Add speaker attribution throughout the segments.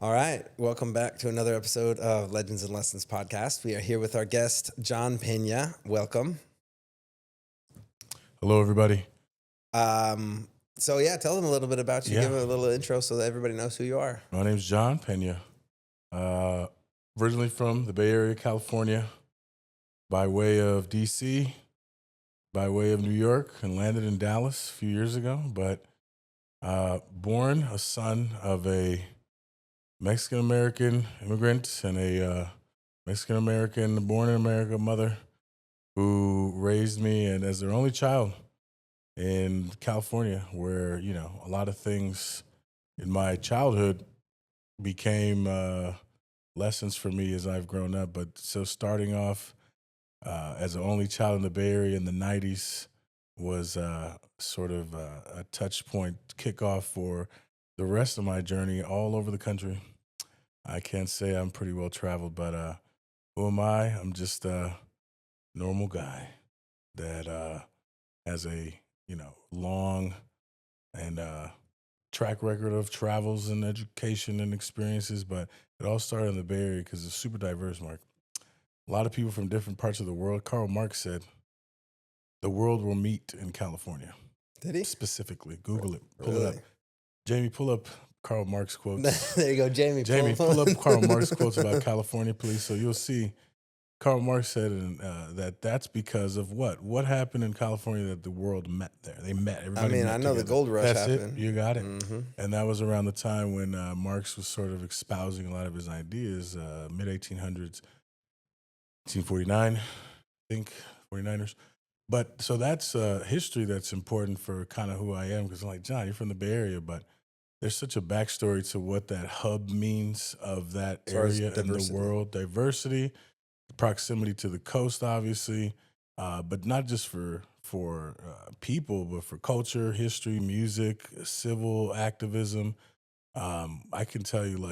Speaker 1: All right. Welcome back to another episode of Legends and Lessons podcast. We are here with our guest, Jon Pena. Welcome.
Speaker 2: Hello, everybody.
Speaker 1: Tell them a little bit about you.
Speaker 2: Yeah.
Speaker 1: Give them a little intro so that everybody knows who you are.
Speaker 2: My name's Jon Pena. Originally from the Bay Area, California, by way of D.C., by way of New York, and landed in Dallas a few years ago. But born a son of a Mexican-American immigrant and a Mexican-American, born in America mother who raised me and as their only child in California, where, a lot of things in my childhood became lessons for me as I've grown up. But so starting off as the only child in the Bay Area in the 90s was sort of a touch point kickoff for the rest of my journey all over the country. I can't say I'm pretty well traveled, but who am I? I'm just a normal guy that has a long and track record of travels and education and experiences. But it all started in the Bay Area because it's super diverse, Mark. A lot of people from different parts of the world. Karl Marx said, "The world will meet in California."
Speaker 1: Did he?
Speaker 2: Specifically, Google it, pull
Speaker 1: Really?
Speaker 2: it up. Jamie, pull up Karl Marx quotes.
Speaker 1: There you go, Jamie.
Speaker 2: Jamie, pull up Karl Marx quotes about California, please. So you'll see Karl Marx said that that's because of what? What happened in California that the world met there? They met. Everybody met
Speaker 1: I know the
Speaker 2: together.
Speaker 1: gold rush
Speaker 2: That's
Speaker 1: happened.
Speaker 2: it. You got it.
Speaker 1: Mm-hmm.
Speaker 2: And that was around the time when Marx was sort of espousing a lot of his ideas, mid-1800s, 1849, I think, 49ers. But so that's history that's important for kind of who I am, because I'm like, John, you're from the Bay Area, but there's such a backstory to what that hub means of that
Speaker 1: As far as
Speaker 2: area and the
Speaker 1: diversity.
Speaker 2: world. Diversity, proximity to the coast, obviously, but not just for people, but for culture, history, music, civil activism. I can tell you,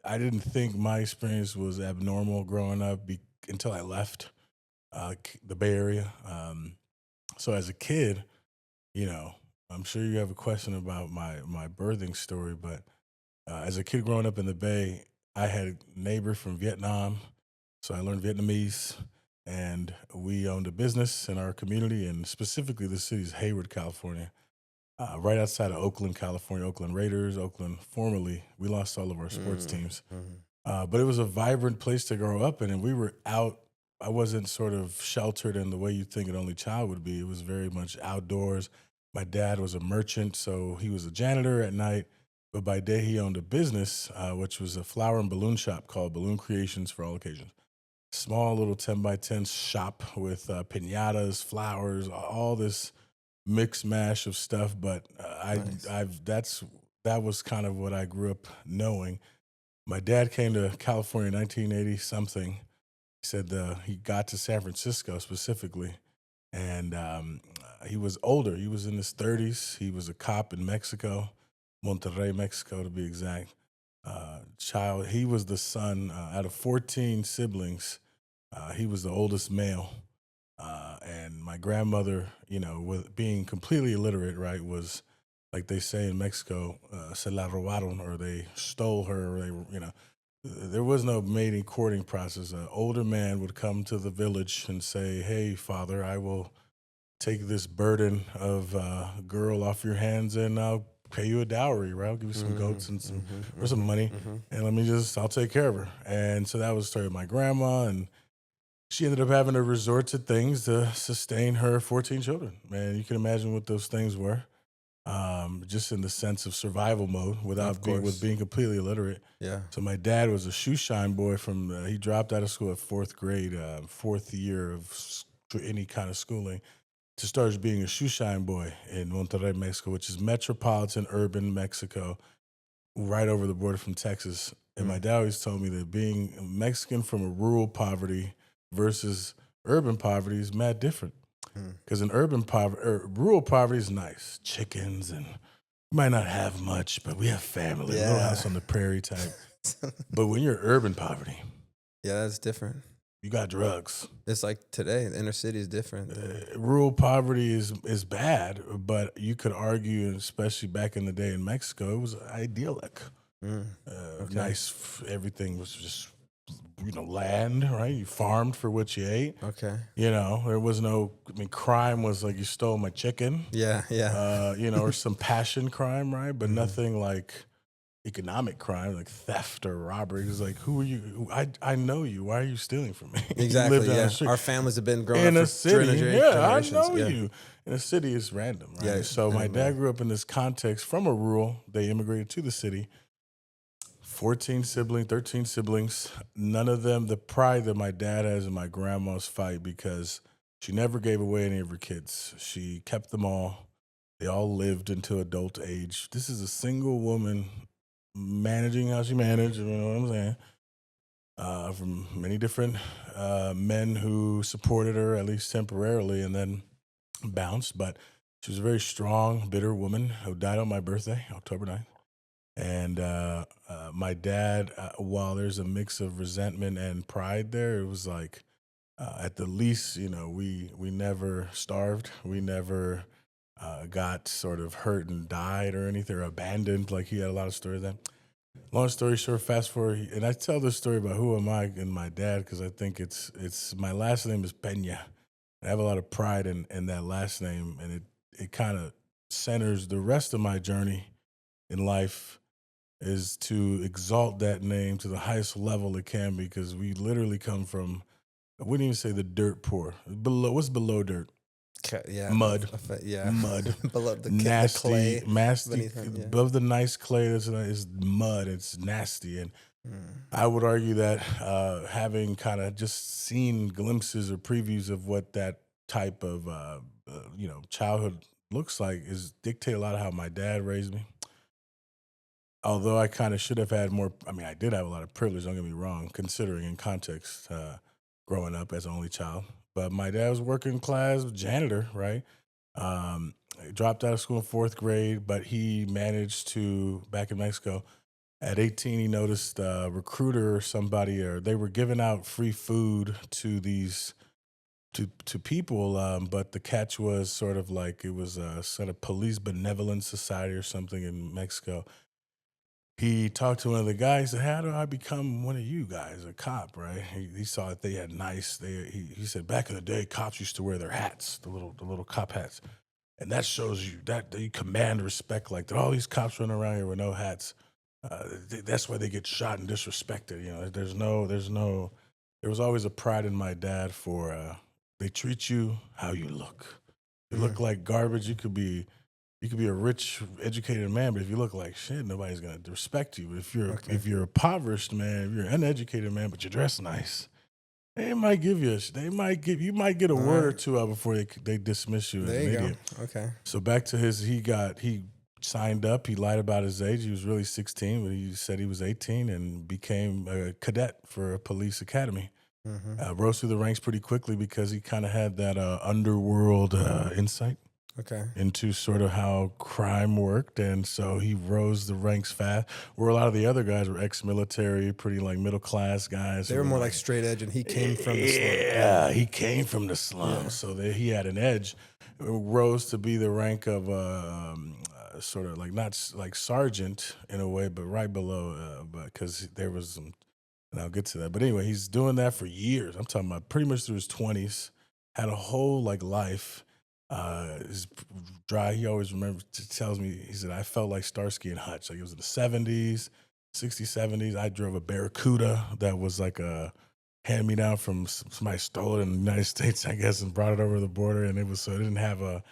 Speaker 2: I didn't think my experience was abnormal growing up until I left the Bay Area. So as a kid, I'm sure you have a question about my birthing story, but as a kid growing up in the Bay, I had a neighbor from Vietnam, so I learned Vietnamese, and we owned a business in our community, and specifically the city's Hayward, California, right outside of Oakland, California. Oakland Raiders, Oakland formerly. We lost all of our sports teams. But it was a vibrant place to grow up in, and we were out. I wasn't sort of sheltered in the way you think an only child would be. It was very much outdoors. My dad was a merchant, so he was a janitor at night, but by day he owned a business, which was a flower and balloon shop called Balloon Creations for All Occasions. Small little 10 by 10 shop with piñatas, flowers, all this mix mash of stuff. But
Speaker 1: Nice.
Speaker 2: that was kind of what I grew up knowing. My dad came to California in 1980 something. He said he got to San Francisco specifically, and he was older. He was in his 30s. He was a cop in Mexico, Monterrey, Mexico, to be exact. He was the son out of 14 siblings. He was the oldest male. And my grandmother, with being completely illiterate, right, was, like they say in Mexico, se la robaron, or they stole her, or there was no mating courting process. An older man would come to the village and say, "Hey, father, I will take this burden of girl off your hands, and I'll pay you a dowry, right? I'll give you some goats and some money, and I'll take care of her." And so that was the story of my grandma, and she ended up having to resort to things to sustain her 14 children. Man, you can imagine what those things were. Just in the sense of survival mode,
Speaker 1: Of course.
Speaker 2: being completely illiterate.
Speaker 1: Yeah.
Speaker 2: So my dad was a shoe shine boy he dropped out of school at fourth grade, fourth year of any kind of schooling, to start being a shoe shine boy in Monterrey, Mexico, which is metropolitan urban Mexico, right over the border from Texas. And my dad always told me that being Mexican from a rural poverty versus urban poverty is mad different. Because in rural poverty is nice, chickens, and we might not have much, but we have family, little
Speaker 1: Yeah.
Speaker 2: house on the prairie type. But when you're urban poverty,
Speaker 1: Yeah, that's different.
Speaker 2: you got drugs.
Speaker 1: It's like today, the inner city is different.
Speaker 2: Rural poverty is bad, but you could argue, especially back in the day in Mexico, it was idyllic.
Speaker 1: Mm. Okay.
Speaker 2: Nice, everything was just, land, right? You farmed for what you ate.
Speaker 1: Okay.
Speaker 2: There was no, I mean, crime was like you stole my chicken,
Speaker 1: Yeah. Yeah.
Speaker 2: or some passion crime, right? But
Speaker 1: Hmm.
Speaker 2: nothing like economic crime, like theft or robbery. It's like, who are you? I know you. Why are you stealing from me? You live
Speaker 1: Exactly.
Speaker 2: down the
Speaker 1: Yeah.
Speaker 2: street.
Speaker 1: Our families have been growing up
Speaker 2: In a
Speaker 1: for
Speaker 2: city, yeah, I
Speaker 1: generations.
Speaker 2: know
Speaker 1: Yeah.
Speaker 2: you. In a city, it's random, right?
Speaker 1: Yeah.
Speaker 2: And so
Speaker 1: I
Speaker 2: my
Speaker 1: know.
Speaker 2: dad grew up in this context from a rural. They immigrated to the city. 14 siblings, 13 siblings. None of them, the pride that my dad has and my grandma's fight because she never gave away any of her kids. She kept them all. They all lived until adult age. This is a single woman managing how she managed, you know what I'm saying? From many different men who supported her, at least temporarily, and then bounced. But she was a very strong, bitter woman who died on my birthday, October 9th. And my dad, while there's a mix of resentment and pride there, it was like, at the least, we never starved. We never got sort of hurt and died or anything or abandoned. Like he had a lot of stories of that. Long story short, fast forward, and I tell this story about who am I and my dad because I think it's my last name is Pena. I have a lot of pride in that last name, and it kind of centers the rest of my journey in life is to exalt that name to the highest level it can be because we literally come from I wouldn't even say the dirt poor. Below what's below dirt?
Speaker 1: Yeah.
Speaker 2: Mud.
Speaker 1: Yeah.
Speaker 2: Mud.
Speaker 1: Below the
Speaker 2: Nasty,
Speaker 1: clay
Speaker 2: nasty
Speaker 1: beneath him. Yeah.
Speaker 2: above the nice clay is mud. It's nasty. And
Speaker 1: Mm.
Speaker 2: I would argue that having kind of just seen glimpses or previews of what that type of childhood looks like is dictate a lot of how my dad raised me. Although I kind of should have had more. I mean, I did have a lot of privilege. Don't get me wrong, considering in context, growing up as an only child. But my dad was working class janitor, right? He dropped out of school in fourth grade, but he managed to back in Mexico. At 18, he noticed a recruiter or somebody, or they were giving out free food to these to people. But the catch was sort of like it was a sort of police benevolent society or something in Mexico. He talked to one of the guys. He said, "How do I become one of you guys, a cop?" Right? He saw that they had nice. He said back in the day, cops used to wear their hats, the little cop hats, and that shows you that they command respect. Like that, all these cops running around here with no hats. That's why they get shot and disrespected. There's no. There was always a pride in my dad for they treat you how you look. You
Speaker 1: Mm.
Speaker 2: look like garbage. You could be a rich, educated man, but if you look like shit, nobody's gonna respect you. But
Speaker 1: Okay.
Speaker 2: if you're a impoverished man, if you're an uneducated man, but you dress nice, they might give you you might get a
Speaker 1: All
Speaker 2: word or
Speaker 1: right.
Speaker 2: two out before they dismiss you as
Speaker 1: There
Speaker 2: an
Speaker 1: you go.
Speaker 2: idiot.
Speaker 1: Okay.
Speaker 2: So back to he signed up. He lied about his age. He was really 16, but he said he was 18 and became a cadet for a police academy.
Speaker 1: Hmm.
Speaker 2: Rose through the ranks pretty quickly because he kind of had that underworld insight
Speaker 1: Okay.
Speaker 2: into sort of how crime worked, and so he rose the ranks fast. Where a lot of the other guys were ex-military, pretty like middle class guys
Speaker 1: They
Speaker 2: who
Speaker 1: were
Speaker 2: were
Speaker 1: more like
Speaker 2: like,
Speaker 1: straight edge, and he came from the slum. Yeah.
Speaker 2: yeah, he came from the
Speaker 1: Yeah.
Speaker 2: slums, so that he had an edge. Rose to be the rank of sort of like not like sergeant in a way, but right below, but because there was some, and I'll get to that. But anyway, he's doing that for years. I'm talking about pretty much through his 20s. Had a whole like life. Is dry. He always remembers tells me he said I felt like Starsky and Hutch. Like it was in the 70s, 60s, 70s. I drove a Barracuda that was like a hand me down from somebody stole it in the United States, I guess, and brought it over the border. And it was so it didn't have a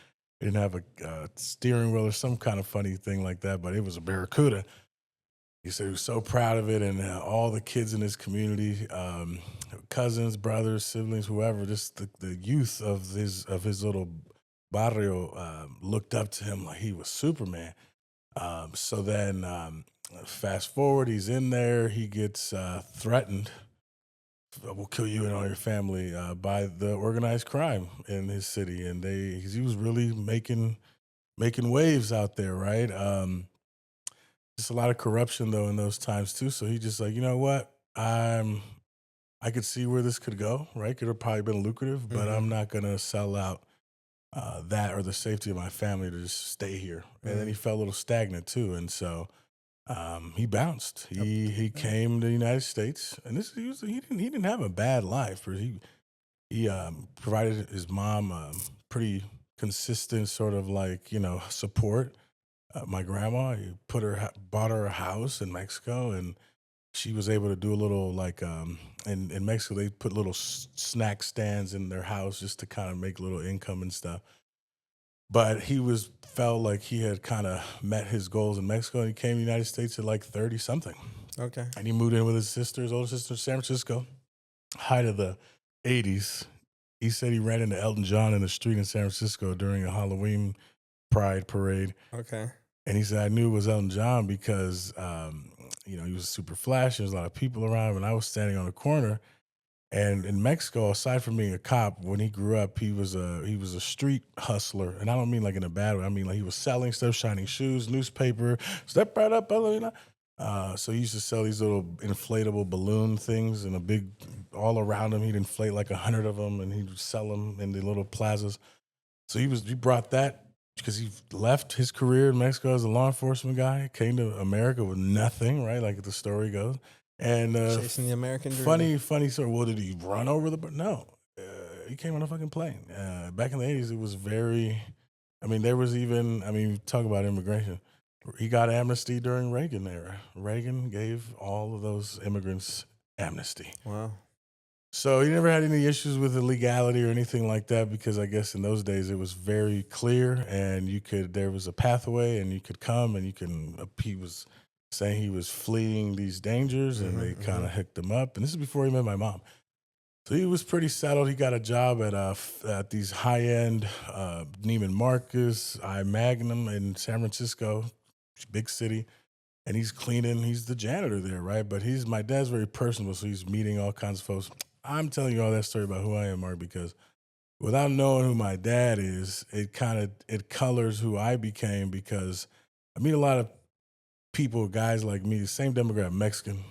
Speaker 2: steering wheel or some kind of funny thing like that, but it was a Barracuda. He said he was so proud of it, and all the kids in his community, cousins, brothers, siblings, whoever, just the youth of his little barrio looked up to him like he was Superman. So then, fast forward, he's in there. He gets threatened. We'll kill you and all your family by the organized crime in his city, and he was really making waves out there, right? Just a lot of corruption though in those times too. So he just like, you know what? I could see where this could go, right? Could have probably been lucrative, but
Speaker 1: Hmm.
Speaker 2: I'm not gonna sell out that or the safety of my family to just stay here. And then he
Speaker 1: Mm.
Speaker 2: felt a little stagnant too. And so He bounced. He came to the United States, and he didn't have a bad life. Or he provided his mom pretty consistent sort of like support. My grandma, he bought her a house in Mexico, and she was able to do a little like in Mexico they put little snack stands in their house just to kind of make little income and stuff. But he was felt like he had kind of met his goals in Mexico, and he came to the United States at like 30 something.
Speaker 1: Okay.
Speaker 2: And he moved in with his older sister, in San Francisco, height of the 80s. He said he ran into Elton John in the street in San Francisco during a Halloween Pride parade.
Speaker 1: Okay.
Speaker 2: And he said, I knew it was Elton John because, he was super flashy. There was a lot of people around, and I was standing on the corner. And in Mexico, aside from being a cop, when he grew up, he was a street hustler, and I don't mean like in a bad way. I mean like he was selling stuff, shining shoes, newspaper, step right up, brother, So he used to sell these little inflatable balloon things, and a big all around him. He'd inflate like 100 of them, and he'd sell them in the little plazas. So he brought that because he left his career in Mexico as a law enforcement guy, came to America with nothing, right? Like the story goes. And
Speaker 1: Chasing the American dream.
Speaker 2: funny story. Well, did he run over No, he came on a fucking plane. Back in the 80s, it was very. I mean, there was even. I mean, talk about immigration. He got amnesty during Reagan era. Reagan gave all of those immigrants amnesty.
Speaker 1: Wow.
Speaker 2: So he never had any issues with illegality or anything like that because I guess in those days it was very clear and there was a pathway and you could come and he was saying he was fleeing these dangers and they kind of hooked him up. And this is before he met my mom. So he was pretty settled. He got a job at these high-end Neiman Marcus, Magnum in San Francisco, big city. And he's cleaning. He's the janitor there, right? But my dad's very personable, so he's meeting all kinds of folks. I'm telling you all that story about who I am, Mark, because without knowing who my dad is, it colors who I became because I meet a lot of people, guys like me, the same demographic, Mexican,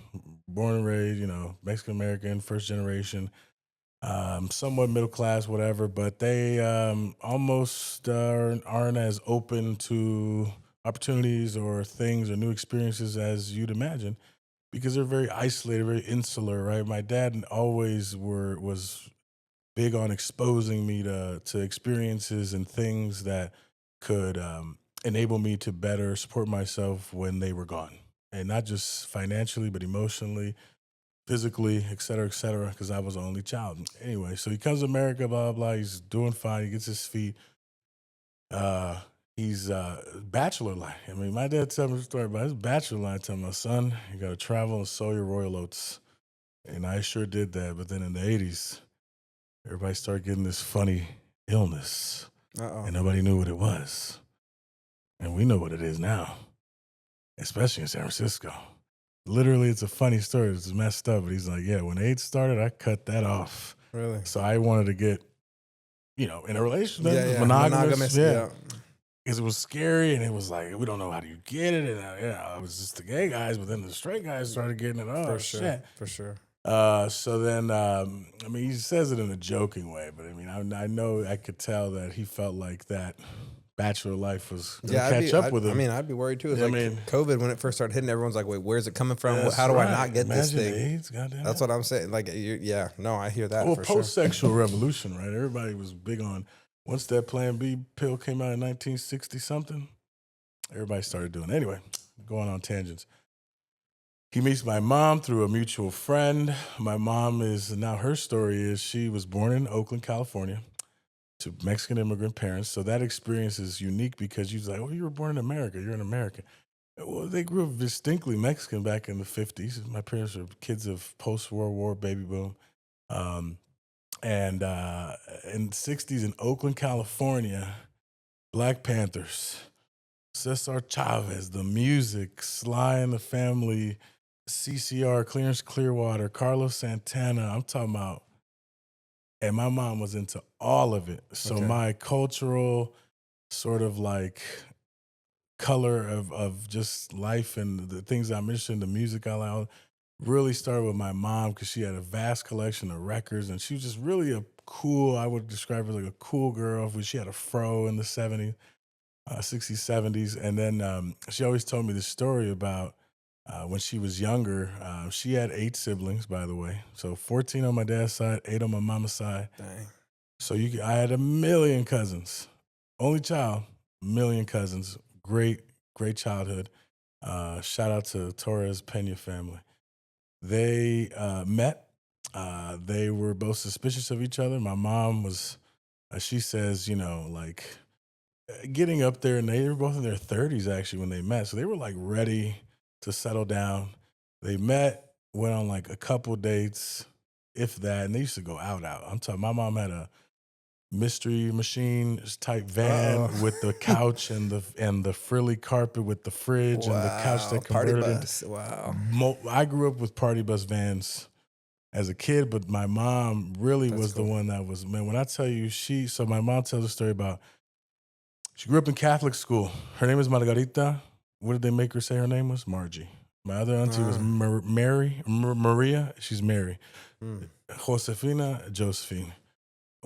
Speaker 2: born and raised, Mexican American, first generation, somewhat middle class, whatever, but they almost aren't as open to opportunities or things or new experiences as you'd imagine because they're very isolated, very insular, right? My dad always was big on exposing me to experiences and things that could enable me to better support myself when they were gone. And not just financially, but emotionally, physically, et cetera, because I was the only child. Anyway, so he comes to America, blah, blah, blah. He's doing fine. He gets his feet. He's bachelor life. I mean, my dad told me a story about his bachelor life. Tell my son, you got to travel and sow your royal oats. And I sure did that. But then in the 80s, everybody started getting this funny illness. And nobody knew what it was. And we know what it is now, especially in San Francisco. Literally, it's a funny story. It's messed up. But he's like, yeah, when AIDS started, I cut that off.
Speaker 1: Really?
Speaker 2: So I wanted to get, in a relationship,
Speaker 1: Yeah.
Speaker 2: monogamous.
Speaker 1: Yeah.
Speaker 2: Because it was scary, and it was like, we don't know how do you get it. And I was just the gay guys, but then the straight guys started getting it. Oh,
Speaker 1: For sure.
Speaker 2: shit.
Speaker 1: For sure.
Speaker 2: So then, he says it in a joking way, but I know I could tell that he felt like that bachelor life was going to catch up with him.
Speaker 1: I'd be worried too. It's
Speaker 2: Yeah,
Speaker 1: COVID, when it first started hitting, everyone's like, wait, where's it coming from?
Speaker 2: That's
Speaker 1: How do
Speaker 2: right.
Speaker 1: I not get
Speaker 2: Imagine
Speaker 1: this thing?
Speaker 2: AIDS, goddamn.
Speaker 1: That's what I'm saying. Like, no, I hear that
Speaker 2: Well,
Speaker 1: for sure.
Speaker 2: post-sexual revolution, right? Everybody was big on, once that Plan B pill came out in 1960-something, everybody started doing it. Anyway, going on tangents. He meets my mom through a mutual friend. My mom her story is she was born in Oakland, California, to Mexican immigrant parents. So that experience is unique because she's like, oh, you were born in America. You're an American. Well, they grew up distinctly Mexican back in the 50s. My parents are kids of post-World War baby boom. And in the 60s in Oakland, California, Black Panthers, Cesar Chavez, the music, Sly and the Family, CCR, Clearance Clearwater, Carlos Santana. I'm talking about, and my mom was into all of it. So my cultural sort of like color of just life and the things I'm interested in, the music I like, really started with my mom because she had a vast collection of records and she was just really I would describe her like a cool girl. She had a fro in the 70s, 60s, 70s. And then she always told me this story about when she was younger. She had 8 siblings, by the way. So 14 on my dad's side, 8 on my mama's side.
Speaker 1: Dang.
Speaker 2: So I had a million cousins. Only child, million cousins. Great childhood. Shout out to Torres Pena family. They met. They were both suspicious of each other. My mom was, she says, like getting up there, and they were both in their 30s actually when they met. So they were like ready to settle down. They met, went on like a couple dates, if that, and they used to go out. I'm talking, my mom had a mystery machine type van
Speaker 1: Uh-oh.
Speaker 2: with the couch and the frilly carpet with the fridge and the couch
Speaker 1: Wow.
Speaker 2: that
Speaker 1: Party
Speaker 2: converted into.
Speaker 1: bus. Wow.
Speaker 2: I grew up with party bus vans as a kid, but my mom really
Speaker 1: That's
Speaker 2: was the
Speaker 1: cool.
Speaker 2: one that was, man, when I tell you, so my mom tells a story about, she grew up in Catholic school. Her name is Margarita. What did they make her say her name was? Margie. My other auntie was Maria. She's Mary.
Speaker 1: Mm.
Speaker 2: Josefina, Josephine.
Speaker 1: Mhm.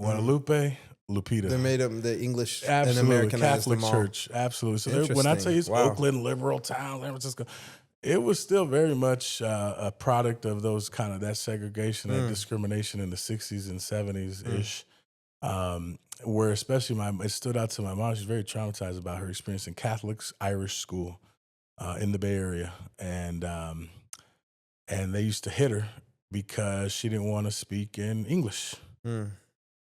Speaker 2: Guadalupe, Lupita.
Speaker 1: They made them the English and
Speaker 2: Absolutely.
Speaker 1: Americanized
Speaker 2: Catholic
Speaker 1: them all.
Speaker 2: church. Absolutely. So when I tell you it's
Speaker 1: Wow.
Speaker 2: Oakland, liberal town, San Francisco, it was still very much a product of those kind of that segregation, that discrimination in the 60s and 70s ish. Where especially it stood out to my mom. She's very traumatized about her experience in Catholics Irish school in the Bay Area, and they used to hit her because she didn't want to speak in English.
Speaker 1: Mm.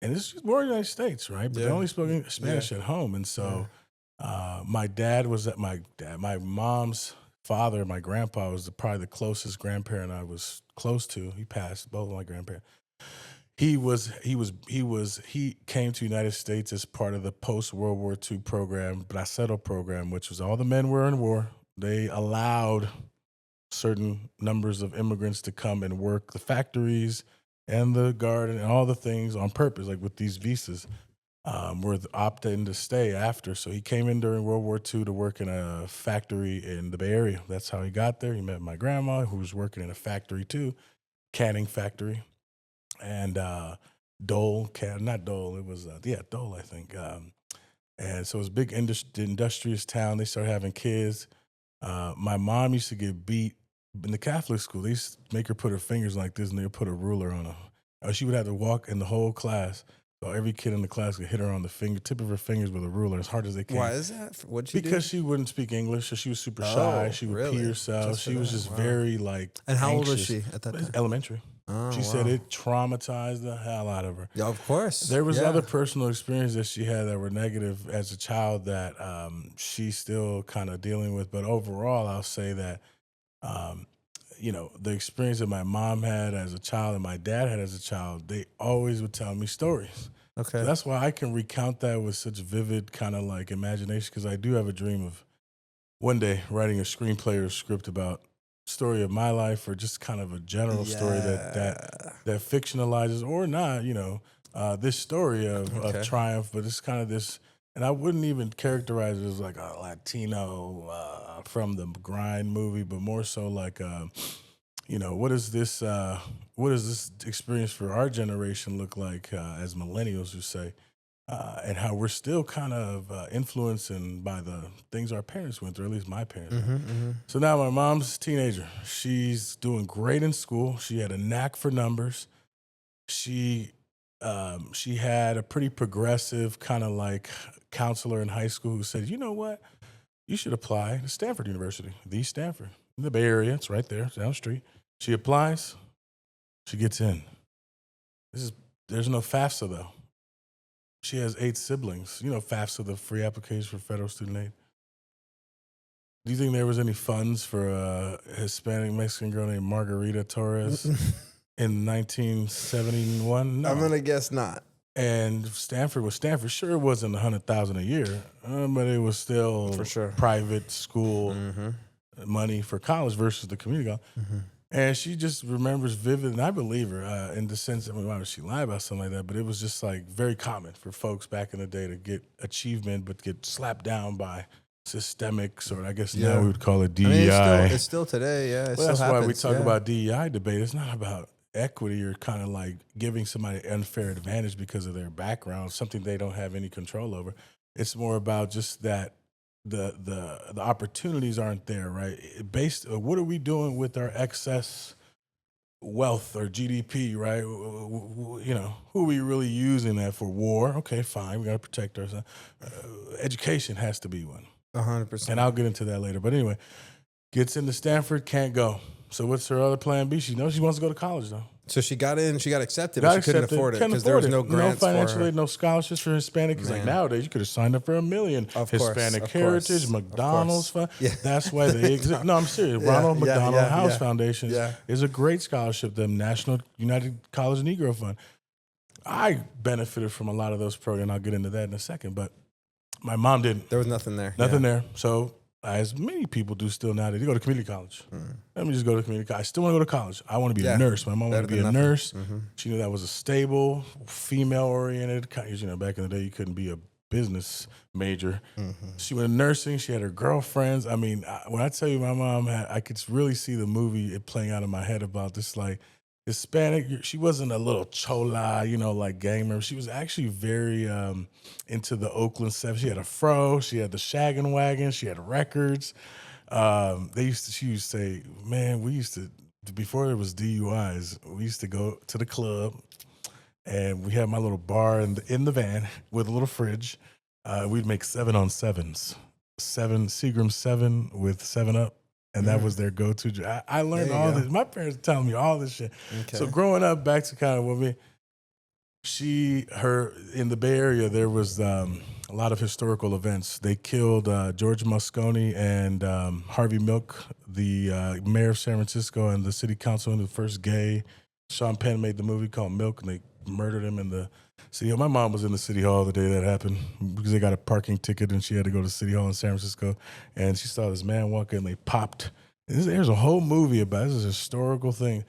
Speaker 2: And this is more United States, right? But they
Speaker 1: Yeah.
Speaker 2: only spoke Spanish at home, and so my dad was my mom's father, my grandpa was probably the closest grandparent I was close to. He passed, both of my grandparents. He came to the United States as part of the post World War II program, Bracero program, which was all the men were in war. They allowed certain numbers of immigrants to come and work the factories and the garden and all the things on purpose, like with these visas. Were opting to stay after. So he came in during World War II to work in a factory in the Bay Area. That's how he got there. He met my grandma, who was working in a factory too, canning factory. And Dole, not Dole, it was, Dole, I think. And so it was a big industrious town. They started having kids. My mom used to get beat in the Catholic school. They used to make her put her fingers like this, and they would put a ruler on her. She would have to walk in the whole class. So every kid in the class could hit her on the tip of her fingers with a ruler as hard as they can.
Speaker 1: Why is that? What'd she do?
Speaker 2: Because she wouldn't speak English, so she was super shy. She would pee herself. She was just very like.
Speaker 1: And how old was
Speaker 2: anxious.
Speaker 1: she at that time?
Speaker 2: Elementary.
Speaker 1: Oh,
Speaker 2: She said it traumatized the hell out of her.
Speaker 1: Yeah, of course.
Speaker 2: There was other personal experiences that she had that were negative as a child that she's still kind of dealing with. But overall, I'll say that, the experience that my mom had as a child and my dad had as a child, they always would tell me stories.
Speaker 1: Okay.
Speaker 2: So that's why I can recount that with such vivid kind of like imagination, because I do have a dream of one day writing a screenplay or script about story of my life, or just kind of a general story that fictionalizes or not, this story of triumph, but it's kind of this, and I wouldn't even characterize it as like a Latino from the grind movie, but more so like, what is this experience for our generation look like as millennials, who say, and how we're still kind of influenced by the things our parents went through, at least my parents. So now my mom's a teenager. She's doing great in school. She had a knack for numbers. She had a pretty progressive kind of like counselor in high school who said, you know what? You should apply to Stanford University, the Stanford, in the Bay Area. It's right there, down the street. She applies. She gets in. There's no FAFSA, though. She has 8 siblings. FAFSA, the free application for federal student aid. Do you think there was any funds for a Hispanic Mexican girl named Margarita Torres in 1971? No.
Speaker 1: I'm going to guess not.
Speaker 2: And Stanford was Stanford. Sure, it wasn't $100,000 a year, but it was still
Speaker 1: for sure
Speaker 2: private school money for college versus the community college. And she just remembers vivid, and I believe her in the sense that, why would she lie about something like that? But it was just like very common for folks back in the day to get achievement, but get slapped down by systemics, or I guess now we would call it DEI.
Speaker 1: I mean, it's still today, yeah.
Speaker 2: Well, that's why we talk about DEI debate. It's not about equity or kind of like giving somebody an unfair advantage because of their background, something they don't have any control over. It's more about just that the opportunities aren't there, right? Based, what are we doing with our excess wealth or GDP, right? You know, who are we really using that for? War? Okay, fine, we got to protect ourselves. Education has to be one, and
Speaker 1: 100%.
Speaker 2: I'll get into that later. But anyway, gets into Stanford, can't go. So what's her other plan B? She knows she wants to go to college though.
Speaker 1: So she got in, she got accepted,
Speaker 2: Got
Speaker 1: but she couldn't
Speaker 2: accepted,
Speaker 1: afford it
Speaker 2: couldn't
Speaker 1: because there
Speaker 2: afford
Speaker 1: was no
Speaker 2: it.
Speaker 1: grants
Speaker 2: No
Speaker 1: for
Speaker 2: financial
Speaker 1: her.
Speaker 2: aid, no scholarships for Hispanic. Because like
Speaker 1: Man.
Speaker 2: nowadays, you could have signed up for $1 million.
Speaker 1: Of course,
Speaker 2: Hispanic
Speaker 1: of
Speaker 2: Heritage,
Speaker 1: course,
Speaker 2: McDonald's.
Speaker 1: of course. Yeah.
Speaker 2: That's why they exist. No, I'm serious. Ronald McDonald House Foundation
Speaker 1: Yeah.
Speaker 2: is a great scholarship. The National United College Negro Fund. I benefited from a lot of those programs. I'll get into that in a second. But my mom didn't.
Speaker 1: There was nothing there.
Speaker 2: Nothing there. So, as many people do still nowadays, they go to community college. Let me just go to community college. I still want to go to college. I want to be a nurse. My mom wanted to be a nurse. She knew that was a stable, female-oriented. You know, back in the day, you couldn't be a business major. She went nursing. She had her girlfriends. I mean, when I tell you my mom had, I could really see the movie playing out in my head about this, like, Hispanic. She wasn't a little chola, you know, like gang member. She was actually very into the Oakland Seven. She had a fro. She had the shaggin' wagon. She had records. She used to say, man, we used to, before there was DUIs, we used to go to the club and we had my little bar in the van with a little fridge. We'd make 7 on 7s, Seagram 7 with 7-Up. And that was their go-to. I learned all this. My parents were telling me all this shit. Okay. So growing up, back to kind of what me, in the Bay Area, there was a lot of historical events. They killed George Moscone and Harvey Milk, the mayor of San Francisco and the city council, and the first gay. Jon Pena made the movie called Milk, and they murdered him in the city. My mom was in the city hall the day that happened because they got a parking ticket and she had to go to city hall in San Francisco. And she saw this man walk in and they popped. There's a whole movie about it. This is a historical thing.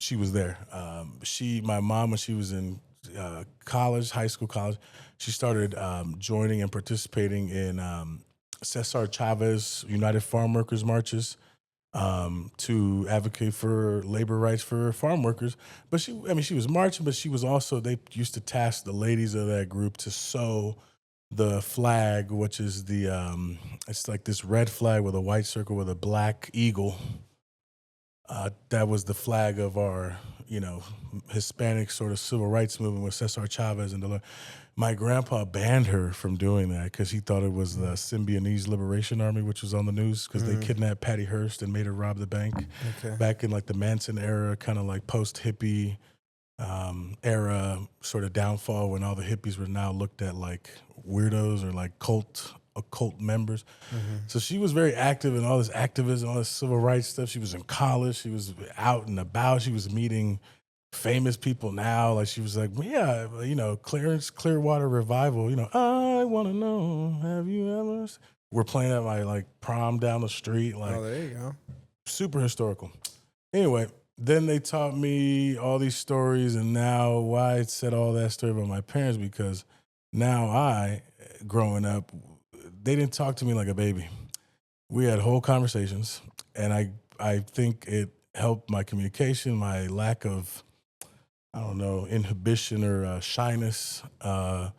Speaker 2: She was there. My mom, when she was in high school, college, she started joining and participating in Cesar Chavez United Farm Workers marches. To advocate for labor rights for farm workers. But she was marching, but she was also, they used to task the ladies of that group to sew the flag, which is it's like this red flag with a white circle with a black eagle. That was the flag of our, Hispanic sort of civil rights movement with Cesar Chavez and my grandpa banned her from doing that because he thought it was the Symbionese Liberation Army, which was on the news because they kidnapped Patty Hearst and made her rob the bank back in like the Manson era, kind of like post-hippie era sort of downfall when all the hippies were now looked at like weirdos or like occult members. So she was very active in all this activism, all this civil rights stuff. She was in college. She was out and about. She was meeting famous people now. Like she was like, yeah, Clearwater Revival, I want to know, have you ever? We're playing at my like prom down the street. Like,
Speaker 1: oh, there you go.
Speaker 2: Super historical. Anyway, then they taught me all these stories, and now why I said all that story about my parents, because now growing up, they didn't talk to me like a baby. We had whole conversations, and I think it helped my communication, my lack of, inhibition or shyness for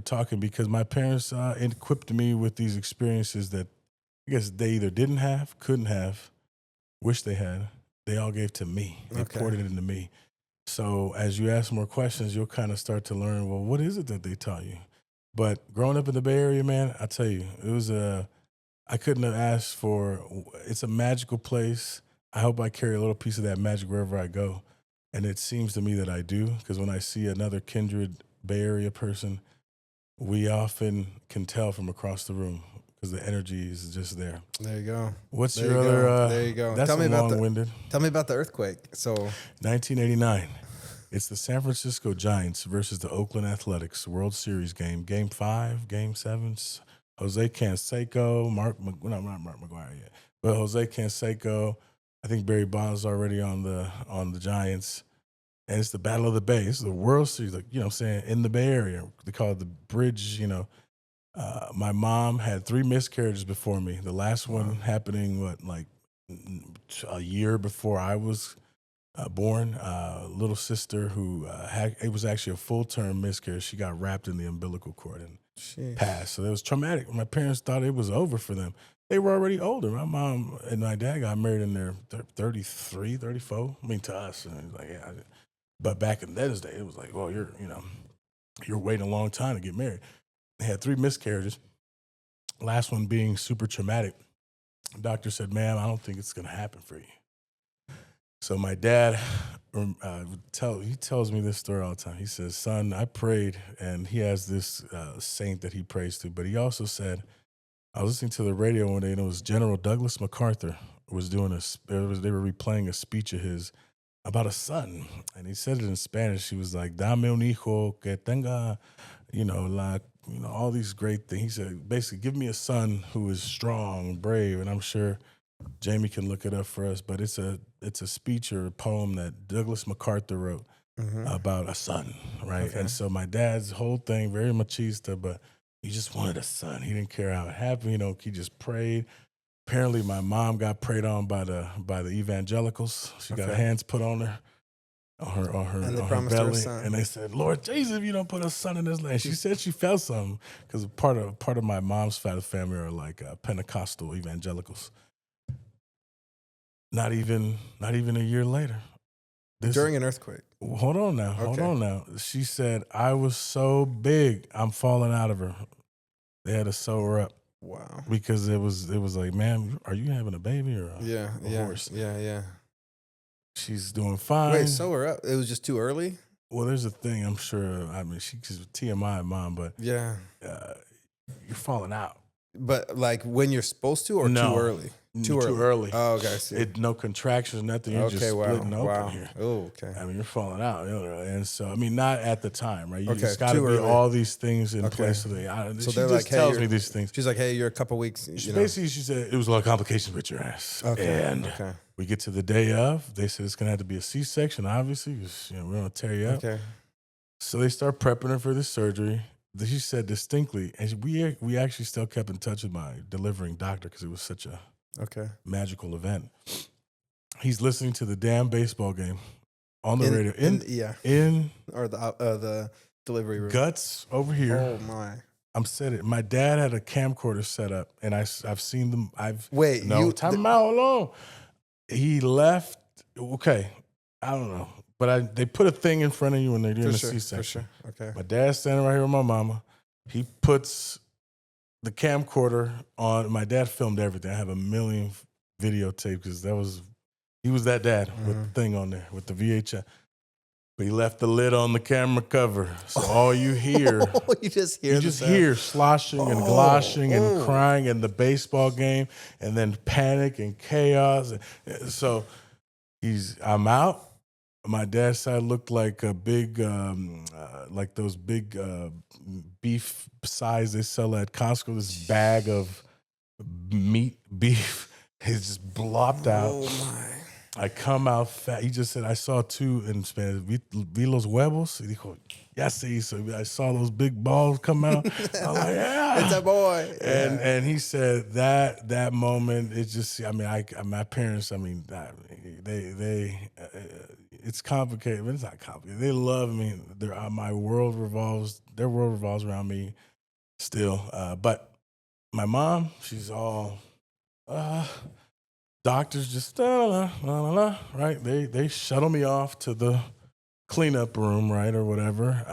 Speaker 2: talking, because my parents equipped me with these experiences that I guess they either didn't have, couldn't have, wish they had. They all gave to me. They poured it into me. So as you ask more questions, you'll kind of start to learn, well, what is it that they taught you? But growing up in the Bay Area, man, I tell you, it was I couldn't have asked for, it's a magical place. I hope I carry a little piece of that magic wherever I go. And it seems to me that I do, because when I see another kindred Bay Area person, we often can tell from across the room because the energy is just there.
Speaker 1: There you go.
Speaker 2: What's
Speaker 1: there
Speaker 2: your
Speaker 1: you
Speaker 2: other?
Speaker 1: Go. There you go.
Speaker 2: That's long-winded.
Speaker 1: Tell me about the earthquake. So
Speaker 2: 1989. It's the San Francisco Giants versus the Oakland Athletics World Series game. Game 5, Game 7. Jose Canseco, not Mark McGuire yet, but Jose Canseco. I think Barry Bonds already on the Giants. And it's the Battle of the Bay. It's the World Series, like, in the Bay Area. They call it the Bridge, My mom had 3 miscarriages before me. The last one happening, a year before I was born. Little sister who it was actually a full-term miscarriage. She got wrapped in the umbilical cord and
Speaker 1: Sheesh.
Speaker 2: passed. So it was traumatic. My parents thought it was over for them. They were already older. My mom and my dad got married in their 33, 34. I mean, to us, and it was like, yeah. But back in those days, it was like, well, you're waiting a long time to get married. They had 3 miscarriages. Last one being super traumatic. The doctor said, "Ma'am, I don't think it's going to happen for you." So my dad, he tells me this story all the time. He says, "Son, I prayed," and he has this saint that he prays to. But he also said, I was listening to the radio one day, and it was General Douglas MacArthur was doing they were replaying a speech of his about a son, and he said it in Spanish. He was like, "Dame un hijo que tenga," all these great things. He said, basically, give me a son who is strong, brave, and I'm sure Jamie can look it up for us. But it's a speech or a poem that Douglas MacArthur wrote about a son, right?
Speaker 1: Okay.
Speaker 2: And so my dad's whole thing, very machista, but he just wanted a son. He didn't care how it happened. He just prayed. Apparently, my mom got prayed on by the evangelicals. She got hands put on her,
Speaker 1: And they
Speaker 2: on her
Speaker 1: promised her a
Speaker 2: belly,
Speaker 1: son.
Speaker 2: and they said, "Lord Jesus, if you don't put a son in this land." She said she felt something because part of my mom's side of the family are like Pentecostal evangelicals. Not even a year later.
Speaker 1: During an earthquake.
Speaker 2: Hold on now. She said, "I was so big, I'm falling out of her." They had to sew her up.
Speaker 1: Wow.
Speaker 2: Because it was like, "Man, are you having a baby or a horse?"
Speaker 1: Yeah.
Speaker 2: She's doing fine.
Speaker 1: Wait, sew her up. It was just too early?
Speaker 2: Well, there's a thing, I'm sure. I mean, she's TMI, mom, but
Speaker 1: Yeah.
Speaker 2: you're falling out.
Speaker 1: But like when you're supposed to, or too early?
Speaker 2: Too early.
Speaker 1: Oh, okay, I see.
Speaker 2: No contractions, nothing. You're just splitting open here.
Speaker 1: Oh, okay.
Speaker 2: I mean, you're falling out. And so, I mean, not at the time, right? You just got to
Speaker 1: too
Speaker 2: be
Speaker 1: early.
Speaker 2: all these things in place.
Speaker 1: So
Speaker 2: she
Speaker 1: they're
Speaker 2: just
Speaker 1: like, hey,
Speaker 2: tells me these things.
Speaker 1: She's like, "Hey, you're a couple weeks."
Speaker 2: Basically, she said, it was a lot of complications with your ass.
Speaker 1: Okay.
Speaker 2: And we get to the day of. They said it's going to have to be a C-section, obviously, because we're going to tear you up.
Speaker 1: Okay.
Speaker 2: So they start prepping her for the surgery. She said distinctly, and we actually still kept in touch with my delivering doctor because it was such a magical event. He's listening to the damn baseball game on the radio.
Speaker 1: Or the delivery room.
Speaker 2: Guts over here.
Speaker 1: Oh my!
Speaker 2: I'm said it. My dad had a camcorder set up, and I've seen them. Time out, hold on. He left. Okay, I don't know. But they put a thing in front of you when they're doing the C-section.
Speaker 1: For sure. Okay.
Speaker 2: My dad's standing right here with my mama. He puts the camcorder on. My dad filmed everything. I have a million videotape because he was that dad with the thing on there with the VHS. But he left the lid on the camera cover. So all you hear,
Speaker 1: you just hear
Speaker 2: sloshing and gloshing and crying and the baseball game and then panic and chaos. So I'm out. My dad's side looked like a big, like those big beef size they sell at Costco. This bag of beef is just blopped out.
Speaker 1: Oh my!
Speaker 2: I come out fat. He just said, "I saw 2 in Spanish. Vi los huevos." He dijo, "Ya se hizo." I saw those big balls come out. I'm like, "Yeah,
Speaker 1: it's a boy."
Speaker 2: And he said that moment. It just, I mean, my parents. I mean, they. It's complicated, but it's not complicated. They love me. Their world revolves around me still. But my mom, she's all doctors just right. They shuttle me off to the cleanup room, right, or whatever.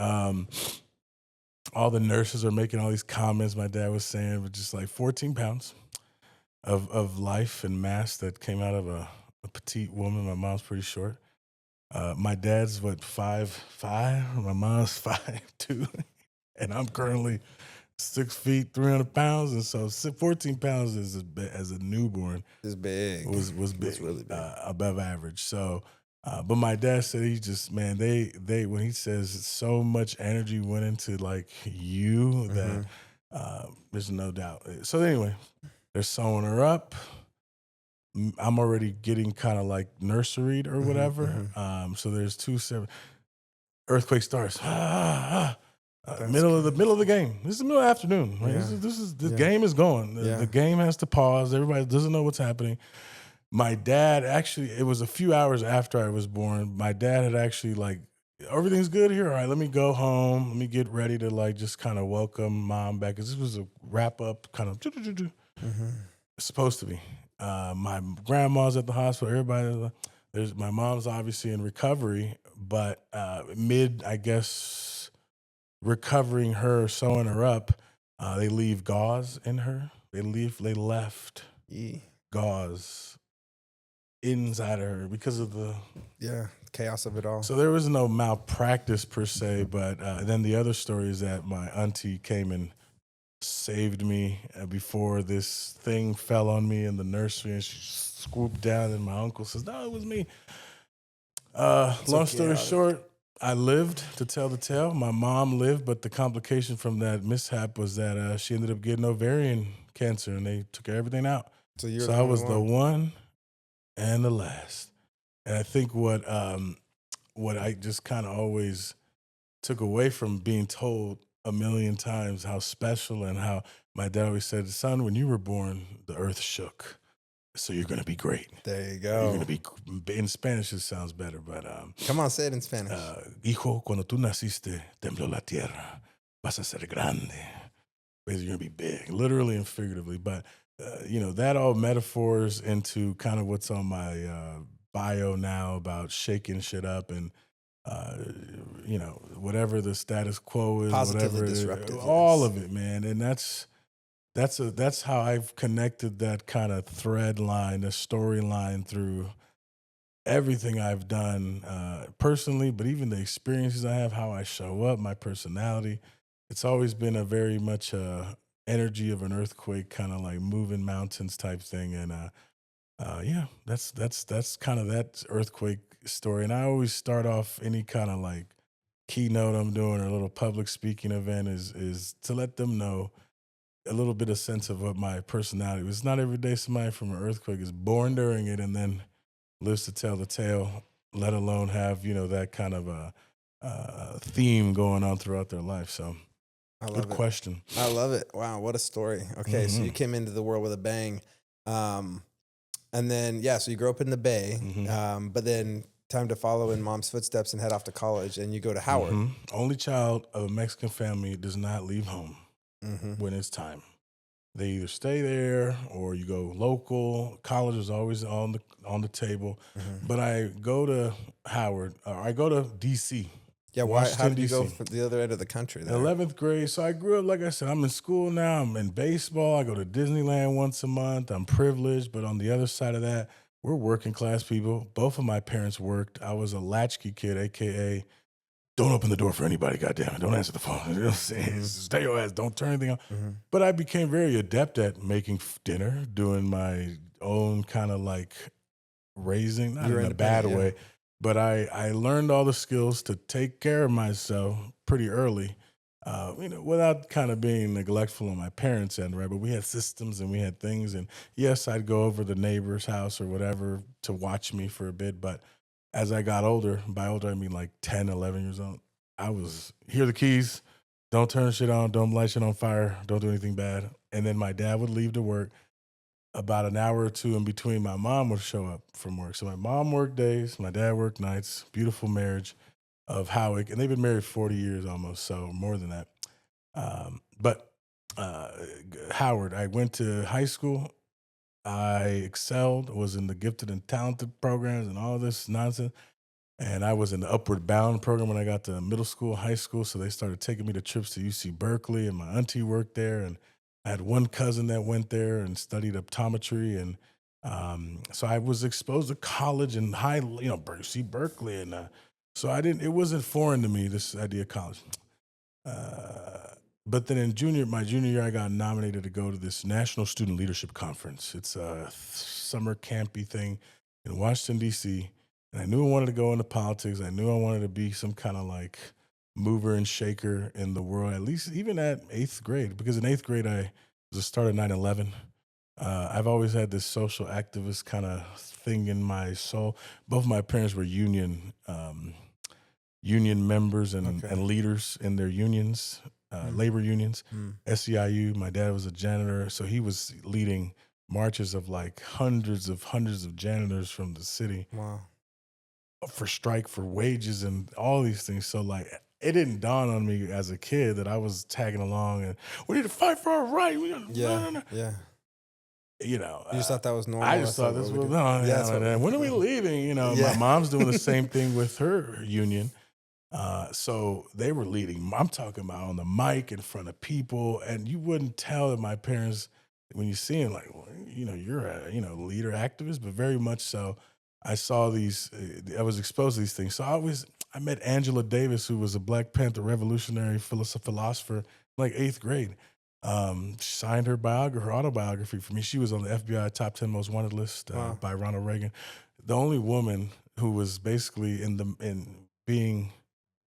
Speaker 2: All the nurses are making all these comments. My dad was saying, with just like 14 pounds of life and mass that came out of a petite woman. My mom's pretty short. My dad's 5'5", my mom's 5'2", and I'm currently 6 feet 300 pounds, and so 14 pounds as a newborn
Speaker 1: is big.
Speaker 2: Was big,
Speaker 1: it's really big,
Speaker 2: above average. So, but my dad said he just they when he says so much energy went into like you that there's no doubt. So anyway, they're sewing her up. I'm already getting kind of like nurseryed or whatever. So there's 2 separate. Earthquake starts. Middle of the game. This is the middle of the afternoon. Right?
Speaker 1: Yeah.
Speaker 2: This is the game is going. The game has to pause. Everybody doesn't know what's happening. My dad actually, it was a few hours after I was born. My dad had actually like, everything's good here. All right, let me go home. Let me get ready to like just kind of welcome mom back. Cause this was a wrap up kind of
Speaker 1: Mm-hmm.
Speaker 2: supposed to be. My grandma's at the hospital. Everybody, there's my mom's obviously in recovery, but mid, I guess, recovering her, sewing her up, they leave gauze in her. They left
Speaker 1: Yeah.
Speaker 2: gauze inside of her because of the.
Speaker 1: Yeah. Chaos of it all.
Speaker 2: So there was no malpractice per se, but then the other story is that my auntie came and saved me before this thing fell on me in the nursery, and she swooped down, and my uncle says, "No, it was me."
Speaker 1: So
Speaker 2: Long story
Speaker 1: chaotic.
Speaker 2: short, I lived to tell the tale. My mom lived, but the complication from that mishap was that she ended up getting ovarian cancer, and they took everything out.
Speaker 1: So you're
Speaker 2: So
Speaker 1: the
Speaker 2: I
Speaker 1: only
Speaker 2: was the
Speaker 1: one.
Speaker 2: one and the last. And I think what I just kind of always took away from being told a million times how special and how my dad always said, "Son, when you were born, the earth shook. So you're going to be great.
Speaker 1: There you
Speaker 2: You're going
Speaker 1: go.
Speaker 2: to be," in Spanish, it sounds better, but
Speaker 1: Come on, say it in Spanish.
Speaker 2: hijo, cuando tú naciste, tembló la tierra. Vas a ser grande. Basically, you're going to be big, literally and figuratively. But, that all metaphors into kind of what's on my bio now about shaking shit up and, whatever the status quo is,
Speaker 1: Positively
Speaker 2: whatever,
Speaker 1: disruptive.
Speaker 2: all
Speaker 1: Yes.
Speaker 2: of it, man. And that's how I've connected that kind of thread line, the storyline through everything I've done personally, but even the experiences I have, how I show up, my personality. It's always been a very much energy of an earthquake, kind of like moving mountains type thing. And yeah, that's kind of that earthquake story. And I always start off any kind of like keynote I'm doing or a little public speaking event is to let them know a little bit of sense of what my personality was. It's not every day somebody from an earthquake is born during it and then lives to tell the tale, let alone have, that kind of a theme going on throughout their life. So
Speaker 1: I
Speaker 2: good
Speaker 1: love it.
Speaker 2: question.
Speaker 1: I love it. Wow, what a story. Okay, so you
Speaker 2: Mhm.
Speaker 1: came into the world with a bang. And then, yeah, so you grew up in the Bay,
Speaker 2: Mhm.
Speaker 1: but then time to follow in mom's footsteps and head off to college, and you go to Howard.
Speaker 2: Only child of a Mexican family does not leave home
Speaker 1: Mm-hmm.
Speaker 2: when it's time. They either stay there or you go local. College is always on the table.
Speaker 1: Mm-hmm.
Speaker 2: But I go to Howard, or I go to DC,
Speaker 1: Yeah, why? How
Speaker 2: Washington,
Speaker 1: did you go
Speaker 2: DC.
Speaker 1: from the other end of the country
Speaker 2: In
Speaker 1: there?
Speaker 2: 11th grade. So I grew up, like I said, I'm in school now. I'm in baseball. I go to Disneyland once a month. I'm privileged. But on the other side of that, we're working class people. Both of my parents worked. I was a latchkey kid, AKA, don't open the door for anybody, goddamn it. Don't answer the phone. You know what I'm saying?
Speaker 1: Mm-hmm.
Speaker 2: Stay your ass. Don't turn anything on.
Speaker 1: Mm-hmm.
Speaker 2: But I became very adept at making dinner, doing my own kind of like raising, not
Speaker 1: You were
Speaker 2: in a bad
Speaker 1: independent, yeah.
Speaker 2: way, but I learned all the skills to take care of myself pretty early, without kind of being neglectful on my parents' end, right? But we had systems and we had things, and yes, I'd go over the neighbor's house or whatever to watch me for a bit, but as I got older, by older I mean like 10, 11 years old, I was, here are the keys, don't turn shit on, don't light shit on fire, don't do anything bad. And then my dad would leave to work about an hour or two in between. My mom would show up from work. So my mom worked days, my dad worked nights. Beautiful marriage of Howick, and they've been married 40 years almost, so more than that. But Howard, I went to high school. I excelled, was in the gifted and talented programs and all this nonsense. And I was in the Upward Bound program when I got to middle school, high school. So they started taking me to trips to UC Berkeley, and my auntie worked there. And I had one cousin that went there and studied optometry. And so I was exposed to college and high, UC Berkeley. And so it wasn't foreign to me, this idea of college. But then my junior year, I got nominated to go to this National Student Leadership Conference. It's a summer campy thing in Washington, D.C. And I knew I wanted to go into politics. I knew I wanted to be some kind of like mover and shaker in the world, at least even at eighth grade, because in eighth grade, I was a start of 9/11. I've always had this social activist kind of thing in my soul. Both of my parents were union members and,
Speaker 1: Okay.
Speaker 2: and leaders in their unions, labor unions,
Speaker 1: Mm.
Speaker 2: SEIU. My dad was a janitor, so he was leading marches of like hundreds of janitors from the city
Speaker 1: Wow.
Speaker 2: for strike for wages and all these things. So like it didn't dawn on me as a kid that I was tagging along and we need to fight for our right. We gotta,
Speaker 1: Yeah.
Speaker 2: no, no, no.
Speaker 1: Yeah.
Speaker 2: You know,
Speaker 1: You just thought that was
Speaker 2: I
Speaker 1: normal.
Speaker 2: just
Speaker 1: That's
Speaker 2: thought
Speaker 1: like
Speaker 2: this
Speaker 1: what we
Speaker 2: was
Speaker 1: do.
Speaker 2: no,
Speaker 1: Yeah. That's
Speaker 2: yeah, when are we
Speaker 1: what.
Speaker 2: leaving? You know, my
Speaker 1: Yeah.
Speaker 2: mom's doing the same thing with her union. So they were leading. I'm talking about on the mic in front of people, and you wouldn't tell that my parents when you see them like, well, you know, you're a leader activist, but very much so. I saw these. I was exposed to these things. So I met Angela Davis, who was a Black Panther revolutionary philosopher, like eighth grade. She signed her autobiography for me. She was on the FBI top 10 most wanted list
Speaker 1: Wow.
Speaker 2: by Ronald Reagan. The only woman who was basically in being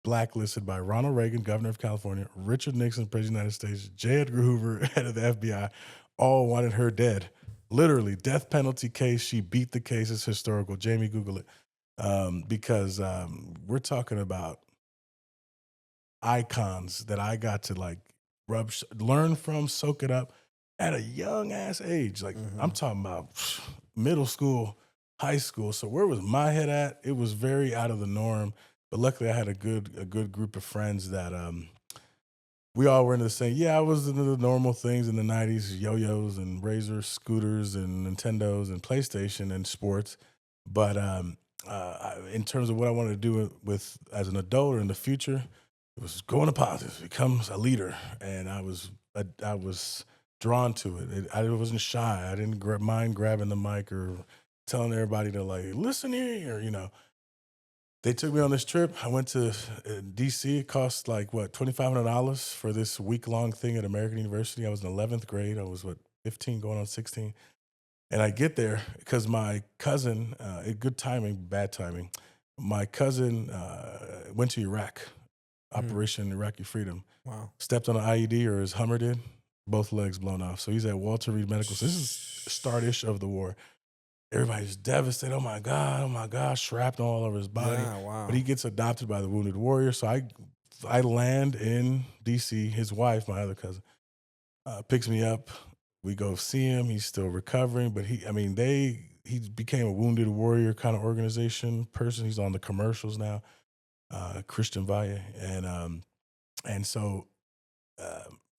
Speaker 2: blacklisted by Ronald Reagan, governor of California, Richard Nixon, president of the United States, J. Edgar Hoover, head of the FBI, all wanted her dead. Literally, death penalty case. She beat the case. It's historical. Jamie, Google it. Because we're talking about icons that I got to like learn from, soak it up at a young ass age. Like I'm talking about middle school, high school. So where was my head at? It was very out of the norm. But luckily, I had a good group of friends that we all were into the same. Yeah, I was into the normal things in the '90s: yo-yos and razors, scooters, and Nintendos and PlayStation and sports. But in terms of what I wanted to do with as an adult or in the future, it was going to politics, become a leader, and I was drawn to it. I wasn't shy. I didn't mind grabbing the mic or telling everybody to like listen here, you know. They took me on this trip. I went to DC. It cost like what $2,500 for this week long thing at American University. I was in 11th grade. I was 15, going on 16. And I get there because my cousin, good timing, bad timing. My cousin went to Iraq, Operation Iraqi Freedom.
Speaker 1: Wow.
Speaker 2: Stepped on an IED, or his Hummer did, both legs blown off. So he's at Walter Reed Medical. So this is start-ish of the war. Everybody's devastated. Oh my God, shrapnel all over his body.
Speaker 1: Yeah. Wow.
Speaker 2: But he gets adopted by the Wounded Warrior. So I land in DC. His wife, my other cousin, picks me up. We go see him. He's still recovering, but he became a Wounded Warrior kind of organization person. He's on the commercials now, Christian Valle, and so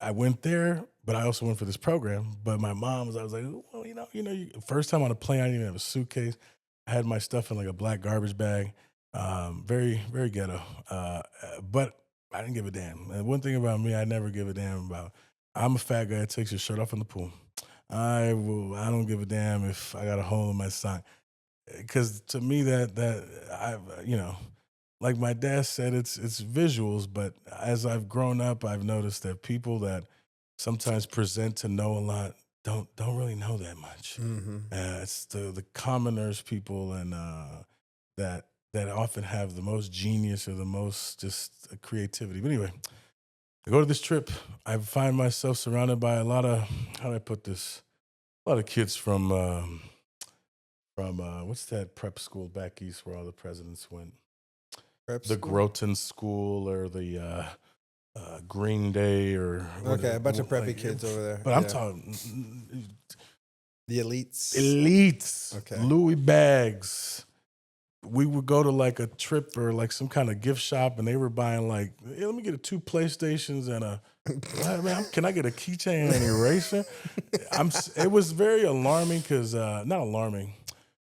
Speaker 2: I went there, but I also went for this program. But my mom I was like, well, first time on a plane, I didn't even have a suitcase. I had my stuff in like a black garbage bag, very, very ghetto. But I didn't give a damn. And one thing about me, I never give a damn about. I'm a fat guy that takes his shirt off in the pool. I don't give a damn if I got a hole in my sock, because to me that like my dad said, it's visuals. But as I've grown up, I've noticed that people that sometimes present to know a lot don't really know that much. It's the commoners, people, and that often have the most genius or the most just creativity. But anyway, I go to this trip. I find myself surrounded by a lot of, how do I put this? A lot of kids from what's that prep school back east where all the presidents went?
Speaker 1: Prep
Speaker 2: The
Speaker 1: school?
Speaker 2: Groton School or the Green Day or
Speaker 1: Okay, a bunch of preppy
Speaker 2: like,
Speaker 1: kids over there.
Speaker 2: But I'm
Speaker 1: Yeah.
Speaker 2: talking
Speaker 1: The elites.
Speaker 2: elites,
Speaker 1: Okay.
Speaker 2: Louis bags. We would go to like a trip or like some kind of gift shop, and they were buying like, hey, let me get 2 PlayStations and can I get a keychain and an eraser? It was very alarming because not alarming,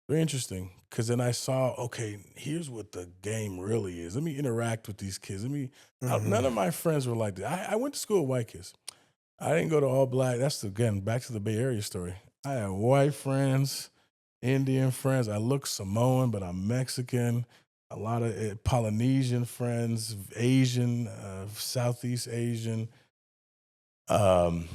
Speaker 2: very interesting. Because then I saw, okay, here's what the game really is. Let me interact with these kids. None of my friends were like that. I went to school with white kids. I didn't go to all black. That's again back to the Bay Area story. I had white friends, Indian friends. I look Samoan, but I'm Mexican. A lot of Polynesian friends, Asian, Southeast Asian. Um,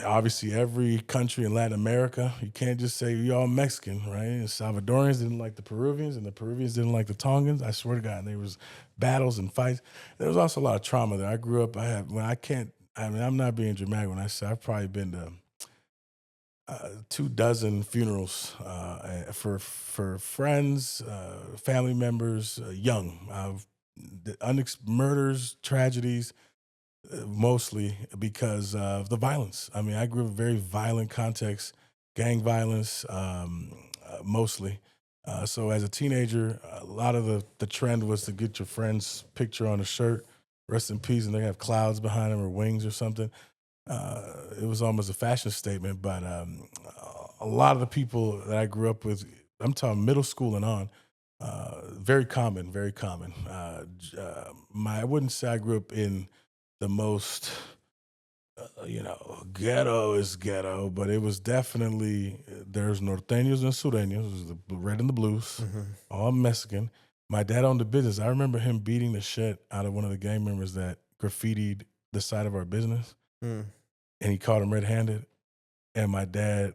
Speaker 2: Obviously, every country in Latin America, you can't just say we all Mexican, right? And Salvadorians didn't like the Peruvians, and the Peruvians didn't like the Tongans. I swear to God, there was battles and fights. There was also a lot of trauma there. I grew up. I'm not being dramatic when I say I've probably been to 24 funerals for friends, family members, young, murders, tragedies, mostly because of the violence. I mean, I grew up in a very violent context. gang violence, mostly. So as a teenager, a lot of the trend was to get your friend's picture on a shirt, rest in peace, and they have clouds behind them or wings or something. It was almost a fashion statement, but a lot of the people that I grew up with, I'm talking middle school and on, very common, very common. I wouldn't say I grew up in the most, ghetto is ghetto, but it was definitely, there's norteños and sureños, it was the red and the blues, all Mexican. My dad owned a business. I remember him beating the shit out of one of the gang members that graffitied the side of our business,
Speaker 1: Mm.
Speaker 2: and he caught him red-handed. And my dad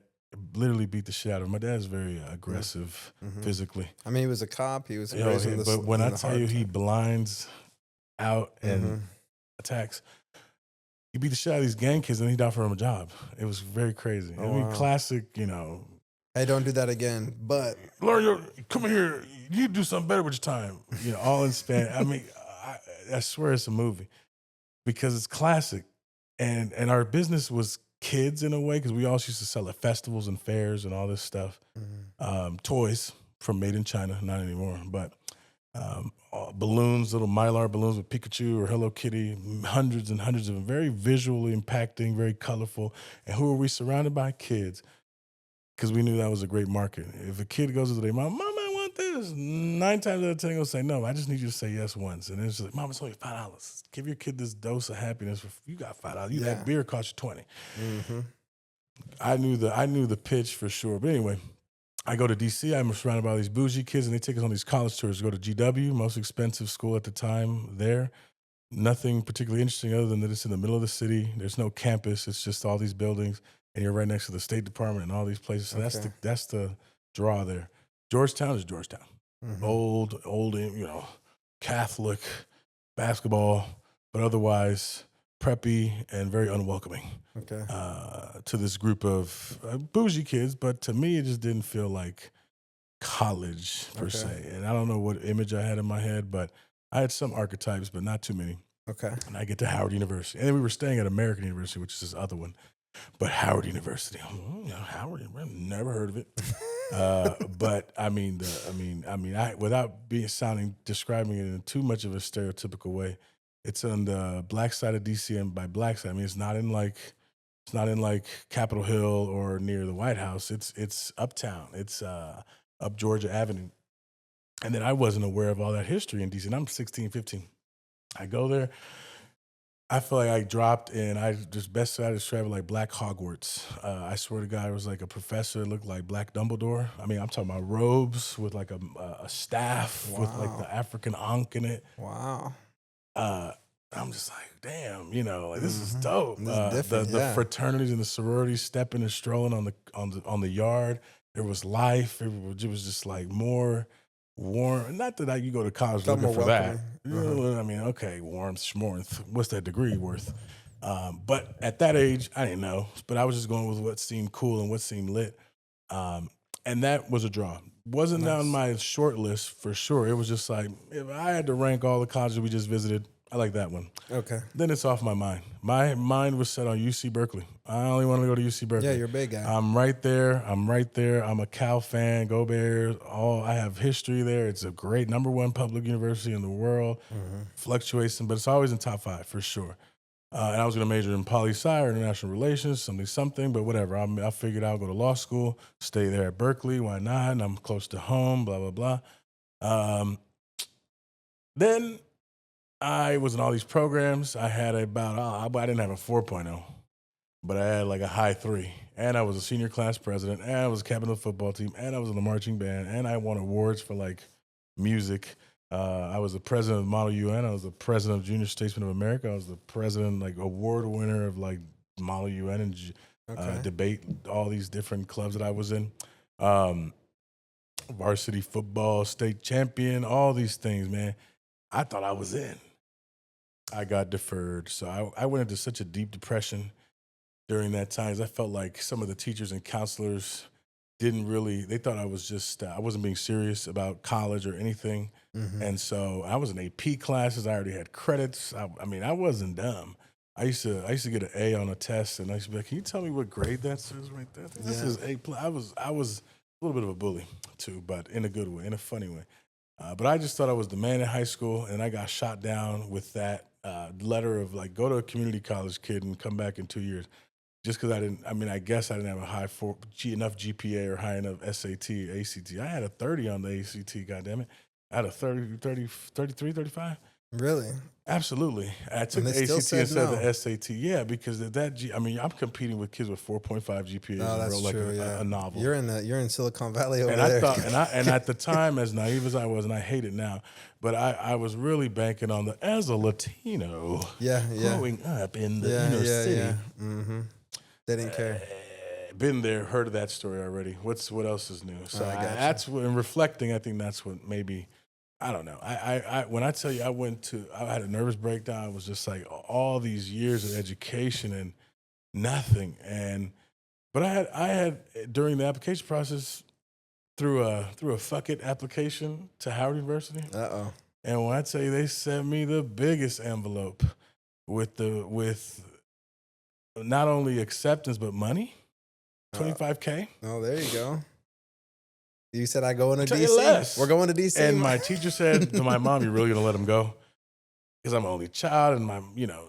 Speaker 2: literally beat the shit out of him. My dad's very aggressive
Speaker 1: Mhm.
Speaker 2: physically.
Speaker 1: I mean, he was a cop. He was
Speaker 2: You know,
Speaker 1: raised in
Speaker 2: but when
Speaker 1: in
Speaker 2: I
Speaker 1: the
Speaker 2: tell you
Speaker 1: hard
Speaker 2: he
Speaker 1: time.
Speaker 2: blinds out and
Speaker 1: Mhm.
Speaker 2: attacks, he beat the shit out of these gang kids and he died for him a job. It was very crazy.
Speaker 1: Oh,
Speaker 2: I mean,
Speaker 1: wow.
Speaker 2: classic,
Speaker 1: Hey, don't do that again. But
Speaker 2: learn your, come in here, you do something better with your time. All in Spanish. I mean, I swear it's a movie because it's classic. And our business was kids in a way because we also used to sell at festivals and fairs and all this stuff. Toys from Made in China, not anymore, but balloons, little Mylar balloons with Pikachu or Hello Kitty, hundreds and hundreds of them, very visually impacting, very colorful. And who are we surrounded by? Kids, because we knew that was a great market. If a kid goes to their mom, Mom, I want this, 9 times out of 10, they'll say no. I just need you to say yes once. And it's just like, Mom, it's only $5. Give your kid this dose of happiness. You got $5.
Speaker 1: Yeah.
Speaker 2: That beer cost you 20.
Speaker 1: Mhm.
Speaker 2: I knew the pitch for sure. But anyway, I go to DC. I'm surrounded by all these bougie kids, and they take us on these college tours to go to GW, most expensive school at the time there. Nothing particularly interesting other than that it's in the middle of the city. There's no campus. It's just all these buildings, and you're right next to the State Department and all these places. So
Speaker 1: Okay.
Speaker 2: that's the draw there. Georgetown is Georgetown.
Speaker 1: Mhm.
Speaker 2: Old, Catholic basketball, but otherwise preppy and very unwelcoming
Speaker 1: Okay.
Speaker 2: to this group of bougie kids. But to me, it just didn't feel like college per
Speaker 1: Okay.
Speaker 2: se. And I don't know what image I had in my head, but I had some archetypes, but not too many.
Speaker 1: Okay.
Speaker 2: And I get to Howard University. And then we were staying at American University, which is this other one. But Howard University, Howard, I've never heard of it. But I mean, without describing it in too much of a stereotypical way, it's on the black side of DC, and by black side, I mean it's not in like Capitol Hill or near the White House. It's uptown. It's up Georgia Avenue. And then I wasn't aware of all that history in DC. And I'm 16, 15. I go there. I feel like I dropped in. I just best I describe it like Black Hogwarts. I swear to God, it was like a professor that looked like Black Dumbledore. I mean, I'm talking about robes with like a staff with like
Speaker 1: Wow.
Speaker 2: the African ankh in it.
Speaker 1: Wow.
Speaker 2: I'm just like, damn, like this is
Speaker 1: Mhm.
Speaker 2: dope.
Speaker 1: This is different,
Speaker 2: The
Speaker 1: yeah.
Speaker 2: fraternities and the sororities stepping and strolling on the yard. There was life. It was just like more warm. Not that you go to college
Speaker 1: Felt
Speaker 2: looking
Speaker 1: more
Speaker 2: for that.
Speaker 1: welcoming.
Speaker 2: I mean, okay, warmth, schmorth. What's that degree worth? But at that age, I didn't know. But I was just going with what seemed cool and what seemed lit. And that was a draw. Wasn't on
Speaker 1: Nice.
Speaker 2: my short list for sure. It was just like, if I had to rank all the colleges we just visited, I like that one.
Speaker 1: Okay.
Speaker 2: Then it's off my mind. My mind was set on UC Berkeley. I only want to go to UC Berkeley.
Speaker 1: Yeah, you're a big guy.
Speaker 2: I'm right there. I'm a Cal fan. Go Bears. I have history there. It's a great #1 public university in the world. Fluctuating, but it's always in top 5 for sure. And I was going to major in poli-sci or international relations, something, but whatever. I figured I'll go to law school, stay there at Berkeley. Why not? And I'm close to home, blah, blah, blah. Then I was in all these programs. I had I didn't have a 4.0, but I had like a high 3. And I was a senior class president, and I was captain of the football team, and I was in the marching band, and I won awards for like music. I was the president of Model UN. I was the president of Junior Statesman of America. I was the president, like award winner of like Model UN and
Speaker 1: Okay.
Speaker 2: debate, all these different clubs that I was in. Varsity football, state champion, all these things, man. I thought I was in. I got deferred. So I went into such a deep depression during that time. I felt like some of the teachers and counselors they thought I was just, I wasn't being serious about college or anything.
Speaker 1: Mhm.
Speaker 2: And so I was in AP classes. I already had credits. I mean, I wasn't dumb. I used to get an A on a test, and I used to be like, "Can you tell me what grade that says right there?" I think this is A plus. I was a little bit of a bully too, but in a good way, in a funny way. But I just thought I was the man in high school, and I got shot down with that letter of like, go to a community college, kid, and come back in 2 years. Just because I didn't, I mean, I guess I didn't have a enough GPA or high enough SAT, ACT. I had a 30 on the ACT, goddammit. I had a 33, 35.
Speaker 1: Really?
Speaker 2: Absolutely. I took
Speaker 1: And
Speaker 2: the
Speaker 1: they still
Speaker 2: ACT
Speaker 1: said
Speaker 2: instead of
Speaker 1: no.
Speaker 2: the SAT. Yeah, because I mean, I'm competing with kids with 4.5 GPAs
Speaker 1: Oh,
Speaker 2: and
Speaker 1: that's
Speaker 2: wrote like
Speaker 1: true.
Speaker 2: a novel.
Speaker 1: You're in Silicon Valley over
Speaker 2: And I
Speaker 1: there.
Speaker 2: thought, and at the time, as naive as I was, and I hate it now, but I was really banking on as a Latino
Speaker 1: yeah.
Speaker 2: growing up in the
Speaker 1: Yeah.
Speaker 2: inner
Speaker 1: Yeah.
Speaker 2: city.
Speaker 1: Yeah. Mm-hmm. They didn't care.
Speaker 2: Been there, heard of that story already. What else is new? So
Speaker 1: I gotcha.
Speaker 2: that's what, in reflecting, I think that's what maybe, I don't know. When I tell you I had a nervous breakdown. It was just like all these years of education and nothing. But I had during the application process through a fuck it application to Howard University.
Speaker 1: Uh-oh.
Speaker 2: And when I tell you they sent me the biggest envelope with not only acceptance but money, $25K.
Speaker 1: Oh, there you go. You said I go into
Speaker 2: Tell you
Speaker 1: DC.
Speaker 2: less.
Speaker 1: We're going to DC.
Speaker 2: And my teacher said to my mom, "You're really gonna let him go?" Because I'm an only child, and my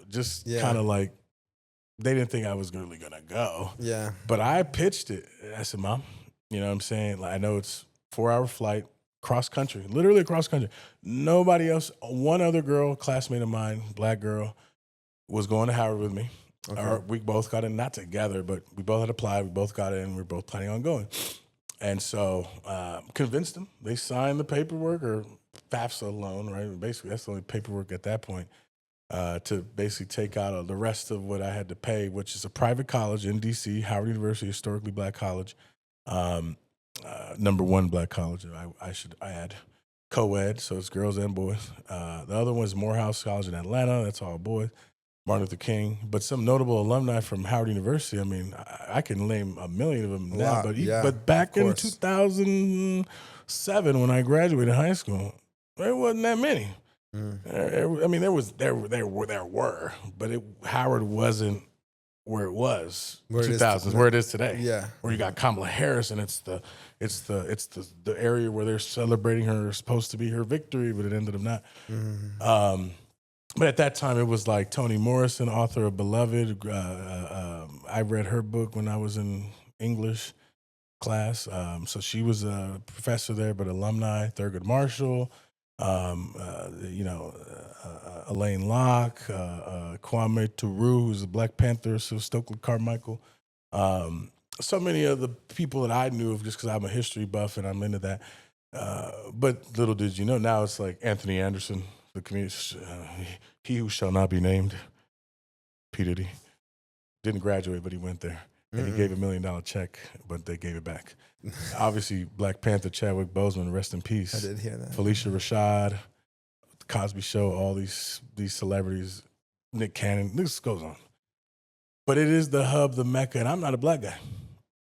Speaker 2: just kind of like they didn't think I was really gonna go.
Speaker 1: Yeah.
Speaker 2: But I pitched it. I said, "Mom, you know what I'm saying? Like, I know it's 4-hour flight, cross country, literally across country. Nobody else, one other girl, classmate of mine, black girl, was going to Howard with me.
Speaker 1: Okay.
Speaker 2: Or we both got in, not together, but we both had applied. We both got in. We were both planning on going. And so convinced them. They signed the paperwork or FAFSA loan, right? Basically, that's the only paperwork at that point to basically take out the rest of what I had to pay, which is a private college in D.C., Howard University, historically black college. Number one black college, I should add. Co-ed, so it's girls and boys. The other one is Morehouse College in Atlanta. That's all boys. Martin Luther King. But some notable alumni from Howard University, I mean, I can name a million of them now. But back in 2007, when I graduated high school, there wasn't that many. I mean, there were, but Howard wasn't where it was 2000s, where it is today.
Speaker 1: Yeah,
Speaker 2: where you got Kamala Harris, and it's the area where they're celebrating her, supposed to be her victory, but it ended up not. But at that time, it was like Toni Morrison, author of Beloved. I read her book when I was in English class. So she was a professor there, but alumni. Thurgood Marshall, Elaine Locke, Kwame Ture, who's a Black Panther, so Stokely Carmichael. So many of the people that I knew of just because I'm a history buff and I'm into that. But little did you know, now it's like Anthony Anderson, the community, he who shall not be named, P. Diddy. Didn't graduate, but he went there. And he gave $1 million check, but they gave it back. Obviously, Black Panther, Chadwick Boseman, rest in peace.
Speaker 1: I did hear that.
Speaker 2: Felicia Rashad, The Cosby Show, all these celebrities, Nick Cannon, this goes on. But it is the hub, the Mecca, and I'm not a black guy.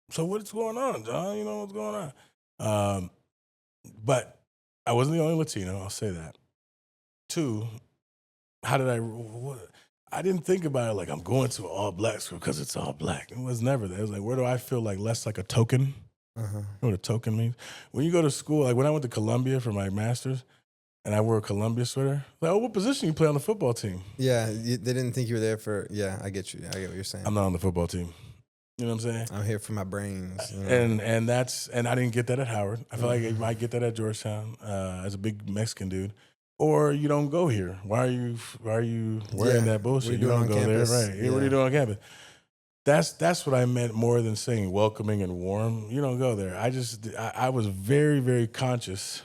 Speaker 2: So what's going on, John? You know what's going on? But I wasn't the only Latino, I'll say that. Two, how did I didn't think about it like I'm going to an all-black school because it's all black. It was never that. It was like, where do I feel like less like a token? You know what a token means? When you go to school, like when I went to Columbia for my master's and I wore a Columbia sweater, like, oh, what position you play on the football team?
Speaker 1: Yeah, they didn't think you were there for, I get you. I get what you're saying.
Speaker 2: I'm not on the football team. You know what I'm saying?
Speaker 1: I'm here for my brains. You know?
Speaker 2: And I didn't get that at Howard. I feel like I might get that at Georgetown as a big Mexican dude. Or you don't go here. Why are you wearing that bullshit? You don't go
Speaker 1: campus?
Speaker 2: there, right? Yeah. What are you doing on campus? That's what I meant more than saying welcoming and warm. You don't go there. I was very, very conscious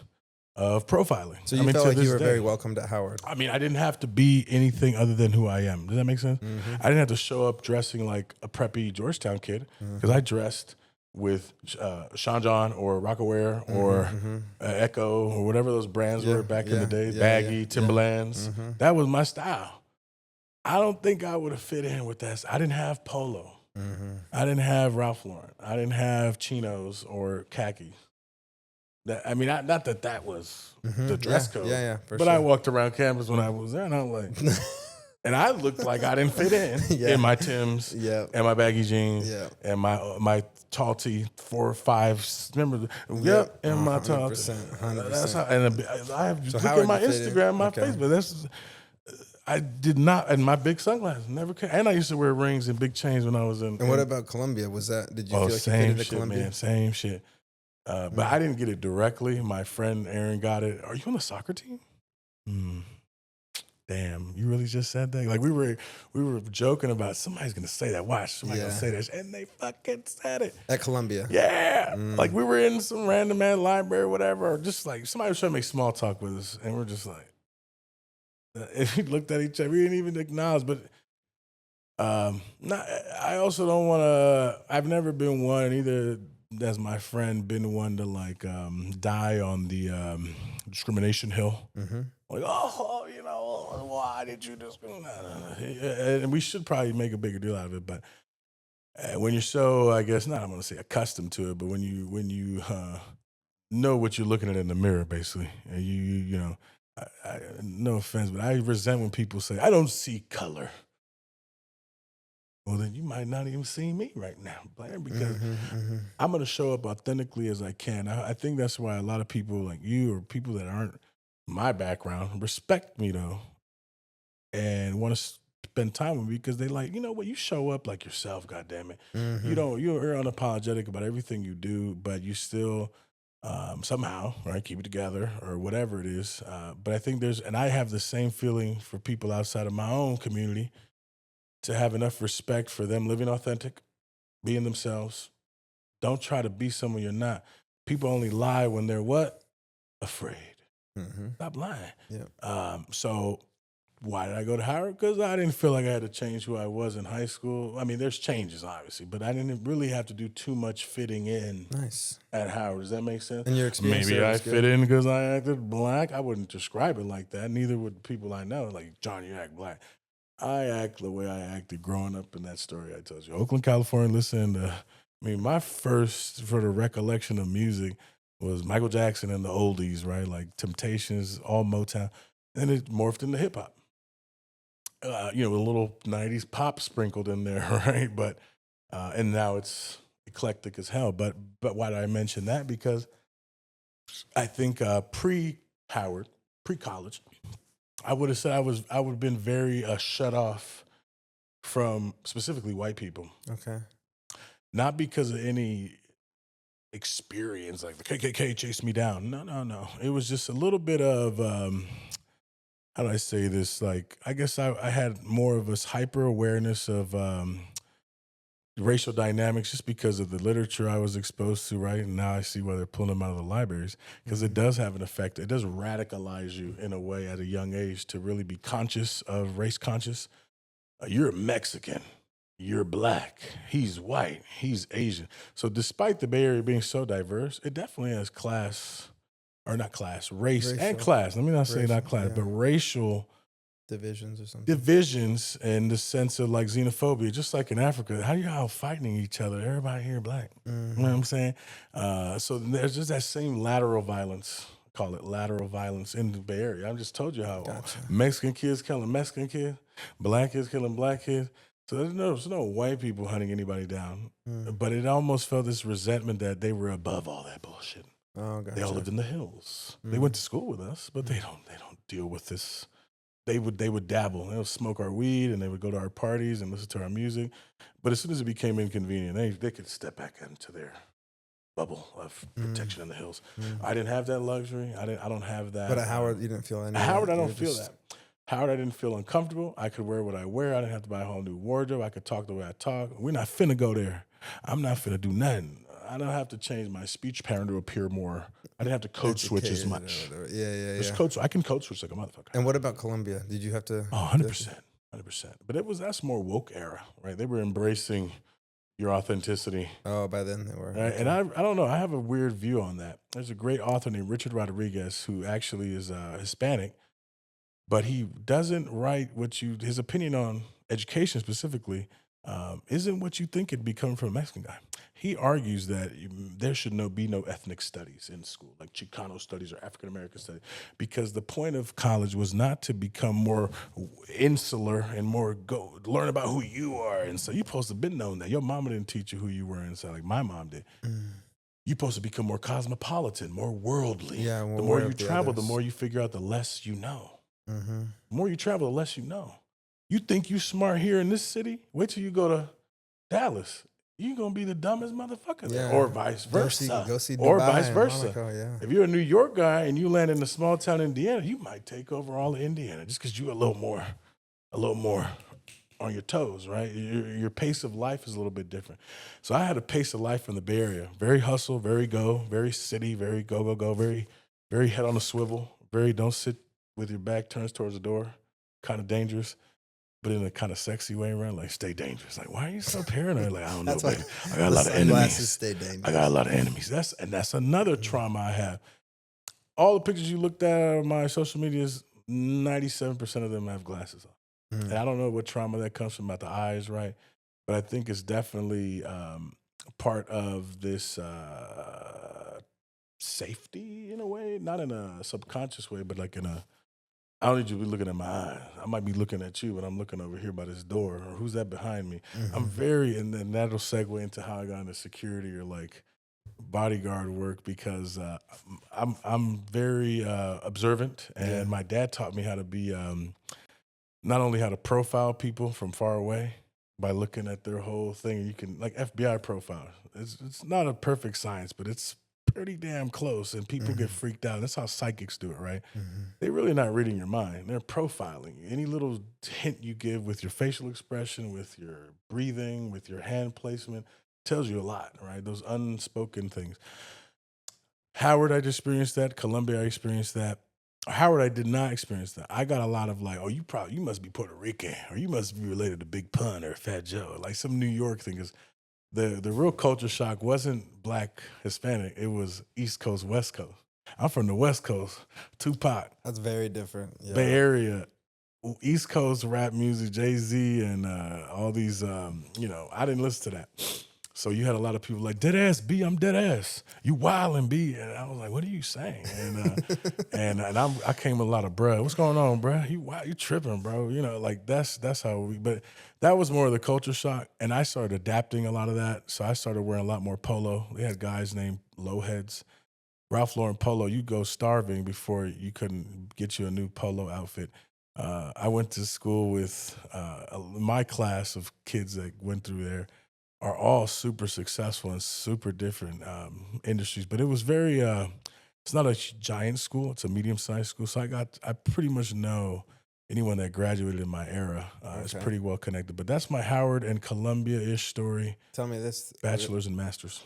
Speaker 2: of profiling.
Speaker 1: So you felt like you were very welcomed at Howard.
Speaker 2: I mean, I didn't have to be anything other than who I am. Does that make sense? I didn't have to show up dressing like a preppy Georgetown kid because I dressed with Sean John or Rockaware or Echo or whatever those brands were back in the day, Baggy, Timberlands. That was my style. I don't think I would have fit in with that. I didn't have polo. I didn't have Ralph Lauren. I didn't have chinos or khakis. Not that was the dress code.
Speaker 1: Yeah, for
Speaker 2: but
Speaker 1: sure.
Speaker 2: I walked around campus when I was there, and I'm like, And I looked like I didn't fit in my Timbs
Speaker 1: Yep.
Speaker 2: and my baggy jeans
Speaker 1: Yep.
Speaker 2: and my tall tee 4 or 5. Remember? Yep, and my tall tee.
Speaker 1: 100%.
Speaker 2: That's
Speaker 1: 100%.
Speaker 2: how. And I have
Speaker 1: So
Speaker 2: look
Speaker 1: how
Speaker 2: at
Speaker 1: would
Speaker 2: my
Speaker 1: you fit in?
Speaker 2: Instagram, my
Speaker 1: Okay.
Speaker 2: Facebook. That's I did not, and my big sunglasses never came. And I used to wear rings and big chains when I was in.
Speaker 1: And what about Colombia? Did you feel like you
Speaker 2: Same
Speaker 1: fitted to
Speaker 2: shit,
Speaker 1: Colombia?
Speaker 2: man. Same shit. But I didn't get it directly. My friend Aaron got it. Are you on the soccer team? Damn, you really just said that? Like we were joking about somebody's gonna say that. Watch, somebody's gonna say that, and they fucking said it.
Speaker 1: At Columbia.
Speaker 2: Yeah, like we were in some random ass library or whatever, or just like somebody was trying to make small talk with us, and we're just like, if we looked at each other, we didn't even acknowledge. But not, I also don't want to. I've never been one either. As my friend, been one to like die on the discrimination hill. Like, oh, you know, why did you discriminate? And we should probably make a bigger deal out of it. But when you're so, I guess, not I'm going to say accustomed to it, but when you know what you're looking at in the mirror, basically, and you know, no offense, but I resent when people say, I don't see color. Well, then you might not even see me right now, Blair, because I'm going to show up authentically as I can. I think that's why a lot of people like you or people that aren't my background respect me, though, and want to spend time with me because they like, you know what, you show up like yourself, goddammit. You're unapologetic about everything you do, but you still somehow, right, keep it together or whatever it is. But I think and I have the same feeling for people outside of my own community, to have enough respect for them living authentic, being themselves. Don't try to be someone you're not. People only lie when they're what? Afraid. Stop lying.
Speaker 1: Yeah.
Speaker 2: So why did I go to Howard? Because I didn't feel like I had to change who I was in high school. I mean, there's changes, obviously, but I didn't really have to do too much fitting in at Howard. Does that make sense?
Speaker 1: And your experience
Speaker 2: Maybe
Speaker 1: there
Speaker 2: I
Speaker 1: was good?
Speaker 2: fit in because I acted black. I wouldn't describe it like that. Neither would people I know. Like, John, you act black. I act the way I acted growing up in that story I told you. Oakland, California, my first sort of recollection of music was Michael Jackson and the oldies, right? Like Temptations, all Motown. And it morphed into hip hop. With a little 90s pop sprinkled in there, right? But, and now it's eclectic as hell. But why did I mention that? Because I think pre-Howard, pre-college, I would have said I would have been very shut off from specifically white people.
Speaker 1: Okay.
Speaker 2: Not because of any experience, like the KKK chased me down. No. It was just a little bit of, how do I say this? Like, I guess I had more of this hyper awareness of racial dynamics just because of the literature I was exposed to, right? And now I see why they're pulling them out of the libraries, because it does have an effect. It does radicalize you in a way at a young age to really be conscious of race conscious. You're Mexican. You're black. He's white. He's Asian. So despite the Bay Area being so diverse, it definitely has race and class. Let me not say not class, but racial
Speaker 1: divisions or something.
Speaker 2: Divisions in the sense of like xenophobia, just like in Africa. How you all fighting each other? Everybody here black. You know what I'm saying? So there's just that same lateral violence. Call it lateral violence in the Bay Area. I just told you how Mexican kids killing Mexican kids, black kids killing black kids. So there's no white people hunting anybody down. But it almost felt this resentment that they were above all that bullshit.
Speaker 1: Oh, gotcha.
Speaker 2: They all lived in the hills. They went to school with us, but they don't deal with this. They would dabble. They would smoke our weed and they would go to our parties and listen to our music. But as soon as it became inconvenient, they could step back into their bubble of protection in the hills. I didn't have that luxury. I don't have that.
Speaker 1: But at Howard, you didn't feel any.
Speaker 2: At Howard, I don't feel that. Howard, I didn't feel uncomfortable. I could wear what I wear. I didn't have to buy a whole new wardrobe. I could talk the way I talk. We're not finna go there. I'm not finna do nothing. I don't have to change my speech pattern to appear more. I didn't have to code switch as much.
Speaker 1: Yeah.
Speaker 2: I can code switch like a motherfucker.
Speaker 1: And what about Colombia? Did you have to?
Speaker 2: 100%. But that's more woke era, right? They were embracing your authenticity.
Speaker 1: Oh, by then they were.
Speaker 2: Right?
Speaker 1: Okay.
Speaker 2: And I don't know. I have a weird view on that. There's a great author named Richard Rodriguez who actually is Hispanic, but he doesn't write his opinion on education specifically isn't what you think it'd be coming from a Mexican guy. he argues that there should be no ethnic studies in school, like Chicano studies or African American studies, because the point of college was not to become more insular and more go learn about who you are. And so you're supposed to have been known that your mama didn't teach you who you were, and so like my mom did. You're supposed to become more cosmopolitan, more worldly.
Speaker 1: Yeah, we're
Speaker 2: The more
Speaker 1: aware
Speaker 2: you
Speaker 1: of the
Speaker 2: travel, the
Speaker 1: others.
Speaker 2: more you figure out, the less you know.
Speaker 1: Mm-hmm.
Speaker 2: The more you travel, the less you know. You think you smart here in this city? Wait till you go to Dallas. You're gonna be the dumbest motherfucker there,
Speaker 1: Yeah.
Speaker 2: or vice versa,
Speaker 1: Go see
Speaker 2: or
Speaker 1: Dubai
Speaker 2: vice
Speaker 1: and
Speaker 2: versa.
Speaker 1: Monaco, yeah.
Speaker 2: If you're a New York guy and you land in a small town in Indiana, you might take over all of Indiana just because you're a little more on your toes, right? Your pace of life is a little bit different. So I had a pace of life in the Bay Area, very hustle, very go, very city, very go, very head on a swivel, very don't sit with your back turns towards the door, kind of dangerous, but in a kind of sexy way around, like stay dangerous. Like, why are you so paranoid? Like, I don't know,
Speaker 1: That's why
Speaker 2: baby. I got a
Speaker 1: the
Speaker 2: lot of
Speaker 1: sunglasses
Speaker 2: enemies.
Speaker 1: stay dangerous.
Speaker 2: I got a lot of enemies. That's another trauma I have. All the pictures you looked at on my social medias, 97% of them have glasses on. And I don't know what trauma that comes from about the eyes, right? But I think it's definitely part of this safety in a way, not in a subconscious way, but like in a, I don't need you to be looking at my eyes. I might be looking at you, but I'm looking over here by this door, or who's that behind me? I'm very, and then that'll segue into how I got into security or like bodyguard work, because I'm very observant, and my dad taught me how to be not only how to profile people from far away by looking at their whole thing. You can, like FBI profile. It's not a perfect science, but it's pretty damn close, and people get freaked out. That's how psychics do it, right? They're really not reading your mind. They're profiling you. Any little hint you give with your facial expression, with your breathing, with your hand placement, tells you a lot, right? Those unspoken things. Howard, I experienced that. Columbia, I experienced that. Howard, I did not experience that. I got a lot of like, oh, you must be Puerto Rican, or you must be related to Big Pun or Fat Joe, like some New York thing. Is the real culture shock wasn't Black Hispanic. It was East Coast, West Coast. I'm from the West Coast, Tupac.
Speaker 1: That's very different. Yeah.
Speaker 2: Bay Area, East Coast rap music, Jay-Z and all these, I didn't listen to that. So you had a lot of people like, dead ass B, I'm dead ass. You wildin' B. And I was like, what are you saying? And I came with a lot of, bruh, what's going on, bruh? You tripping, bro. Like that's how but that was more of the culture shock. And I started adapting a lot of that. So I started wearing a lot more polo. They had guys named Lowheads. Ralph Lauren polo, you go starving before you couldn't get you a new polo outfit. I went to school with my class of kids that went through there are all super successful in super different industries. But it was very, it's not a giant school. It's a medium-sized school. So I pretty much know anyone that graduated in my era is pretty well connected. But that's my Howard and Columbia-ish story.
Speaker 1: Tell me this.
Speaker 2: Bachelor's and master's.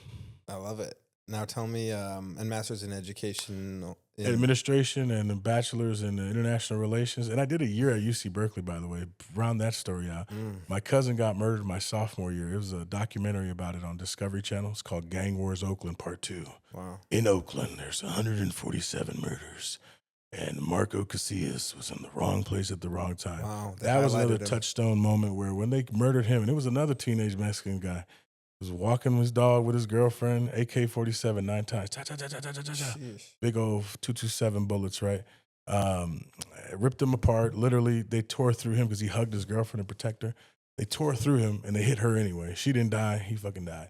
Speaker 1: I love it. Now tell me, and master's in education.
Speaker 2: Administration and a bachelor's in international relations. And I did a year at UC Berkeley, by the way. Round that story out. My cousin got murdered my sophomore year. It was a documentary about it on Discovery Channel. It's called Gang Wars Oakland Part 2.
Speaker 1: Wow.
Speaker 2: In Oakland, there's 147 murders. And Marco Casillas was in the wrong place at the wrong time.
Speaker 1: Wow.
Speaker 2: That was another touchstone moment where when they murdered him, and it was another teenage Mexican guy, was walking his dog with his girlfriend, AK-47 9 times. Big old 227 bullets, right? Ripped him apart. Literally, they tore through him because he hugged his girlfriend and protect her. They tore through him, and they hit her anyway. She didn't die. He fucking died.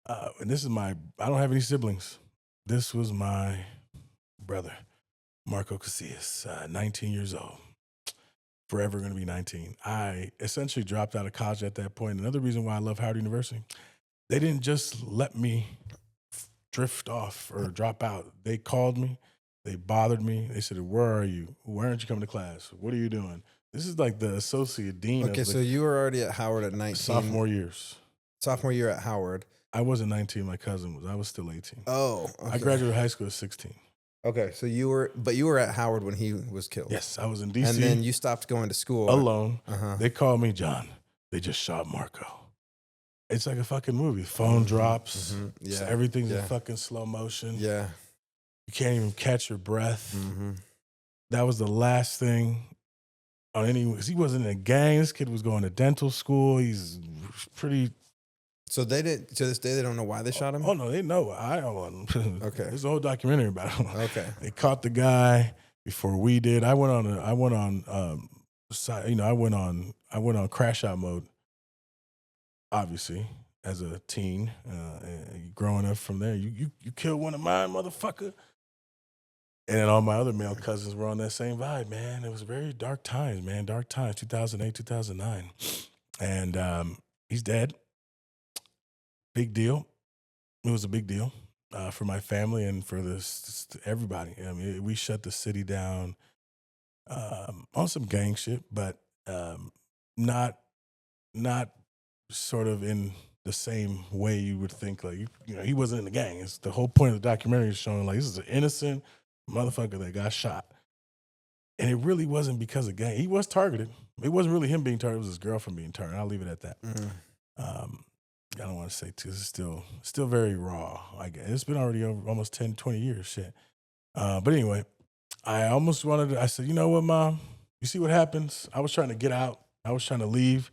Speaker 2: And this is I don't have any siblings. This was my brother, Marco Casillas, 19 years old. Forever going to be 19. I essentially dropped out of college at that point. Another reason why I love Howard University, they didn't just let me drift off or drop out. They called me. They bothered me. They said, where are you? Why aren't you coming to class? What are you doing? This is like the associate dean.
Speaker 1: Okay, so you were already at Howard at 19.
Speaker 2: Sophomore years.
Speaker 1: Sophomore year at Howard.
Speaker 2: I wasn't 19. My cousin was. I was still 18.
Speaker 1: Oh, okay.
Speaker 2: I graduated high school at 16.
Speaker 1: Okay, so you were at Howard when he was killed.
Speaker 2: Yes, I was in D.C.
Speaker 1: And then you stopped going to school.
Speaker 2: Alone. They called me, John, they just shot Marco. It's like a fucking movie. Phone drops.
Speaker 1: Yeah.
Speaker 2: So everything's in fucking slow motion.
Speaker 1: Yeah.
Speaker 2: You can't even catch your breath. That was the last thing on any, because he wasn't in a gang. This kid was going to dental school. He's pretty
Speaker 1: So they didn't, to this day, they don't know why they shot him?
Speaker 2: Oh no, they know.
Speaker 1: Okay.
Speaker 2: There's a whole documentary about him.
Speaker 1: Okay.
Speaker 2: They caught the guy before we did. I went on I went on crash out mode, obviously, as a teen, and growing up from there. You killed one of mine, motherfucker. And then all my other male cousins were on that same vibe, man. It was very dark times, man. Dark times, 2008, 2009. And he's dead. Big deal. It was a big deal for my family and for everybody. I mean, we shut the city down on some gang shit, but not sort of in the same way you would think. Like he wasn't in the gang. It's the whole point of the documentary is showing like this is an innocent motherfucker that got shot, and it really wasn't because of gang. He was targeted. It wasn't really him being targeted. It was his girlfriend being targeted. I'll leave it at that. I don't want to say too. This is still very raw. I guess it's been already over almost 10, 20 years. Shit. But anyway, I almost wanted to. I said, you know what, Mom? You see what happens? I was trying to get out. I was trying to leave.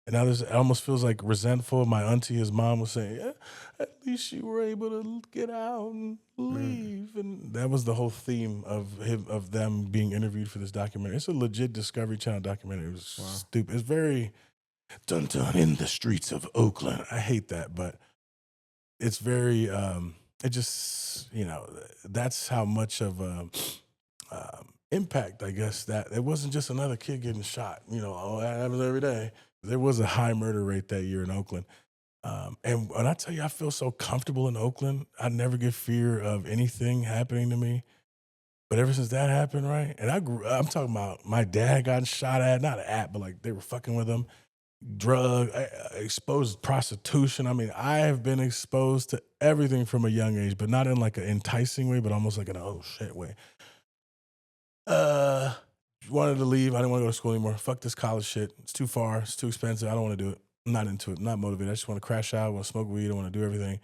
Speaker 2: And now it almost feels like resentful. My auntie, his mom, was saying, yeah, at least you were able to get out and leave. And that was the whole theme of them being interviewed for this documentary. It's a legit Discovery Channel documentary. It was stupid. It's very dun in the streets of Oakland. I hate that, but it's very, it just, that's how much of impact, I guess, that it wasn't just another kid getting shot. That happens every day. There was a high murder rate that year in Oakland. And when I tell you, I feel so comfortable in Oakland, I never get fear of anything happening to me. But ever since that happened, right? And I'm talking about my dad got shot at, not but like they were fucking with him. Exposed prostitution. I mean, I have been exposed to everything from a young age, but not in like an enticing way, but almost like an oh shit way. Wanted to leave. I didn't want to go to school anymore. Fuck this college shit. It's too far. It's too expensive. I don't want to do it. I'm not into it. I'm not motivated. I just want to crash out. I want to smoke weed. I want to do everything.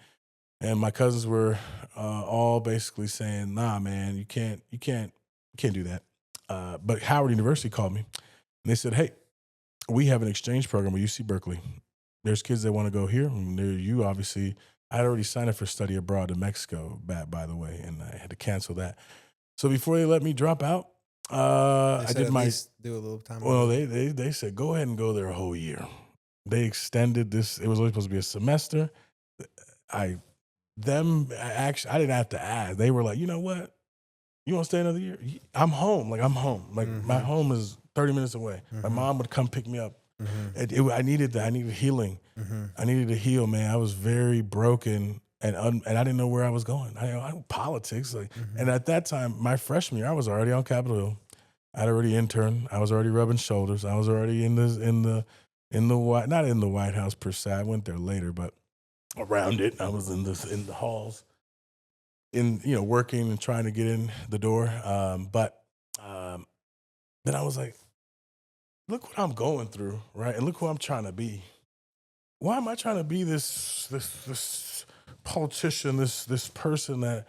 Speaker 2: And my cousins were all basically saying, "Nah, man, you can't do that." But Howard University called me, and they said, "Hey, we have an exchange program with UC Berkeley. There's kids that want to go here. And you obviously, I had already signed up for study abroad in Mexico, by the way, and I had to cancel that. So before they let me drop out, I did
Speaker 1: do a little time.
Speaker 2: Well, they said go ahead and go there a whole year. They extended this. It was only supposed to be a semester. I didn't have to ask. They were like, you know what? You want to stay another year? I'm home. Like I'm home. Like my home is 30 minutes away. My mom would come pick me up. I needed that. I needed healing. I needed to heal, man. I was very broken. And I didn't know where I was going. I politics, and at that time, my freshman year, I was already on Capitol Hill. I'd already interned. I was already rubbing shoulders. I was already in the not in the White House per se. I went there later, but around it, I was in the halls, working and trying to get in the door. But then I was like, look what I'm going through, right? And look who I'm trying to be. Why am I trying to be this politician, this person that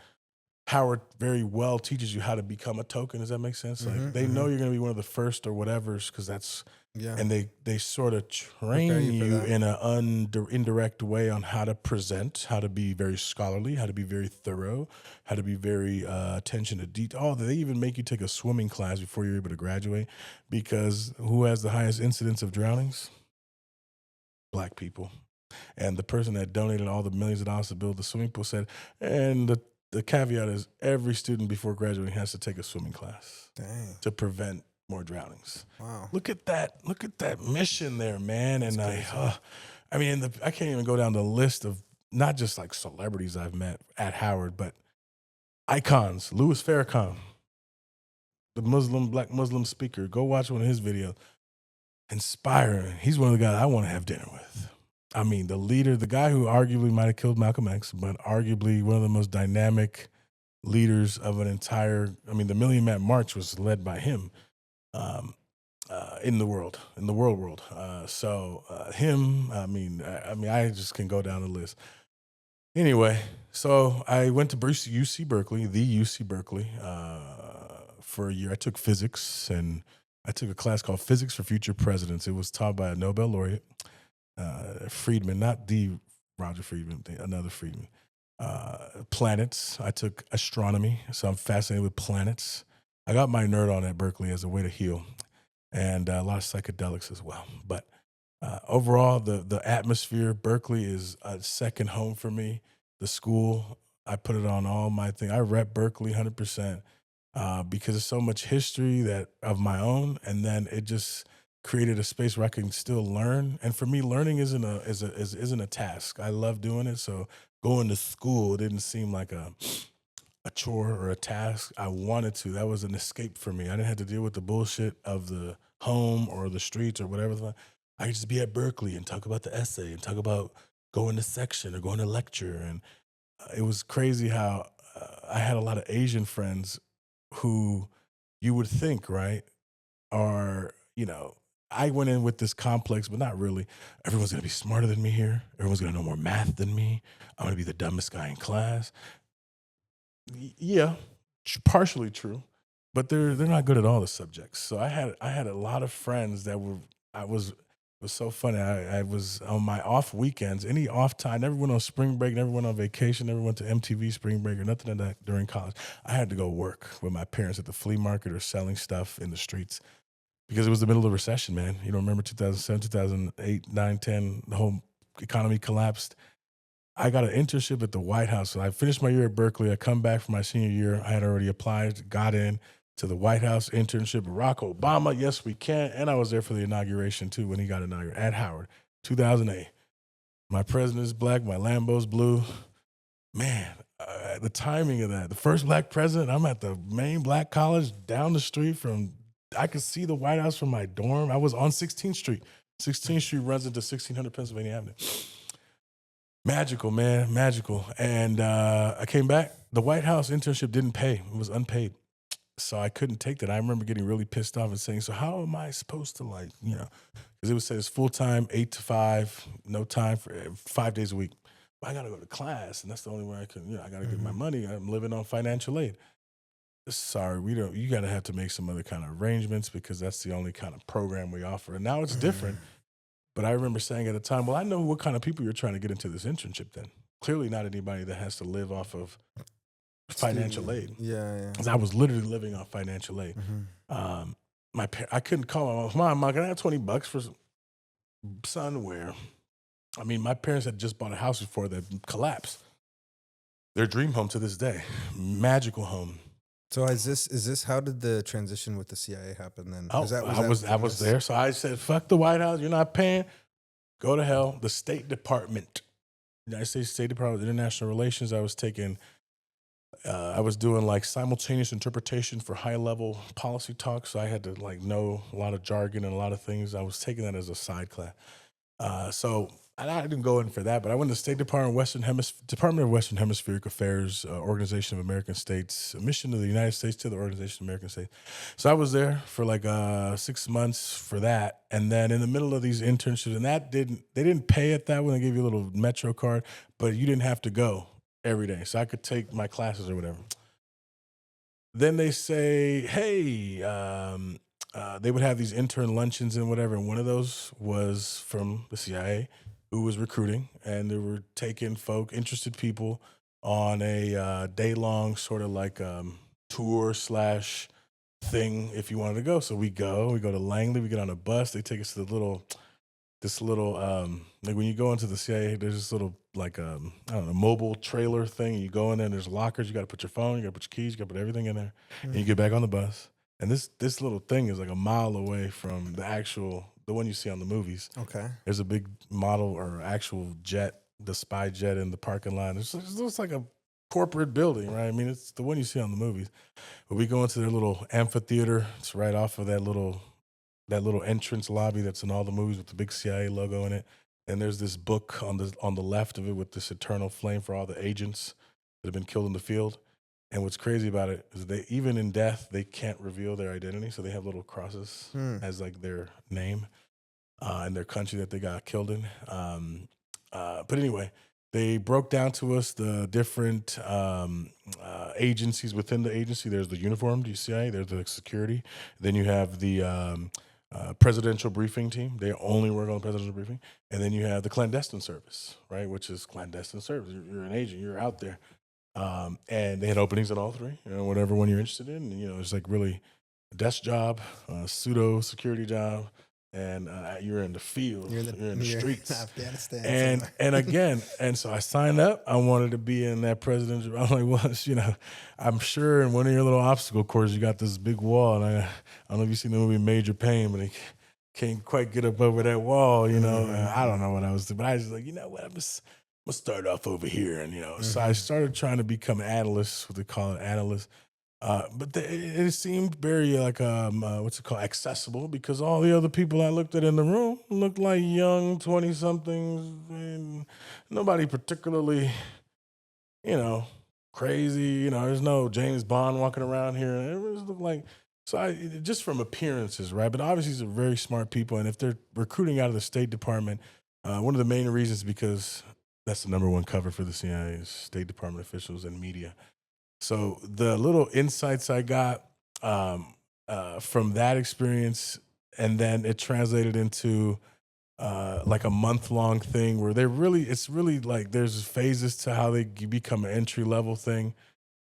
Speaker 2: Howard very well teaches you how to become a token? Does that make sense? Like they know you're going to be one of the first or whatever's because that's and they sort of train you in an indirect way on how to present, how to be very scholarly, how to be very thorough, how to be very attention to detail. Oh, they even make you take a swimming class before you're able to graduate because who has the highest incidence of drownings? Black people. And the person that donated all the millions of dollars to build the swimming pool said, and the caveat is every student before graduating has to take a swimming class to prevent more drownings.
Speaker 1: Wow.
Speaker 2: Look at that mission there, man. And I can't even go down the list of not just like celebrities I've met at Howard, but icons. Louis Farrakhan, the black Muslim speaker. Go watch one of his videos. Inspiring. He's one of the guys I want to have dinner with. I mean, the leader, the guy who arguably might have killed Malcolm X, but arguably one of the most dynamic leaders of an entire, the Million Man March was led by him in the world. Him, I just can go down the list. Anyway, so I went to UC Berkeley, the UC Berkeley, for a year. I took physics, and I took a class called Physics for Future Presidents. It was taught by a Nobel laureate. Friedman, not the Roger Friedman, another Friedman. Planets. I took astronomy, so I'm fascinated with planets. I got my nerd on at Berkeley as a way to heal, and a lot of psychedelics as well. But overall, the atmosphere, Berkeley is a second home for me. The school, I put it on all my thing. I rep Berkeley 100% because there's so much history that of my own, and then it just created a space where I can still learn. And for me, learning isn't a task. I love doing it, so going to school didn't seem like a chore or a task. I wanted to. That was an escape for me. I didn't have to deal with the bullshit of the home or the streets or whatever. I could just be at Berkeley and talk about the essay and talk about going to section or going to lecture. And it was crazy how I had a lot of Asian friends who you would think, right, are, I went in with this complex, but not really. Everyone's going to be smarter than me here. Everyone's going to know more math than me. I'm going to be the dumbest guy in class. Yeah, partially true, but they're not good at all the subjects. So I had a lot of friends that were I was it was so funny. I was on my off weekends, any off time. Never went on spring break. Never went on vacation. Never went to MTV spring break or nothing of that during college. I had to go work with my parents at the flea market or selling stuff in the streets because it was the middle of the recession. Man, you don't remember 2007, 2008, 9, 10. The whole economy collapsed. I got an internship at the White House. So I finished my year at Berkeley. I come back for my senior year. I had already applied, got in to the White House internship. Barack Obama, yes, we can. And I was there for the inauguration too when he got inaugurated at Howard, 2008. My president is black. My Lambo's blue. Man, the timing of that. The first black president, I'm at the main black college down the street from, I could see the White House from my dorm. I was on 16th Street. 16th Street runs into 1600 Pennsylvania Avenue. Magical, man, magical. And I came back. The White House internship didn't pay. It was unpaid. So I couldn't take that. I remember getting really pissed off and saying, so how am I supposed to because it would say it's full-time, 8 to 5, no time for 5 days a week. But I got to go to class, and that's the only way I can, I got to get my money. I'm living on financial aid. Sorry, you got to have to make some other kind of arrangements because that's the only kind of program we offer. And now it's different. But I remember saying at the time, well, I know what kind of people you're trying to get into this internship then. Clearly not anybody that has to live off of financial aid.
Speaker 1: Yeah.
Speaker 2: Because I was literally living off financial aid. I couldn't call my mom, can I have $20 for son where? I mean, my parents had just bought a house before that collapsed. Their dream home to this day. Magical home.
Speaker 1: So is this how did the transition with the CIA happen then?
Speaker 2: I was there. So I said, fuck the White House. You're not paying. Go to hell. The State Department, United States State Department of International Relations. I was doing like simultaneous interpretation for high level policy talks. So I had to know a lot of jargon and a lot of things. I was taking that as a side class. And I didn't go in for that, but I went to the State Department, Department of Western Hemispheric Affairs, Organization of American States, a mission to the United States to the Organization of American States. So I was there for 6 months for that, and then in the middle of these internships, and they didn't pay at that when they gave you a little Metro card, but you didn't have to go every day, so I could take my classes or whatever. Then they say, hey. They would have these intern luncheons and whatever, and one of those was from the CIA, who was recruiting, and they were taking interested people on a day-long sort of tour / thing if you wanted to go. So we go to Langley, we get on a bus, they take us to this little when you go into the CIA, there's this little mobile trailer thing, and you go in there and there's lockers, you got to put your phone, you got to put your keys, you got to put everything in there, and you get back on the bus. And this little thing is a mile away from the one you see on the movies.
Speaker 1: Okay.
Speaker 2: There's a big model or actual jet, the spy jet in the parking lot. It looks like a corporate building, right? I mean, it's the one you see on the movies. But we go into their little amphitheater. It's right off of that little entrance lobby that's in all the movies with the big CIA logo in it. And there's this book on the left of it with this eternal flame for all the agents that have been killed in the field. And what's crazy about it is even in death, they can't reveal their identity. So they have little crosses as their name and their country that they got killed in. But anyway, they broke down to us the different agencies within the agency. There's the uniformed CIA, there's the security. Then you have the presidential briefing team. They only work on the presidential briefing. And then you have the clandestine service, right? Which is clandestine service. You're an agent. You're out there. And they had openings at all three, whatever one you're interested in. And, it's like really a desk job, pseudo security job, and you're in the field, you're in the streets,
Speaker 1: Afghanistan,
Speaker 2: and again, and so I signed up. I wanted to be in that presidential. I'm like, well, I'm sure in one of your little obstacle course, you got this big wall, and I don't know if you've seen the movie Major Pain, but he can't quite get up over that wall, And I don't know what I was doing, but I was like, what, I'm gonna start off over here, and so I started trying to become an analyst, what they call it, analyst. But it seemed very like what's it called, accessible, because all the other people I looked at in the room looked like young 20-somethings, and nobody particularly, crazy. There's no James Bond walking around here. It just looked like, just from appearances, right? But obviously, these are very smart people, and if they're recruiting out of the State Department, one of the main reasons is because that's the number one cover for the CIA is State Department officials and media. So the little insights I got from that experience, and then it translated into like a month-long thing where it's really like there's phases to how they become an entry-level thing,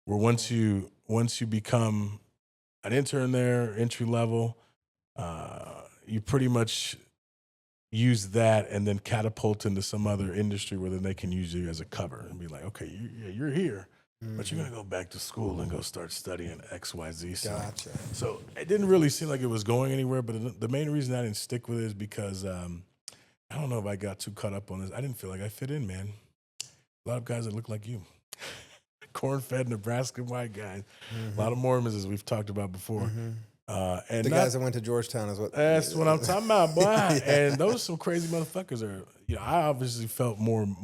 Speaker 2: where once you become an intern there, entry-level, you pretty much use that and then catapult into some other industry where then they can use you as a cover and be like, okay, you're here. But you're going to go back to school and go start studying X, Y, Z.
Speaker 1: Gotcha.
Speaker 2: So it didn't really seem like it was going anywhere. But the main reason I didn't stick with it is because I don't know if I got too caught up on this. I didn't feel like I fit in, man. A lot of guys that look like you. Corn-fed Nebraska white guys. A lot of Mormons, as we've talked about before. And
Speaker 1: the guys that went to Georgetown is what.
Speaker 2: That's what I'm talking about, boy. Yeah. And those are some crazy motherfuckers. I obviously felt more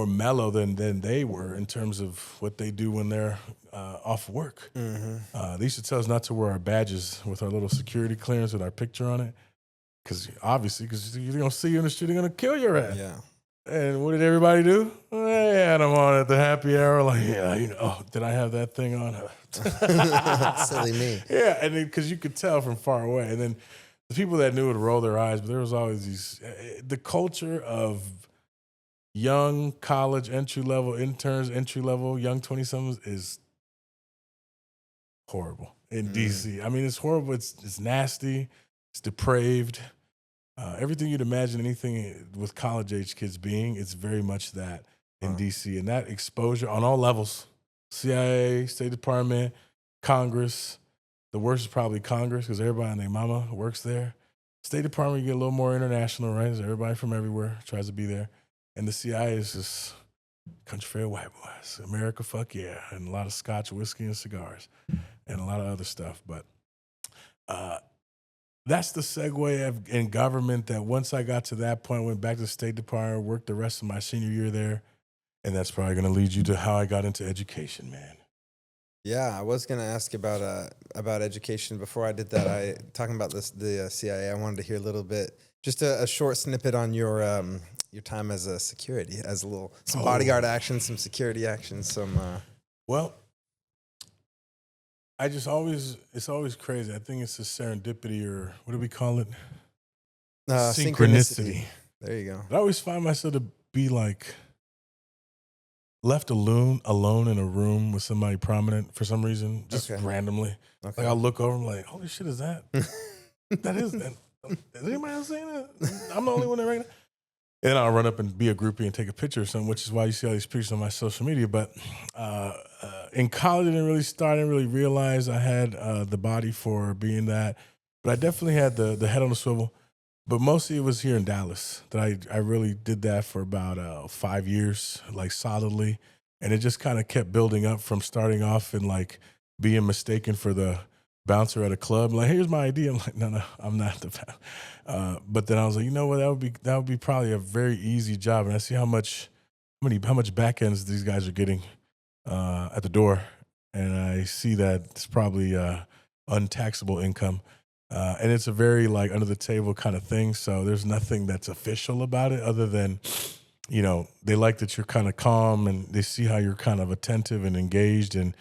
Speaker 2: mellow than they were in terms of what they do when they're off work. They used to tell us not to wear our badges with our little security clearance with our picture on it, because you're going to see you in the street, they're going to kill your ass.
Speaker 1: Yeah.
Speaker 2: And what did everybody do? They had them on at the happy hour, like, did I have that thing on?
Speaker 1: Silly me.
Speaker 2: Yeah, and because you could tell from far away. And then the people that knew would roll their eyes, but there was always the culture of young college entry-level interns, entry-level young 20-somethings is horrible in D.C. I mean, it's horrible. It's nasty. It's depraved. Everything you'd imagine anything with college-age kids being, it's very much that in D.C. And that exposure on all levels, CIA, State Department, Congress. The worst is probably Congress because everybody and their mama works there. State Department, you get a little more international, right? Everybody from everywhere tries to be there. And the CIA is just country fair white boys. America, fuck yeah. And a lot of scotch, whiskey, and cigars. And a lot of other stuff. But that's the segue in government that once I got to that point, went back to the State Department, worked the rest of my senior year there. And that's probably going to lead you to how I got into education, man.
Speaker 1: Yeah, I was going to ask about education. Before I did that, talking about the CIA, I wanted to hear a little bit, just a short snippet on your time as a security, as some bodyguard action, some security action, some.
Speaker 2: Well, it's always crazy. I think it's a serendipity, or what do we call it? Synchronicity.
Speaker 1: There you go.
Speaker 2: I always find myself to be like left alone in a room with somebody prominent for some reason, just randomly. Okay. Like I'll look over, I'm like, holy shit, is that? That is that. Is anybody else saying that? I'm the only one that right now. And then I'll run up and be a groupie and take a picture or something, which is why you see all these pictures on my social media. But in college, I didn't really realize I had the body for being that. But I definitely had the head on the swivel. But mostly it was here in Dallas that I really did that for about 5 years, like solidly. And it just kind of kept building up from starting off and like being mistaken for the bouncer at a club. Like, here's my idea. I'm like, no, I'm not the bouncer. But then I was like, you know what? That would be probably a very easy job. And I see how much back ends these guys are getting at the door. And I see that it's probably untaxable income. And it's a very like under the table kind of thing. So there's nothing that's official about it other than, they like that you're kind of calm and they see how you're kind of attentive and engaged. And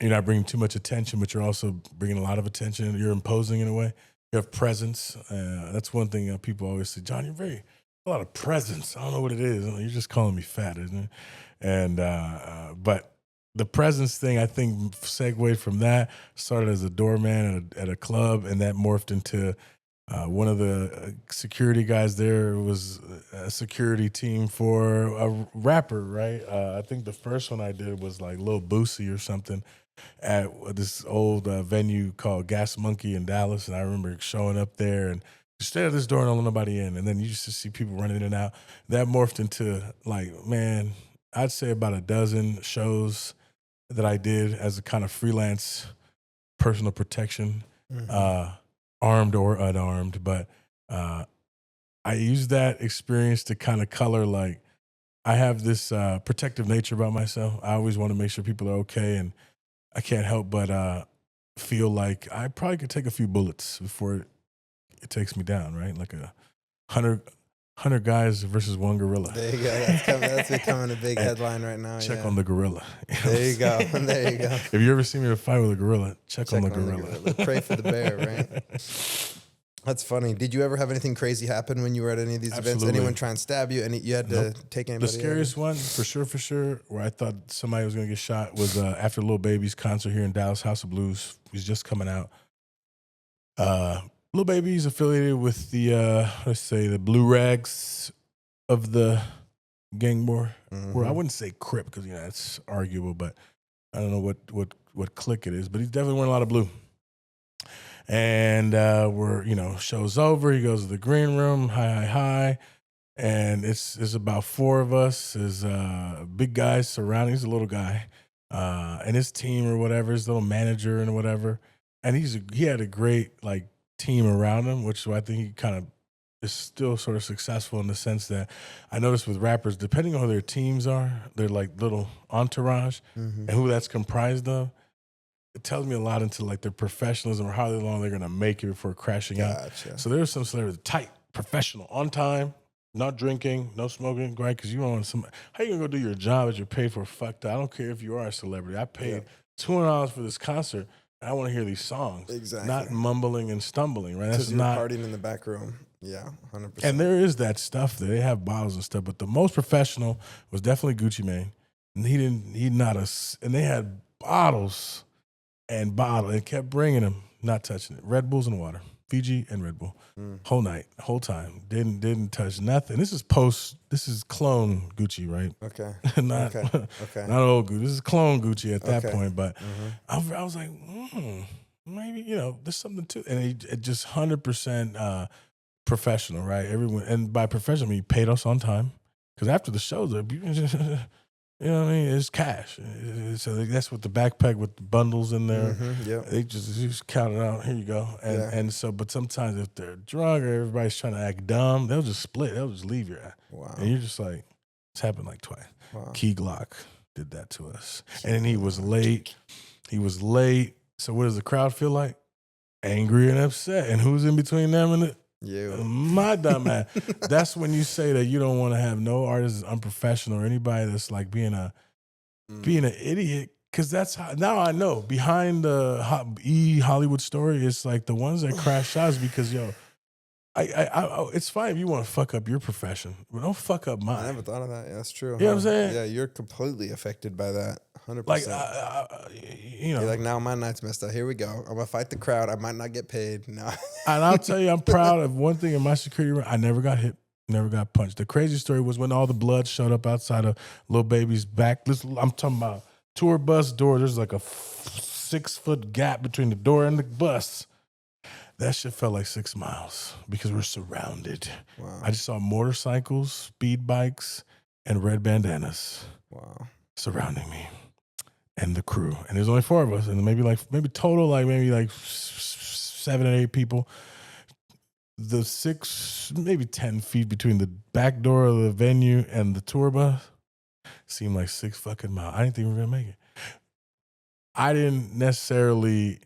Speaker 2: You're not bringing too much attention, but you're also bringing a lot of attention. You're imposing in a way. You have presence. That's one thing people always say, John, you're a lot of presence. I don't know what it is. You're just calling me fat, isn't it? And but the presence thing, I think, segued from that. Started as a doorman at a club, and that morphed into one of the security guys there was a security team for a rapper, right? I think the first one I did was like Lil Boosie or something at this old venue called Gas Monkey in Dallas. And I remember showing up there and just stay at this door and don't let nobody in. And then you just see people running in and out. That morphed into like, man, I'd say about a dozen shows that I did as a kind of freelance personal protection, armed or unarmed. But I used that experience to kind of color like, I have this protective nature about myself. I always want to make sure people are okay, and I can't help but feel like I probably could take a few bullets before it takes me down, right? Like 100 guys versus one gorilla.
Speaker 1: There you go. That's becoming a big headline right now.
Speaker 2: Check on the gorilla.
Speaker 1: There you go. There you go.
Speaker 2: If you ever see me in a fight with a gorilla, check on the gorilla.
Speaker 1: Pray for the bear, right? That's funny. Did you ever have anything crazy happen when you were at any of these events? Anyone try and stab you? You had to take anybody?
Speaker 2: The scariest one, for sure, where I thought somebody was going to get shot was after Lil Baby's concert here in Dallas, House of Blues. He's just coming out. Lil Baby's affiliated with the, let's say, the Blue Rags of the gang war. Where I wouldn't say Crip because, it's arguable, but I don't know what clique it is. But he's definitely wearing a lot of blue. And show's over. He goes to the green room, hi. And it's about four of us. There's big guys surrounding. He's a little guy. And his team or whatever, his little manager and whatever. And he had a great like team around him, which I think he kind of is still sort of successful in the sense that I noticed with rappers, depending on who their teams are, they're like little entourage and who that's comprised of. It tells me a lot into like their professionalism or how long they're going to make it before crashing out. So there's some celebrities, tight, professional, on time, not drinking, no smoking, right? Because you don't want how you going to go do your job that you're paid for fucked up? I don't care if you are a celebrity. I paid $200 for this concert and I want to hear these songs. Exactly. Not mumbling and stumbling, right? That's not
Speaker 1: partying in the back room. Yeah, 100%.
Speaker 2: And there is that stuff there. They have bottles and stuff, but the most professional was definitely Gucci Mane. And and they had bottles and kept bringing them, not touching it. Red Bulls and water, Fiji and Red Bull, whole night, whole time. Didn't touch nothing. This is clone Gucci, right?
Speaker 1: Okay.
Speaker 2: not old Gucci. This is clone Gucci at that point. But I was like, maybe there's something to it. And it just 100% professional, right? Everyone, and by professional, I mean, he paid us on time because after the show, you know what I mean? It's cash. So that's with the backpack with the bundles in there. They just count it out. Here you go. And so, but sometimes if they're drunk or everybody's trying to act dumb, they'll just split. They'll just leave your ass.
Speaker 1: Wow.
Speaker 2: And you're just like, it's happened like twice.
Speaker 1: Wow.
Speaker 2: Key Glock did that to us. And then he was late. So what does the crowd feel like? Angry and upset. And who's in between them and it?
Speaker 1: You.
Speaker 2: My dumb ass. That's when you say that you don't want to have no artist that's unprofessional or anybody that's like being an idiot. Because that's how, now I know behind the Hollywood story, it's like the ones that crash shots because I it's fine if you want to fuck up your profession, but don't fuck up mine.
Speaker 1: I never thought of that. Yeah, that's true.
Speaker 2: You know what I'm saying?
Speaker 1: Yeah, you're completely affected by that. 100%.
Speaker 2: Like,
Speaker 1: you're like, now my night's messed up. Here we go. I'm gonna fight the crowd. I might not get paid. No.
Speaker 2: And I'll tell you, I'm proud of one thing in my security room. I never got hit, never got punched. The crazy story was when all the blood showed up outside of Lil Baby's back. I'm talking about tour bus door. There's like a 6-foot gap between the door and the bus. That shit felt like 6 miles because we're surrounded.
Speaker 1: Wow.
Speaker 2: I just saw motorcycles, speed bikes, and red bandanas.
Speaker 1: Wow.
Speaker 2: Surrounding me and the crew. And there's only 4 of us, and maybe total 7 or 8 people. The 6, maybe 10 feet between the back door of the venue and the tour bus seemed like 6 fucking miles. I didn't think we were gonna make it. I didn't necessarily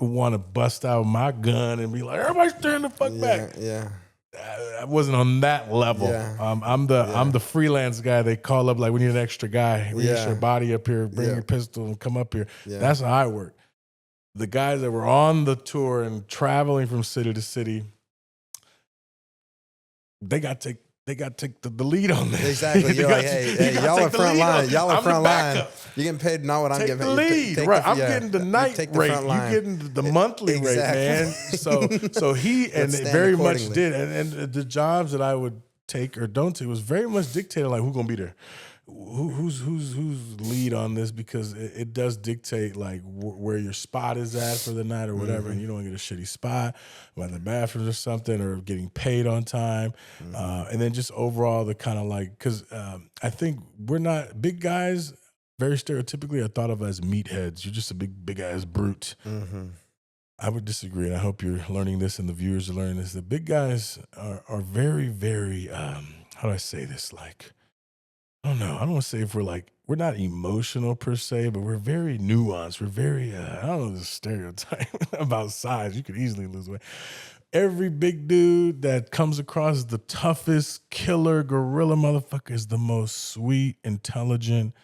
Speaker 2: want to bust out my gun and be like, everybody stand the fuck back.
Speaker 1: Yeah.
Speaker 2: I wasn't on that level.
Speaker 1: Yeah.
Speaker 2: I'm the freelance guy they call up, like, we need an extra guy. We need your body up here, bring your pistol and come up here.
Speaker 1: Yeah.
Speaker 2: That's how I work. The guys that were on the tour and traveling from city to city, they got to take the lead on this.
Speaker 1: Exactly. You're like, hey, y'all are front line. Y'all are front line. You're getting paid not what I'm getting paid.
Speaker 2: Take the lead, right? I'm getting the night rate.
Speaker 1: You're
Speaker 2: getting the monthly rate, man. So he and very much did. And the jobs that I would take or don't take was very much dictated, like, who's gonna be there, who's lead on this, because it does dictate, like, where your spot is at for the night or whatever. And you don't want to get a shitty spot, whether the bathrooms or something, or getting paid on time. And then just overall the kind of, like, because I think we're not big guys. Very stereotypically are thought of as meatheads. You're just a big ass brute. I would disagree, and I hope you're learning this and the viewers are learning this. The big guys are very, very, how do I say this? Like, I don't know. I don't want to say if we're not emotional per se, but we're very nuanced. We're very, I don't know, this stereotype about size. You could easily lose weight. Every big dude that comes across as the toughest killer gorilla motherfucker is the most sweet, intelligent,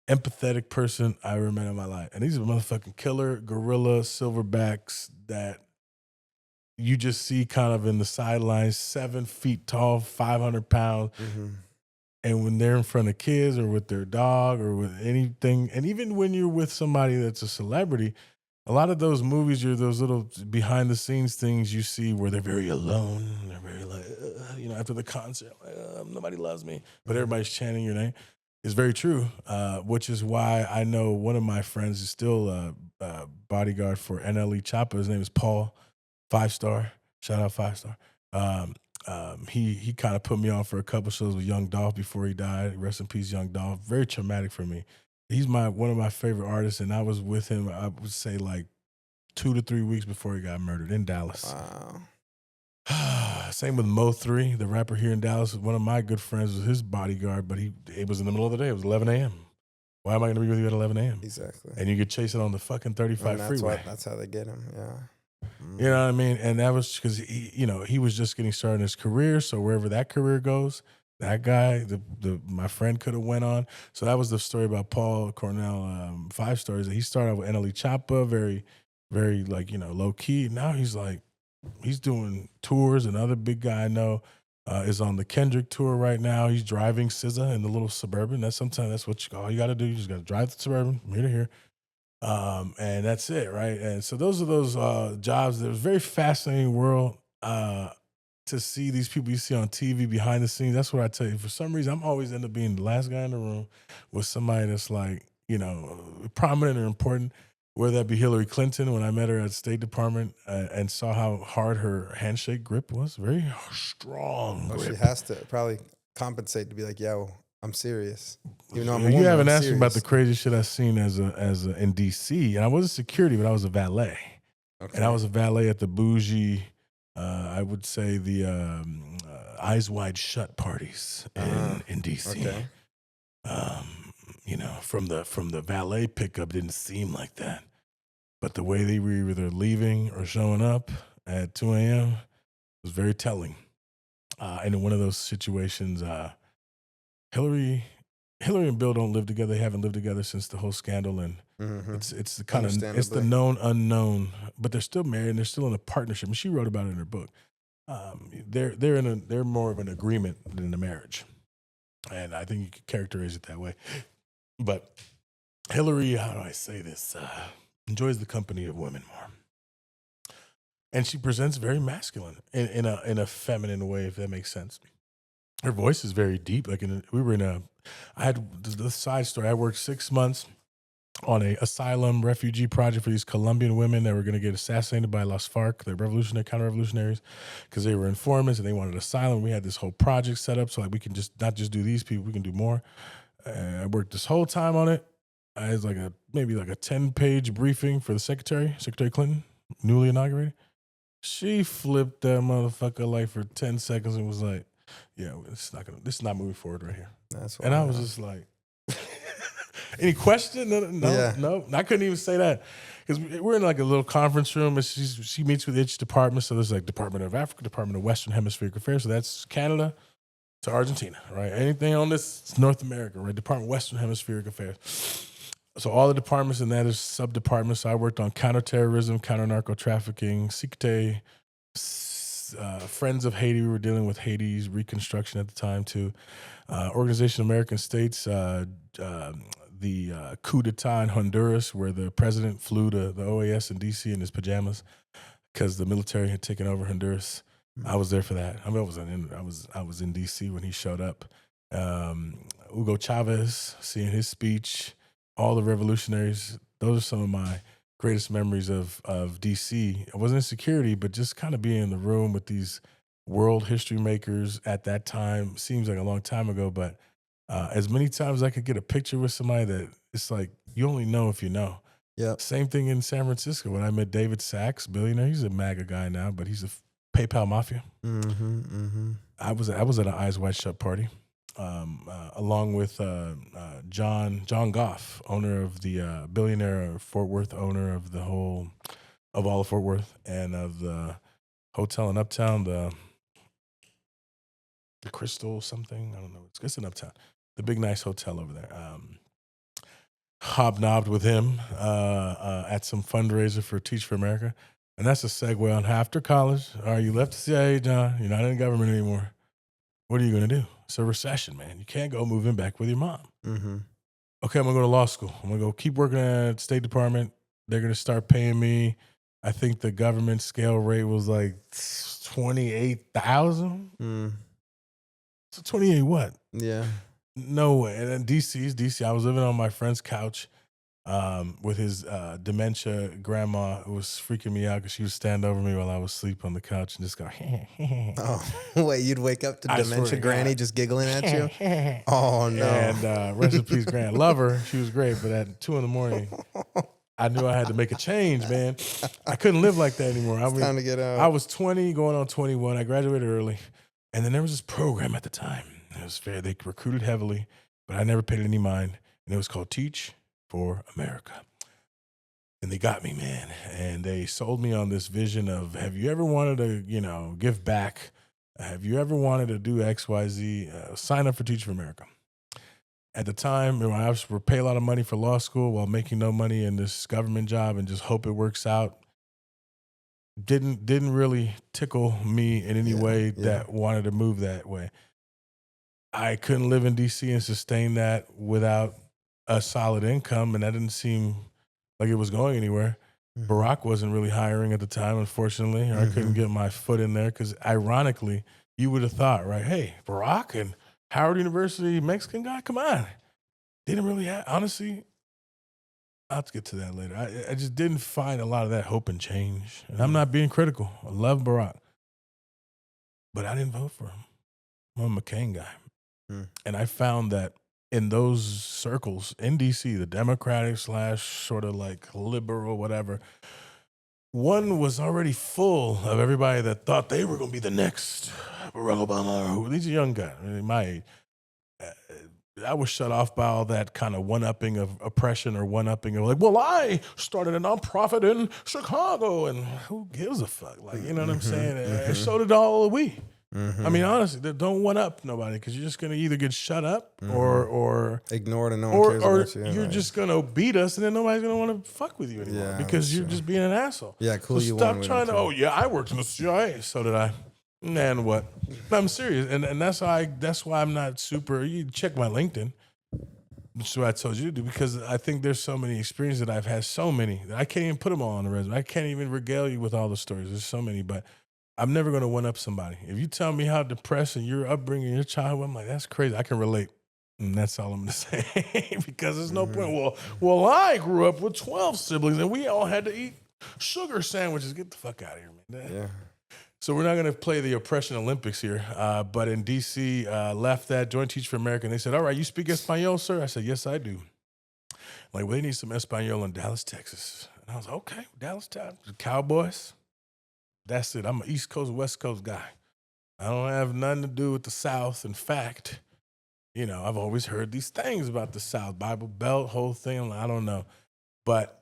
Speaker 2: empathetic person I ever met in my life. And these are motherfucking killer gorilla silverbacks that you just see kind of in the sidelines, 7 feet tall, 500 pounds. And when they're in front of kids or with their dog or with anything, and even when you're with somebody that's a celebrity, a lot of those movies, you're those little behind the scenes things you see where they're very alone. They're very like, after the concert, like, nobody loves me, but everybody's chanting your name. It's very true, which is why I know one of my friends is still a bodyguard for NLE Choppa. His name is Paul, 5-star. Shout out 5-star. He kind of put me on for a couple shows with Young Dolph before he died. Rest in peace, Young Dolph. Very traumatic for me. He's one of my favorite artists, and I was with him, I would say, like 2 to 3 weeks before he got murdered in Dallas.
Speaker 1: Wow.
Speaker 2: Same with Mo3, the rapper here in Dallas. One of my good friends was his bodyguard, but it was in the middle of the day. It was 11 a.m. Why am I going to be with you at 11 a.m.?
Speaker 1: Exactly.
Speaker 2: And you get chasing on the fucking 35 freeway.
Speaker 1: That's how they get him, yeah.
Speaker 2: You know what I mean? And that was because he was just getting started in his career. So wherever that career goes, that guy, my friend could have went on. So that was the story about Paul Cornell, 5 stars. He started out with NLE Choppa, very, very, like, low key. Now he's doing tours. Another big guy I know is on the Kendrick tour right now. He's driving SZA in the little Suburban. That's what all you got to do. You just got to drive the Suburban from here to here. And that's it, right? And so those are those jobs. It was a very fascinating world to see these people you see on TV behind the scenes. That's what I tell you. For some reason, I'm always end up being the last guy in the room with somebody that's like, prominent or important, whether that be Hillary Clinton when I met her at State Department and saw how hard her handshake grip was. Very strong grip.
Speaker 1: She has to probably compensate to be like, yo, I'm serious. Even though
Speaker 2: you haven't asked me about the crazy shit I've seen as in DC, and I wasn't security, but I was a valet. Okay. And I was a valet at the bougie, I would say the Eyes Wide Shut parties in DC.
Speaker 1: Okay.
Speaker 2: From the valet pickup didn't seem like that, but the way they were either leaving or showing up at 2 a.m. was very telling. And in one of those situations, Hillary and Bill don't live together. They haven't lived together since the whole scandal, and it's the kind of it's the known unknown. But they're still married and they're still in a partnership. And she wrote about it in her book. They're more of an agreement than a marriage, and I think you could characterize it that way. But Hillary, how do I say this? Enjoys the company of women more, and she presents very masculine in a feminine way, if that makes sense. Her voice is very deep. Like I had the side story. I worked 6 months on a asylum refugee project for these Colombian women that were going to get assassinated by Las FARC, the counter-revolutionaries, because they were informants and they wanted asylum. We had this whole project set up so like we can just not just do these people, we can do more. I worked this whole time on it. I had maybe a 10-page briefing for the Secretary Clinton, newly inaugurated. She flipped that motherfucker like for 10 seconds and was like, yeah, this is not moving forward right here.
Speaker 1: That's
Speaker 2: and I was just like, Any question? No, no,
Speaker 1: Yeah.
Speaker 2: no. I couldn't even say that because we're in like a little conference room, and she meets with each department. So there's like Department of Africa, Department of Western Hemispheric Affairs. So that's Canada to Argentina, right? Anything on this is North America, right? Department of Western Hemispheric Affairs. So all the departments in that is sub departments. So I worked on counterterrorism, counter narco trafficking, SICTE, Friends of Haiti. We were dealing with Haiti's reconstruction at the time too. Organization of American States, the coup d'etat in Honduras, where the president flew to the OAS in D.C. in his pajamas because the military had taken over Honduras. I was there for that. I mean, I was in D.C. when he showed up. Hugo Chavez, seeing his speech, all the revolutionaries. Those are some of my greatest memories of D.C. I wasn't in security, but just kind of being in the room with these world history makers at that time. Seems like a long time ago, but as many times as I could get a picture with somebody that it's like you only know if you know.
Speaker 1: Yep.
Speaker 2: Same thing in San Francisco when I met David Sachs, billionaire. He's a MAGA guy now, but he's a PayPal mafia.
Speaker 1: Mm-hmm. Mm-hmm.
Speaker 2: I was at an Eyes Wide Shut party, along with John Goff, owner of the billionaire Fort Worth, owner of all of Fort Worth and of the hotel in Uptown, the Crystal something. I don't know. It's in Uptown, the big nice hotel over there. Hobnobbed with him at some fundraiser for Teach for America. And that's a segue on after college. All right, you left the CIA, John. You're not in government anymore. What are you going to do? It's a recession, man. You can't go moving back with your mom.
Speaker 1: Mm-hmm.
Speaker 2: Okay, I'm going to go to law school. I'm going to go keep working at State Department. They're going to start paying me. I think the government scale rate was like 28,000. So 28 what?
Speaker 1: Yeah.
Speaker 2: No way. And then DC. I was living on my friend's couch with his dementia grandma, who was freaking me out because she would stand over me while I was asleep on the couch and just go,
Speaker 1: Oh, wait, you'd wake up to
Speaker 2: I swear
Speaker 1: dementia
Speaker 2: to
Speaker 1: granny
Speaker 2: God.
Speaker 1: just giggling at you? Oh, no.
Speaker 2: And rest in peace, Grant. Love her. She was great. But at 2 a.m, I knew I had to make a change, man. I couldn't live like that anymore.
Speaker 1: It's time to get out.
Speaker 2: I was 20, going on 21. I graduated early. And then there was this program at the time. It was fair. They recruited heavily, but I never paid any mind. And it was called Teach for America. And they got me, man. And they sold me on this vision of, have you ever wanted to, give back? Have you ever wanted to do X, Y, Z? Sign up for Teach for America. At the time, I was pay a lot of money for law school while making no money in this government job and just hope it works out. Didn't really tickle me in any way that wanted to move that way. I couldn't live in DC and sustain that without a solid income, and that didn't seem like it was going anywhere.
Speaker 1: Mm-hmm.
Speaker 2: Barack wasn't really hiring at the time, unfortunately, or I couldn't get my foot in there because, ironically, you would have thought, right, hey, Barack and Howard University, Mexican guy, come on. Didn't really have, honestly, I'll have to get to that later. I just didn't find a lot of that hope and change. And I'm not being critical. I love Barack. But I didn't vote for him. I'm a McCain guy. And I found that in those circles in D.C., the Democratic / sort of like liberal, whatever, one was already full of everybody that thought they were going to be the next Barack Obama. These are young guys, my age. I was shut off by all that kind of one-upping of oppression or one-upping of like, well, I started a nonprofit in Chicago, and who gives a fuck? Like, you know what I'm saying? And so did all of we. I mean, honestly, don't one-up nobody because you're just going to either get shut up or
Speaker 1: ignored and no one cares about you.
Speaker 2: You're just going to beat us and then nobody's going to want to fuck with you anymore because you're just being an asshole.
Speaker 1: Yeah, cool.
Speaker 2: So
Speaker 1: you
Speaker 2: stop trying to, I worked in the CIA. So did I. Man, what? No, I'm serious, and that's why I'm not super. You check my LinkedIn. That's what I told you to do because I think there's so many experiences that I've had, so many that I can't even put them all on the resume. I can't even regale you with all the stories. There's so many, but I'm never going to one up somebody. If you tell me how depressing your upbringing, your childhood, I'm like, that's crazy. I can relate, and that's all I'm going to say because there's no point. Well, I grew up with 12 siblings, and we all had to eat sugar sandwiches. Get the fuck out of here, man.
Speaker 1: Yeah.
Speaker 2: So we're not going to play the oppression Olympics here, but in D.C., left that, joined Teach for America, and they said, all right, you speak Espanol, sir? I said, yes, I do. Like, well, they need some Espanol in Dallas, Texas. And I was like, okay, Dallas, Texas, the Cowboys. That's it. I'm an East Coast, West Coast guy. I don't have nothing to do with the South. In fact, I've always heard these things about the South, Bible Belt, whole thing. I'm like, I don't know. But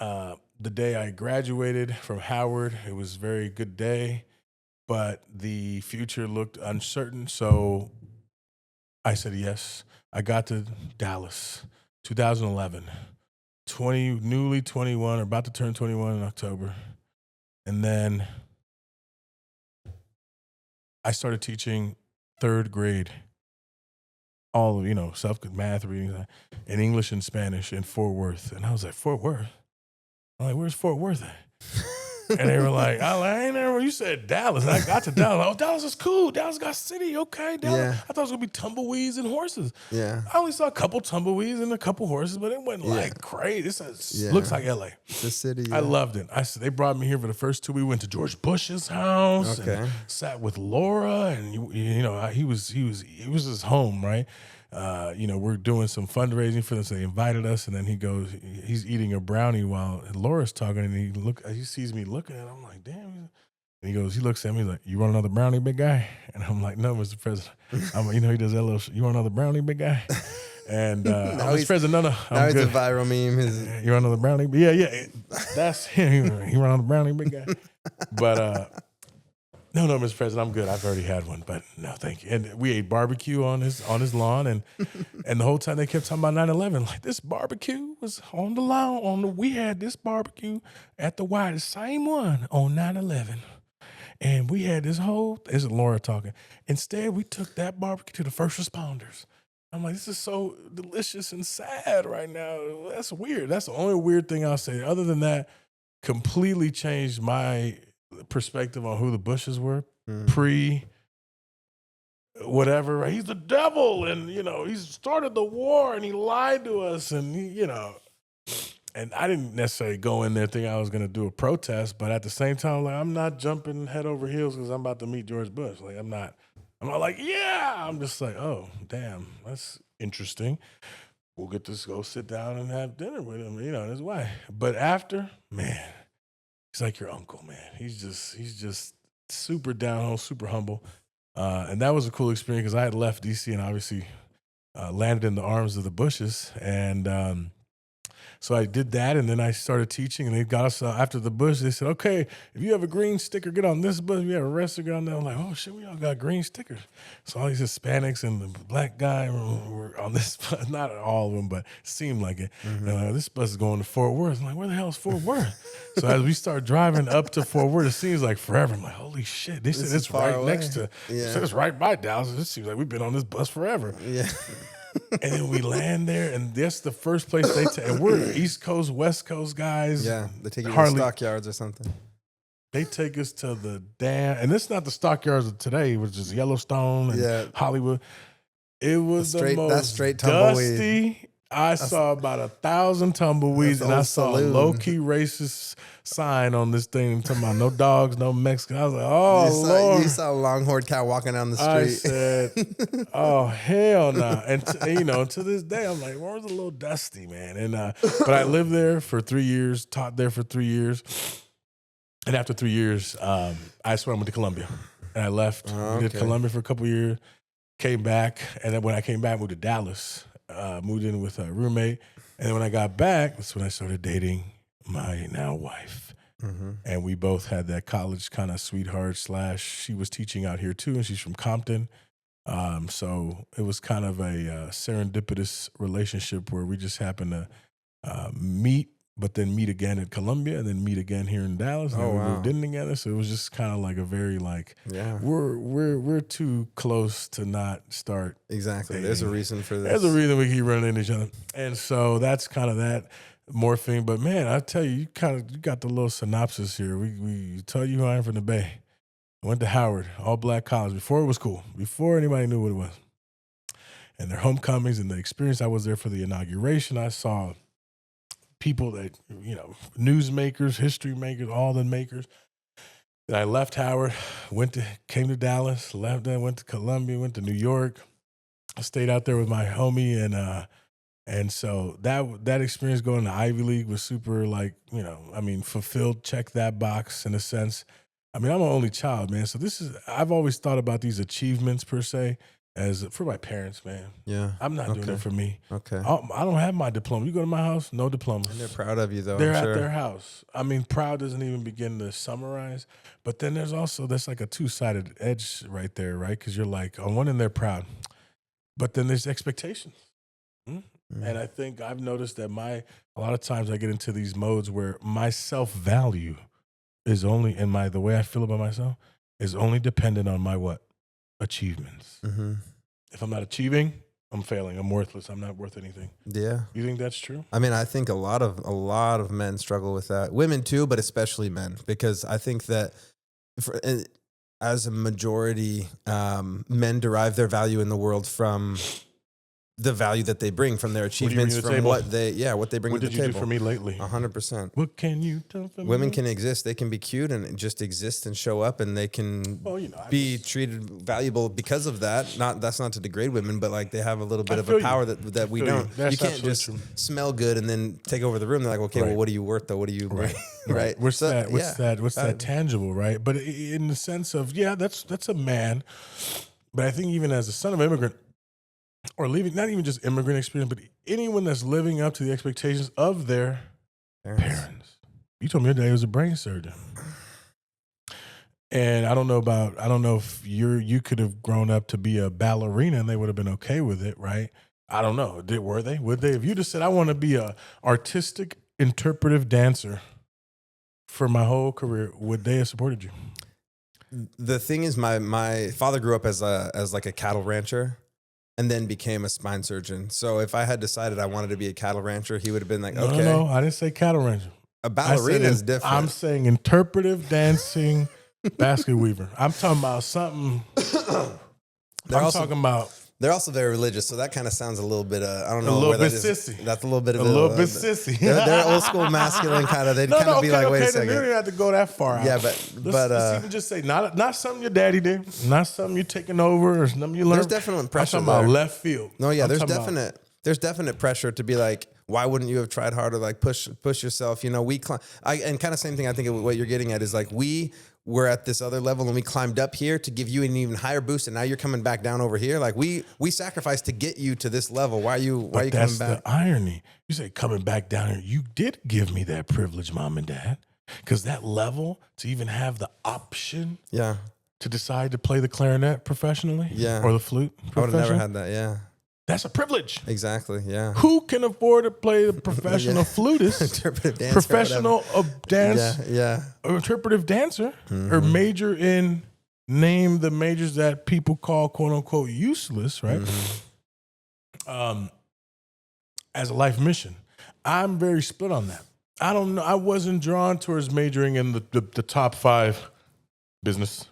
Speaker 2: the day I graduated from Howard, it was a very good day, but the future looked uncertain. So I said yes. I got to Dallas, 2011, newly 21, or about to turn 21 in October. And then I started teaching third grade, all of, self math, reading, and English and Spanish in Fort Worth. And I was like, Fort Worth? I'm like, where's Fort Worth at? And they were like, I ain't never, you said Dallas. And I got to Dallas. Oh, Dallas is cool. Dallas got city. Okay, Dallas.
Speaker 1: Yeah.
Speaker 2: I thought it was going to be tumbleweeds and horses.
Speaker 1: Yeah.
Speaker 2: I only saw a couple tumbleweeds and a couple horses, but it wasn't like crazy. Looks like LA.
Speaker 1: The city.
Speaker 2: I loved it. They brought me here for the first 2 weeks. We went to George Bush's house
Speaker 1: Okay.
Speaker 2: and sat with Laura, and he was his home, right? We're doing some fundraising for them, so they invited us, and then he's eating a brownie while Laura's talking, and he sees me looking at him. I'm like, damn. And he looks at me, he's like, you want another brownie, big guy? And I'm like, no, Mr. President. I'm like, he does that little, you want another brownie, big guy? And Mr. President, no, I'm
Speaker 1: now
Speaker 2: good.
Speaker 1: He's a viral meme.
Speaker 2: You want another brownie? Yeah, that's him. You want another brownie, big guy? But no, Mr. President, I'm good. I've already had one, but no, thank you. And we ate barbecue on his lawn, and the whole time they kept talking about 9/11. Like, this barbecue was on the lawn. We had this barbecue at the Y, the same one on 9/11. And we had this is Laura talking. Instead, we took that barbecue to the first responders. I'm like, this is so delicious and sad right now. That's weird. That's the only weird thing I'll say. Other than that, completely changed my perspective on who the Bushes were pre whatever. Right? He's the devil, and he started the war, and he lied to us, and and I didn't necessarily go in there thinking I was going to do a protest, but at the same time, like, I'm not jumping head over heels because I'm about to meet George Bush. Like, I'm not like, yeah. I'm just like, oh, damn, that's interesting. We'll get to go sit down and have dinner with him, and his wife. But after, man, he's like your uncle, man. He's just super down home, super humble. And that was a cool experience because I had left DC and obviously landed in the arms of the Bushes. And so I did that, and then I started teaching, and they got us after the Bush. They said, okay, if you have a green sticker, get on this bus. We have a red sticker on there. I'm like, oh, shit, we all got green stickers. So all these Hispanics and the black guy were on this bus. Not all of them, but it seemed like it. And this bus is going to Fort Worth. I'm like, where the hell is Fort Worth? So as we start driving up to Fort Worth, it seems like forever. I'm like, holy shit. They said it's right next to, said it's right by Dallas. It seems like we've been on this bus forever.
Speaker 1: Yeah.
Speaker 2: And then we land there, and that's the first place they take. And we're East Coast, West Coast guys.
Speaker 1: Yeah, they take you to the stockyards or something.
Speaker 2: They take us to the dam, and it's not the stockyards of today, which is Yellowstone and Hollywood. It was the most dusty. I saw about 1,000 tumbleweeds, and I saw a low-key racist sign on this thing talking about no dogs, no Mexican. I was like, oh, Lord.
Speaker 1: You saw a longhorn cow walking down the street.
Speaker 2: I said, oh, hell no. And, to this day, I'm like, well, it was a little dusty, man. And but I lived there for 3 years, taught there for 3 years. And after 3 years, I swear I went to Columbia. And I left. We did Columbia for a couple of years, came back. And then when I came back, I moved to Dallas. Moved in with a roommate. And then when I got back, that's when I started dating my now wife. And we both had that college kind of sweetheart / she was teaching out here too, and she's from Compton. So it was kind of a serendipitous relationship where we just happened to meet, but then meet again at Columbia, and then meet again here in Dallas. And we moved in together. So it was just kind of like a very we're too close to not start.
Speaker 1: Exactly.
Speaker 2: dating.
Speaker 1: There's a reason for this.
Speaker 2: There's a reason we keep running into each other. And so that's kind of that morphing. But man, I tell you, you got the little synopsis here. We tell you who I am from the Bay. I went to Howard, all black college, before it was cool, before anybody knew what it was. And their homecomings and the experience, I was there for the inauguration. I saw people that, newsmakers, history makers, all the makers. Then I left Howard, came to Dallas, left there, went to Columbia, went to New York. I stayed out there with my homie, and so that experience going to Ivy League was super, fulfilled, checked that box in a sense. I mean, I'm an only child, man. So I've always thought about these achievements per se as for my parents, man.
Speaker 1: Yeah.
Speaker 2: I'm not doing
Speaker 1: Okay.
Speaker 2: it for me.
Speaker 1: Okay.
Speaker 2: I don't have my diploma. You go to my house, no diplomas.
Speaker 1: And they're proud of you, though.
Speaker 2: They're
Speaker 1: I'm
Speaker 2: at
Speaker 1: sure.
Speaker 2: their house. I mean, proud doesn't even begin to summarize. But then that's like a two-sided edge right there, right? Because you're like, on one end, they're proud. But then there's expectations. And I think I've noticed that a lot of times I get into these modes where my self-value is only, the way I feel about myself is only dependent on my what? Achievements.
Speaker 1: Mm-hmm.
Speaker 2: If I'm not achieving, I'm failing. I'm worthless. I'm not worth anything.
Speaker 1: Yeah.
Speaker 2: You think that's true?
Speaker 1: I mean, I think a lot of men struggle with that. Women too, but especially men, because I think that as a majority, men derive their value in the world from the value that they bring, from their achievements,
Speaker 2: to the
Speaker 1: from
Speaker 2: table?
Speaker 1: what they bring
Speaker 2: What
Speaker 1: to
Speaker 2: did
Speaker 1: the
Speaker 2: you
Speaker 1: table.
Speaker 2: do for me lately?
Speaker 1: 100%.
Speaker 2: What can you do for me?
Speaker 1: Women can exist. They can be cute and just exist and show up, and they can be treated valuable because of that. That's not to degrade women, but like they have a little bit of a power that we don't.
Speaker 2: That's
Speaker 1: you can't
Speaker 2: absolutely
Speaker 1: just
Speaker 2: true.
Speaker 1: smell good and then take over the room. They're like, okay, well, what are you worth though? What do you bring? Right?
Speaker 2: What's that tangible, right? But in the sense of, that's a man. But I think even as a son of an immigrant, or leaving, not even just immigrant experience, but anyone that's living up to the expectations of their parents. You told me your dad was a brain surgeon. And I don't know if you could have grown up to be a ballerina and they would have been okay with it, right? I don't know. Would they? If you just said, I want to be a artistic interpretive dancer for my whole career, would they have supported you?
Speaker 1: The thing is, my father grew up as like a cattle rancher, and then became a spine surgeon. So if I had decided I wanted to be a cattle rancher, he would have been like, okay.
Speaker 2: No, I didn't say cattle rancher.
Speaker 1: A ballerina is different.
Speaker 2: I'm saying interpretive dancing basket weaver. I'm talking about something.
Speaker 1: They're also very religious, so that kind of sounds a little bit. I don't know.
Speaker 2: A little
Speaker 1: where
Speaker 2: bit
Speaker 1: that is.
Speaker 2: sissy.
Speaker 1: That's a little bit of
Speaker 2: a little bit sissy.
Speaker 1: They're old school masculine kind of. They'd kind of be like, wait a second.
Speaker 2: You don't have to go that far out.
Speaker 1: Yeah,
Speaker 2: let's even just say not something your daddy did, not something you're taking over, or something you learned.
Speaker 1: There's definite pressure.
Speaker 2: I'm talking about left field.
Speaker 1: No, yeah, there's definite pressure to be like, why wouldn't you have tried harder? Like push yourself. You know, and kind of same thing. I think what you're getting at is like we're at this other level and we climbed up here to give you an even higher boost, and now you're coming back down over here. Like we sacrificed to get you to this level. Why are you coming back?
Speaker 2: That's the irony. You say coming back down here. You did give me that privilege, mom and dad, because that level to even have the option, to decide to play the clarinet professionally, or the flute
Speaker 1: I would have never had that. Yeah.
Speaker 2: That's a privilege.
Speaker 1: Exactly, yeah.
Speaker 2: Who can afford to play the professional flutist,
Speaker 1: interpretive dance,
Speaker 2: professional dance,
Speaker 1: or
Speaker 2: interpretive dancer, or major in name the majors that people call quote unquote useless, right? As a life mission, I'm very split on that. I don't know. I wasn't drawn towards majoring in the top 5 business,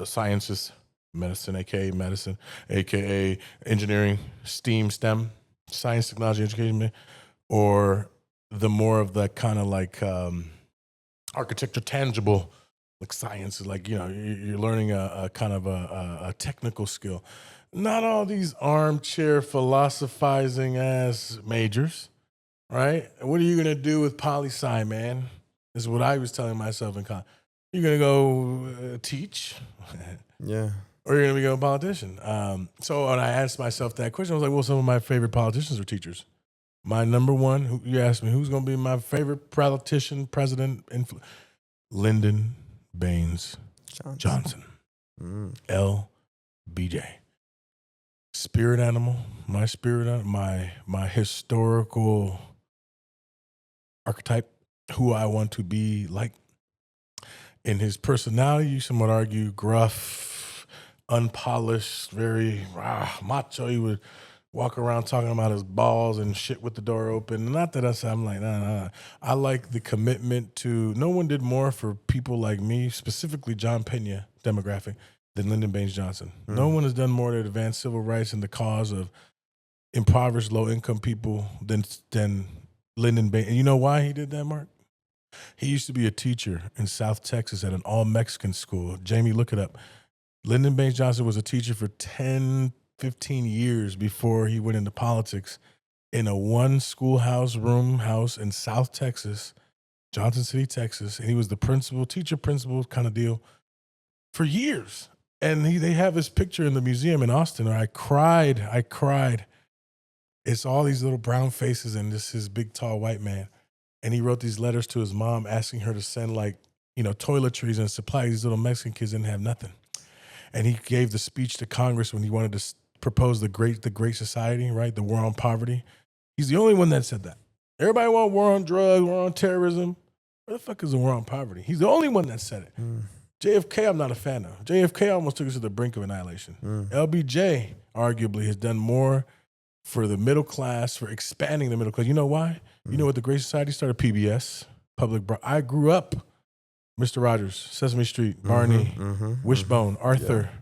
Speaker 2: sciences. Medicine, aka engineering, STEM, science, technology, education, or the more of the kind of like architecture, tangible, like science, like, you know, you're learning a kind of a technical skill. Not all these armchair philosophizing ass majors, right? What are you gonna do with poli-sci, man? Is what I was telling myself in college. You're gonna go teach, or you're going to become a politician. So when I asked myself that question, I was like, well, some of my favorite politicians are teachers. My number one, you asked me, who's going to be my favorite politician, president, Lyndon Baines Johnson. LBJ. Spirit animal, my spirit animal, my historical archetype, who I want to be like. In his personality, some would argue gruff, unpolished, very macho. He would walk around talking about his balls and shit with the door open. Not that I'm like, nah. I like the commitment to, no one did more for people like me, specifically Jon Pena demographic, than Lyndon Baines Johnson. No one has done more to advance civil rights and the cause of impoverished, low-income people than Lyndon Baines. And you know why he did that, Mark? He used to be a teacher in South Texas at an all-Mexican school. Jamie, look it up. Lyndon Baines Johnson was a teacher for 10, 15 years before he went into politics in a one schoolhouse house in South Texas, Johnson City, Texas. And he was the teacher principal kind of deal for years. And they have this picture in the museum in Austin where I cried. It's all these little brown faces and his big, tall white man. And he wrote these letters to his mom asking her to send toiletries and supply. These little Mexican kids didn't have nothing. And he gave the speech to Congress when he wanted to propose the Great Society, right? The war on poverty. He's the only one that said that. Everybody want war on drugs, war on terrorism. Where the fuck is the war on poverty? He's the only one that said it. JFK, I'm not a fan of. JFK almost took us to the brink of annihilation. LBJ, arguably, has done more for the middle class, for expanding the middle class. You know why? You know what the Great Society started? PBS, I grew up, Mr. Rogers, Sesame Street, Barney, Wishbone, Arthur. Yeah.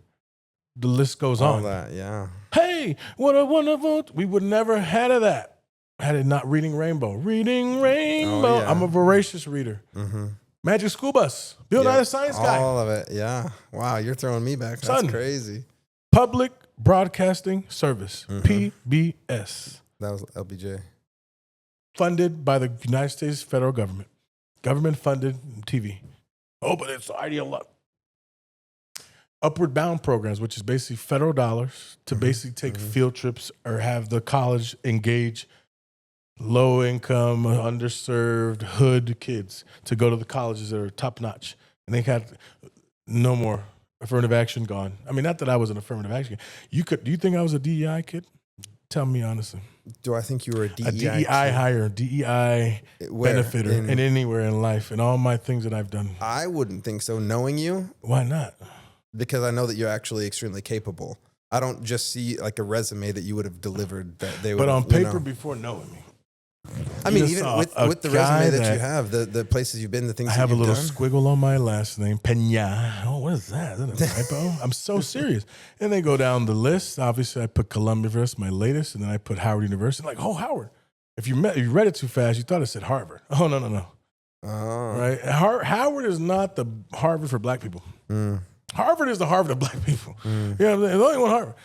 Speaker 2: The list goes
Speaker 1: All
Speaker 2: on.
Speaker 1: that, yeah.
Speaker 2: Hey, what a wonderful... We would never had of that. Had it not Reading Rainbow. Reading Rainbow. Oh, yeah. I'm a voracious reader. Magic School Bus. Bill Nye the Science Guy.
Speaker 1: All of it, yeah. Wow, you're throwing me back. That's crazy.
Speaker 2: Public Broadcasting Service, PBS.
Speaker 1: That was LBJ.
Speaker 2: Funded by the United States federal government. Government-funded TV. Oh, but it's ideological. Upward Bound programs, which is basically federal dollars to basically take field trips or have the college engage low-income, underserved, hood kids to go to the colleges that are top-notch. And they had no more. Affirmative action gone. I mean, not that I was an affirmative action. Do you think I was a DEI kid? Tell me honestly.
Speaker 1: Do I think you were a DEI
Speaker 2: A DEI hire, DEI benefitter in anywhere in life, in all my things that I've done?
Speaker 1: I wouldn't think so, knowing you.
Speaker 2: Why not?
Speaker 1: Because I know that you're actually extremely capable. I don't just see like a resume that you would have delivered that they would.
Speaker 2: But on paper, before knowing me.
Speaker 1: I mean, even with the resume that you have, the places you've been, the things
Speaker 2: I have
Speaker 1: that
Speaker 2: a little
Speaker 1: done.
Speaker 2: Squiggle on my last name, Pena. Oh, what is that? Is that a typo? I'm so serious. And they go down the list. Obviously, I put Columbia University, my latest, and then I put Howard University. Like, oh, Howard. If you read it too fast, you thought it said Harvard. Oh, no.
Speaker 1: Oh.
Speaker 2: Right? Howard is not the Harvard for black people. Harvard is the Harvard of black people. Yeah, there's only one Harvard.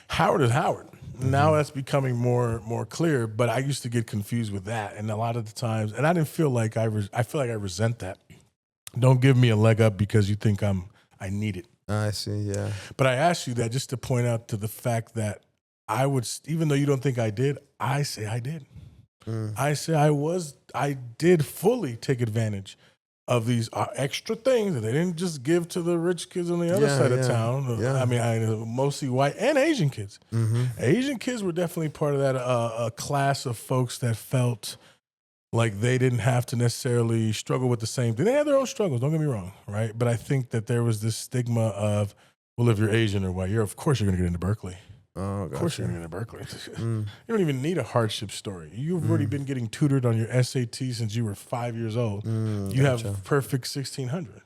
Speaker 2: Howard is Howard. Now that's becoming more clear, but I used to get confused with that, and a lot of the times, and I didn't feel like I feel like I resent that. Don't give me a leg up because you think I need it.
Speaker 1: I see, yeah.
Speaker 2: But I asked you that just to point out to the fact that I would, even though you don't think I did, I say I did. I say I did fully take advantage of these extra things that they didn't just give to the rich kids on the other side of town. I mean, mostly white and Asian kids. Asian kids were definitely part of that a class of folks that felt like they didn't have to necessarily struggle with the same thing. They had their own struggles, don't get me wrong, right? But I think that there was this stigma of, well, if you're Asian or white, of course you're going to get into Berkeley.
Speaker 1: Oh,
Speaker 2: gotcha. Of course you're going to get into Berkeley. You don't even need a hardship story. You've already been getting tutored on your SAT since you were 5 years old. You have perfect 1600.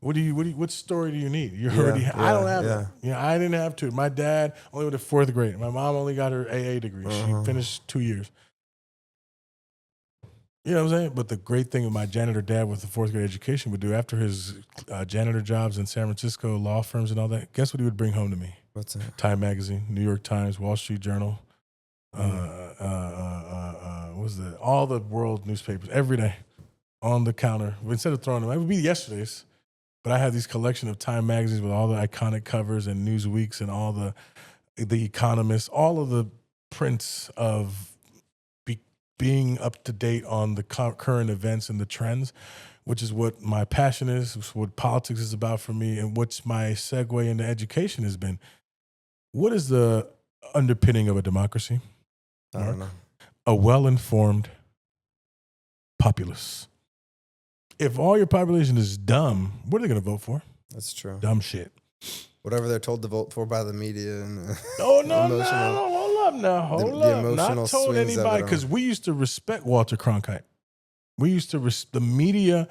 Speaker 2: What story do you need? You're already. I don't have that. I didn't have to. My dad only went to 4th grade. My mom only got her AA degree. She finished 2 years. You know what I'm saying? But the great thing with my janitor dad with the 4th grade education would do after his janitor jobs in San Francisco, law firms and all that, guess what he would bring home to me?
Speaker 1: What's that?
Speaker 2: Time Magazine, New York Times, Wall Street Journal, what's that? All the world newspapers every day on the counter. Instead of throwing them, it would be yesterday's, but I have these collection of Time magazines with all the iconic covers and Newsweeks and all the Economists, all of the prints of being up to date on the current events and the trends, which is what my passion is, what politics is about for me, and what's my segue into education has been. What is the underpinning of a democracy?
Speaker 1: I don't know.
Speaker 2: A well-informed populace. If all your population is dumb, what are they going to vote for?
Speaker 1: That's true.
Speaker 2: Dumb shit.
Speaker 1: Whatever they're told to vote for by the media. And
Speaker 2: hold up. Not told anybody, because we used to respect Walter Cronkite. We used to the media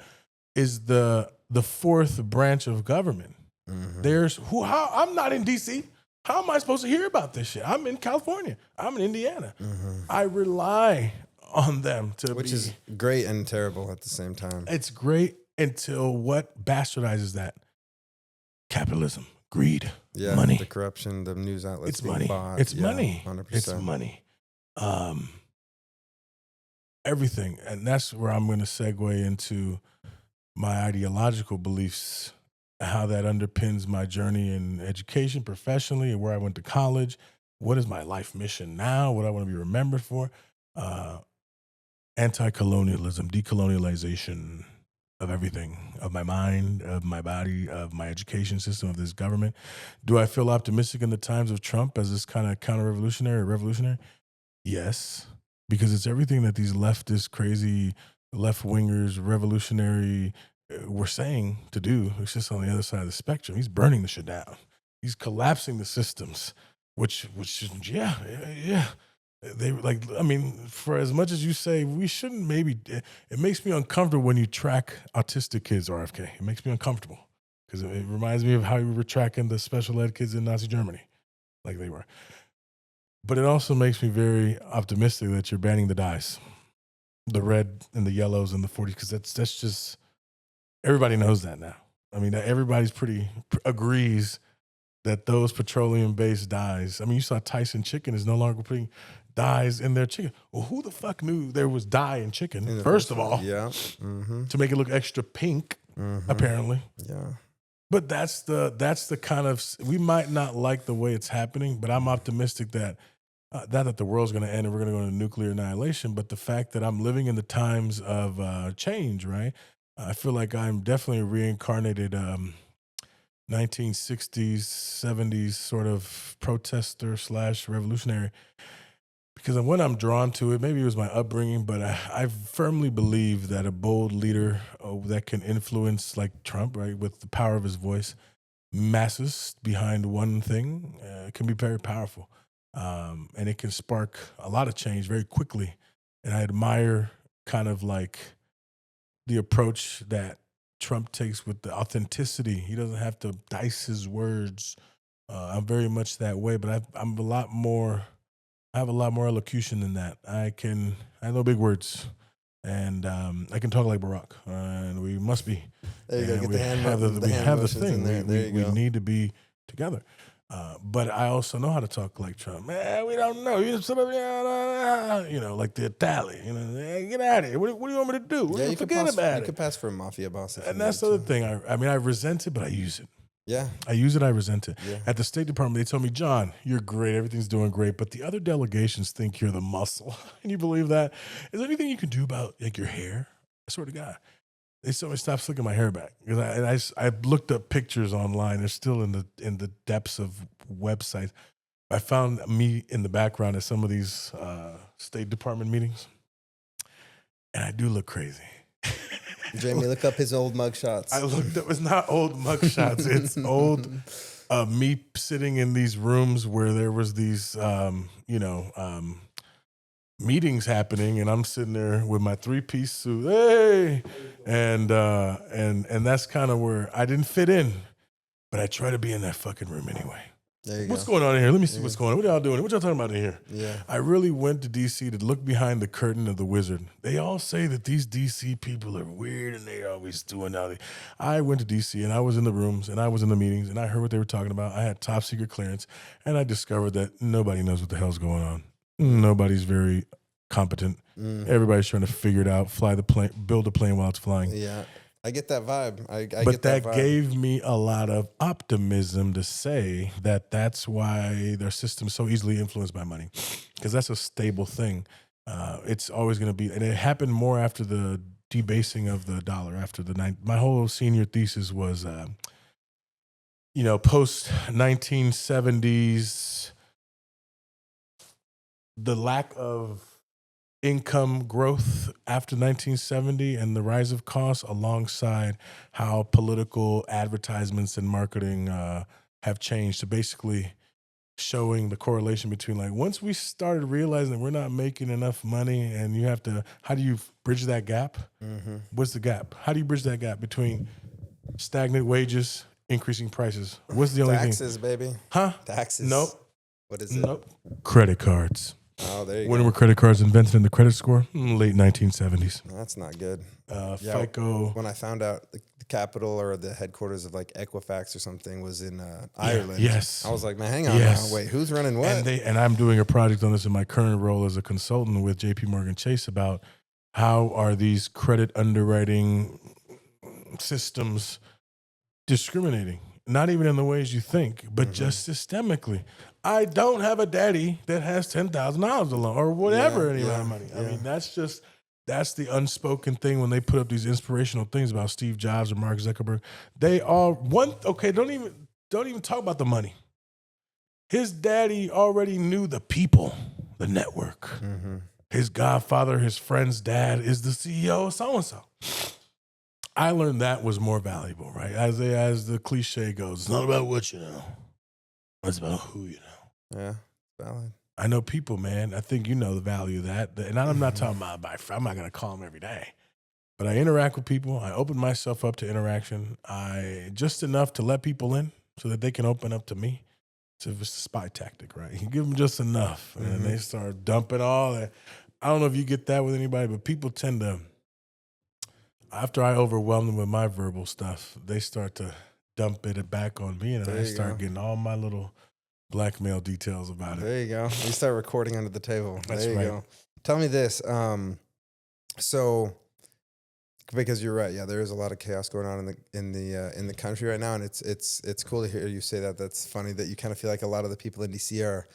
Speaker 2: is the fourth branch of government. I'm not in DC. How am I supposed to hear about this shit? I'm in California. I'm in Indiana. I rely on them
Speaker 1: which is great and terrible at the same time.
Speaker 2: It's great until what bastardizes that? Capitalism, greed, money,
Speaker 1: the corruption, the news outlets.
Speaker 2: It's money.
Speaker 1: Bought.
Speaker 2: It's money.
Speaker 1: 100%.
Speaker 2: It's money. Everything, and that's where I'm going to segue into my ideological beliefs how that underpins my journey in education professionally and where I went to college. What is my life mission now? What I want to be remembered for? Uh, Anti-colonialism, decolonialization of everything, of my mind, of my body, of my education system, of this government. Do I feel optimistic in the times of Trump as this kind of counter-revolutionary or revolutionary? Yes, because it's everything that these leftist, crazy left wingers, revolutionary were saying to do. It's just on the other side of the spectrum. He's burning the shit down. He's collapsing the systems, yeah. They like, I mean, for as much as you say we shouldn't, maybe it makes me uncomfortable when you track autistic kids, RFK. It makes me uncomfortable because it reminds me of how we were tracking the special ed kids in Nazi Germany, like they were. But it also makes me very optimistic that you're banning the dyes, the red and the yellows and the 40s, because that's just, everybody knows that now. I mean, everybody's agrees that those petroleum-based dyes. I mean, you saw Tyson Chicken is no longer putting dyes in their chicken. Well, who the fuck knew there was dye in chicken? First of all,
Speaker 1: yeah, mm-hmm.
Speaker 2: to make it look extra pink,
Speaker 1: Mm-hmm.
Speaker 2: apparently.
Speaker 1: Yeah.
Speaker 2: But that's the kind of, we might not like the way it's happening, but I'm optimistic that not that the world's going to end and we're going to go into nuclear annihilation, but the fact that I'm living in the times of change, right? I feel like I'm definitely a reincarnated 1960s, 70s sort of protester / revolutionary. Because when I'm drawn to it, maybe it was my upbringing, but I firmly believe that a bold leader that can influence, like Trump, right, with the power of his voice, masses behind one thing, can be very powerful. And it can spark a lot of change very quickly. And I admire kind of like the approach that Trump takes with the authenticity. He doesn't have to dice his words. I'm very much that way, but I'm a lot more. I have a lot more elocution than that. I have no big words, and I can talk like Barack. And we must be.
Speaker 1: There you go.
Speaker 2: And
Speaker 1: Get
Speaker 2: we
Speaker 1: the hand
Speaker 2: have
Speaker 1: mo- the
Speaker 2: we
Speaker 1: hand
Speaker 2: have the
Speaker 1: motions
Speaker 2: thing.
Speaker 1: in there. There you
Speaker 2: We
Speaker 1: go.
Speaker 2: need to be together. But I also know how to talk like Trump. Man, we don't know. You know, like the Italian. You know, hey, get out of here. What do you want me to do?
Speaker 1: Yeah, you could
Speaker 2: Forget
Speaker 1: pass.
Speaker 2: about
Speaker 1: You
Speaker 2: it.
Speaker 1: could pass for a mafia boss if you
Speaker 2: And that's
Speaker 1: needed
Speaker 2: the other
Speaker 1: to.
Speaker 2: thing. I mean, I resent it, but I use it.
Speaker 1: Yeah.
Speaker 2: I use it, I resent it.
Speaker 1: Yeah.
Speaker 2: At the State Department, they told me, John, you're great. Everything's doing great. But the other delegations think you're the muscle. Can you believe that? Is there anything you can do about like your hair? I swear to God. They told me stop slicking my hair back. Because I looked up pictures online. They're still in the depths of websites. I found me in the background at some of these State Department meetings. And I do look crazy.
Speaker 1: Jamie, look up his old mugshots.
Speaker 2: I looked up. It's not old mugshots. It's old me sitting in these rooms where there was these, meetings happening, and I'm sitting there with my 3-piece suit. Hey, and that's kind of where I didn't fit in, but I try to be in that fucking room anyway.
Speaker 1: There you
Speaker 2: What's
Speaker 1: go.
Speaker 2: going on in here? Let me see what's going on. What y'all doing? What y'all talking about in here?
Speaker 1: Yeah.
Speaker 2: I really went to DC to look behind the curtain of the wizard. They all say that these DC people are weird and they're always doing all. I went to DC and I was in the rooms and I was in the meetings and I heard what they were talking about. I had top secret clearance and I discovered that nobody knows what the hell's going on. Nobody's very competent. Everybody's trying to figure it out, fly the plane, build a plane while it's flying.
Speaker 1: Yeah. I get that vibe. I
Speaker 2: But
Speaker 1: get that vibe.
Speaker 2: gave me a lot of optimism to say that that's why their system is so easily influenced by money, because that's a stable thing. It's always going to be, and it happened more after the debasing of the dollar. After my whole senior thesis was, post 1970s, the lack of income growth after 1970 and the rise of costs, alongside how political advertisements and marketing have changed, to basically showing the correlation between, like, once we started realizing that we're not making enough money and you have to, how do you bridge that gap? What's the gap? How do you bridge that gap between stagnant wages, increasing prices? What's the only
Speaker 1: Taxes,
Speaker 2: thing?
Speaker 1: baby.
Speaker 2: Huh?
Speaker 1: Taxes.
Speaker 2: Nope.
Speaker 1: What is it?
Speaker 2: Nope. Credit cards.
Speaker 1: Oh, there you
Speaker 2: When
Speaker 1: go.
Speaker 2: were credit cards invented in the credit score? Late 1970s.
Speaker 1: That's not good.
Speaker 2: FICO.
Speaker 1: When I found out the capital or the headquarters of like Equifax or something was in Ireland,
Speaker 2: yes.
Speaker 1: I was like, man, hang on
Speaker 2: Yes.
Speaker 1: now. Wait, who's running what?
Speaker 2: And I'm doing a project on this in my current role as a consultant with JP Morgan Chase about how are these credit underwriting systems discriminating, not even in the ways you think, but just systemically. I don't have a daddy that has $10,000 alone or whatever any amount of money. I mean, that's the unspoken thing when they put up these inspirational things about Steve Jobs or Mark Zuckerberg. They all don't even talk about the money. His daddy already knew the people, the network. His godfather, his friend's dad is the CEO of so-and-so. I learned that was more valuable, right? As the cliche goes, it's not about what you know. It's about who you know.
Speaker 1: Yeah, valid.
Speaker 2: I know people, man. I think you know the value of that. And I'm not talking about I'm not going to call them every day. But I interact with people. I open myself up to interaction. Just enough to let people in so that they can open up to me. So it's a spy tactic, right? You give them just enough, and then they start dumping all that. I don't know if you get that with anybody, but people tend to, after I overwhelm them with my verbal stuff, they start to dump it back on me, and I start getting all my little blackmail details about it.
Speaker 1: There you go. You start recording under the table.
Speaker 2: That's
Speaker 1: there you
Speaker 2: right.
Speaker 1: go. Tell me this. So, because you're right, yeah, there is a lot of chaos going on in the country right now, and it's cool to hear you say that. That's funny that you kind of feel like a lot of the people in DC are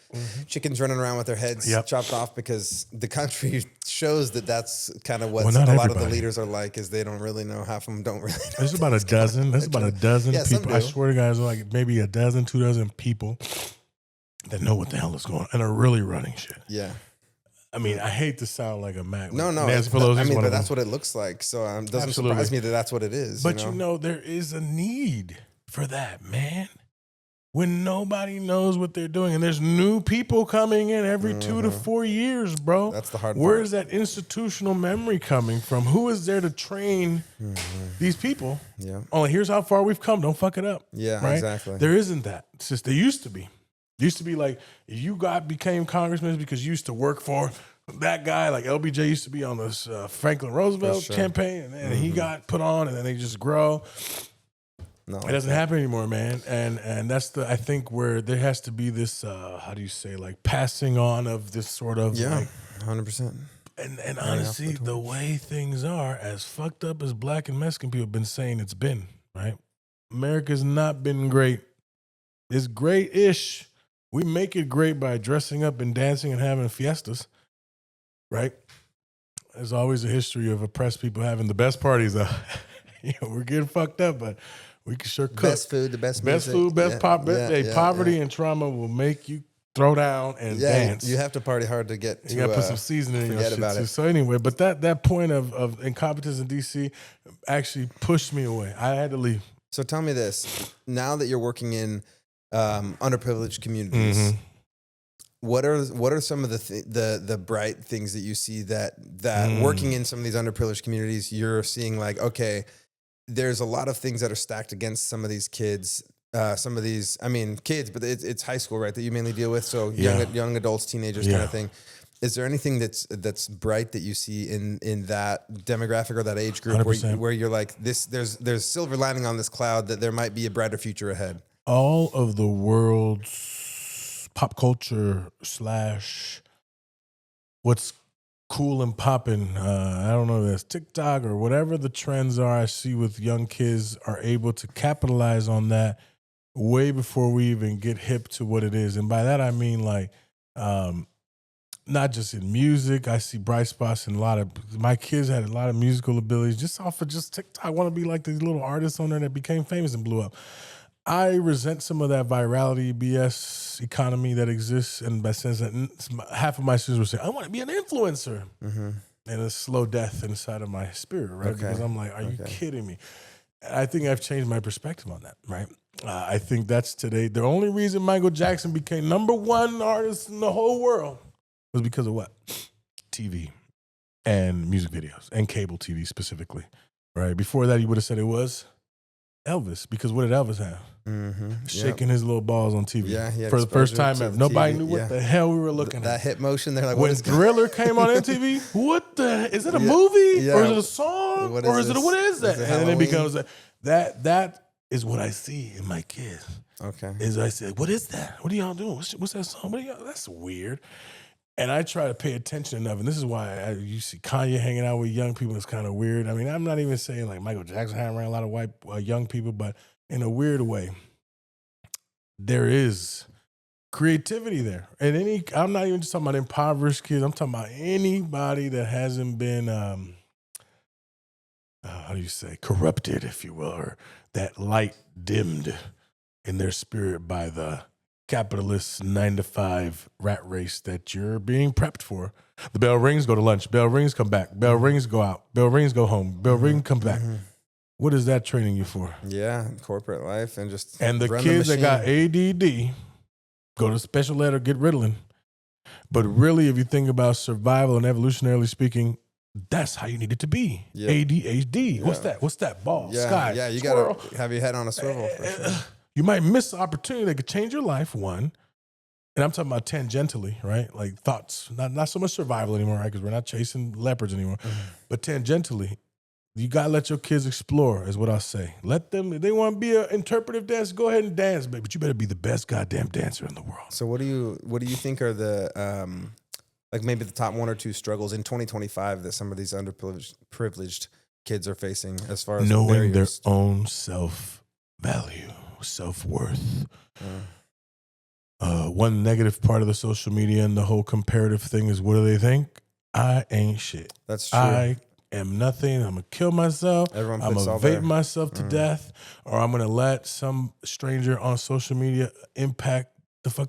Speaker 1: chickens running around with their heads chopped off, because the country shows that that's kind of what a lot of the leaders are like, is they don't really know. Half of them don't really know.
Speaker 2: There's about a dozen. There's about a dozen people. I swear to God, there's like maybe a dozen, 2 dozen people that know what the hell is going on and are really running shit.
Speaker 1: Yeah.
Speaker 2: I mean, I hate to sound like a Mac.
Speaker 1: No.
Speaker 2: Nancy Pelosi's
Speaker 1: I mean,
Speaker 2: one
Speaker 1: but
Speaker 2: of
Speaker 1: that's
Speaker 2: them.
Speaker 1: what it looks like. So it doesn't surprise me that that's what it is.
Speaker 2: But you know, there is a need for that, man. When nobody knows what they're doing, and there's new people coming in every 2 to 4 years, bro.
Speaker 1: That's the hard part.
Speaker 2: Where is that institutional memory coming from? Who is there to train these people?
Speaker 1: Yeah.
Speaker 2: Only here's how far we've come. Don't fuck it up.
Speaker 1: Yeah,
Speaker 2: right?
Speaker 1: exactly.
Speaker 2: There isn't that. It's just, there used to be. Used to be like, you became congressman because you used to work for that guy. Like LBJ used to be on this Franklin Roosevelt campaign, and then he got put on, and then they just grow. No, it doesn't happen anymore, man. And that's I think where there has to be this, how do you say, like passing on of this sort of
Speaker 1: 100%.
Speaker 2: And honestly, the way things are, as fucked up as Black and Mexican people have been saying it's been, right? America's not been great. It's great-ish. We make it great by dressing up and dancing and having fiestas, right? There's always a history of oppressed people having the best parties, though. We're getting fucked up, but we can sure cook.
Speaker 1: Best food, the best music.
Speaker 2: Food, best pop. Poverty and trauma will make you throw down and dance.
Speaker 1: You have to party hard to get to.
Speaker 2: You got to put some seasoning in your shit
Speaker 1: about
Speaker 2: too.
Speaker 1: it.
Speaker 2: So anyway, but that point of incompetence in DC actually pushed me away. I had to leave.
Speaker 1: So tell me this: now that you're working in underprivileged communities, what are some of the bright things that you see that working in some of these underprivileged communities, you're seeing like, okay, there's a lot of things that are stacked against some of these kids. Some of these, I mean, kids, but it's high school, right? That you mainly deal with. So young adults, teenagers, kind of thing. Is there anything that's bright that you see in that demographic or that age group where you're like, there's silver lining on this cloud, that there might be a brighter future ahead?
Speaker 2: All of the world's pop culture / what's cool and popping, I don't know if that's TikTok or whatever the trends are, I see with young kids are able to capitalize on that way before we even get hip to what it is. And by that, I mean like, not just in music. I see bright spots in my kids had a lot of musical abilities just off of just TikTok. I want to be like these little artists on there that became famous and blew up. I resent some of that virality BS economy that exists, in the sense that half of my students will say, I want to be an influencer. And a slow death inside of my spirit, right? Okay. Because I'm like, are you kidding me? I think I've changed my perspective on that, right? I think that's today. The only reason Michael Jackson became #1 artist in the whole world was because of what? TV and music videos and cable TV specifically, right? Before that, he would have said it was Elvis, because what did Elvis have? Shaking his little balls on TV for the first time ever. Nobody knew what the hell we were looking at.
Speaker 1: That hip motion, they're like,
Speaker 2: when Thriller came on MTV, what the, is it a movie? Or is it a song? What is that? And then it becomes that is what I see in my kids.
Speaker 1: Okay.
Speaker 2: Is I say, what is that? What are y'all doing? What's that song? That's weird. And I try to pay attention enough, and this is why you see Kanye hanging out with young people. It's kind of weird. I mean, I'm not even saying like Michael Jackson hanging around a lot of white young people, but in a weird way, there is creativity there. And I'm not even just talking about impoverished kids. I'm talking about anybody that hasn't been, how do you say, corrupted, if you will, or that light dimmed in their spirit by the capitalist 9-to-5 rat race that you're being prepped for. The bell rings, go to lunch. Bell rings, come back. Bell rings, go out. Bell rings, go home. Bell ring, come back. What is that training you for?
Speaker 1: Yeah, corporate life and just
Speaker 2: And the
Speaker 1: run
Speaker 2: kids
Speaker 1: the
Speaker 2: that got
Speaker 1: machine.
Speaker 2: ADD go to special ed or get Ritalin. But really, if you think about survival and evolutionarily speaking, that's how you need it to be.
Speaker 1: Yep.
Speaker 2: ADHD.
Speaker 1: Yeah.
Speaker 2: What's that? Ball,
Speaker 1: Yeah,
Speaker 2: sky,
Speaker 1: yeah, you
Speaker 2: squirrel.
Speaker 1: gotta have your head on a swivel for sure.
Speaker 2: You might miss the opportunity that could change your life, one. And I'm talking about tangentially, right? Like thoughts, not so much survival anymore, right? Because we're not chasing leopards anymore. But tangentially, you gotta let your kids explore, is what I'll say. Let them, if they want to be an interpretive dancer, go ahead and dance, baby. But you better be the best goddamn dancer in the world.
Speaker 1: So what do you think are the like maybe the top one or two struggles in 2025 that some of these underprivileged kids are facing as far as
Speaker 2: knowing
Speaker 1: barriers?
Speaker 2: their own self-value, self-worth. One negative part of the social media and the whole comparative thing is, what do they think? I ain't shit.
Speaker 1: That's true.
Speaker 2: I am nothing. I'm going to kill myself.
Speaker 1: Everyone
Speaker 2: I'm
Speaker 1: puts
Speaker 2: going
Speaker 1: all
Speaker 2: to vape
Speaker 1: their-
Speaker 2: myself to death, or I'm going to let some stranger on social media impact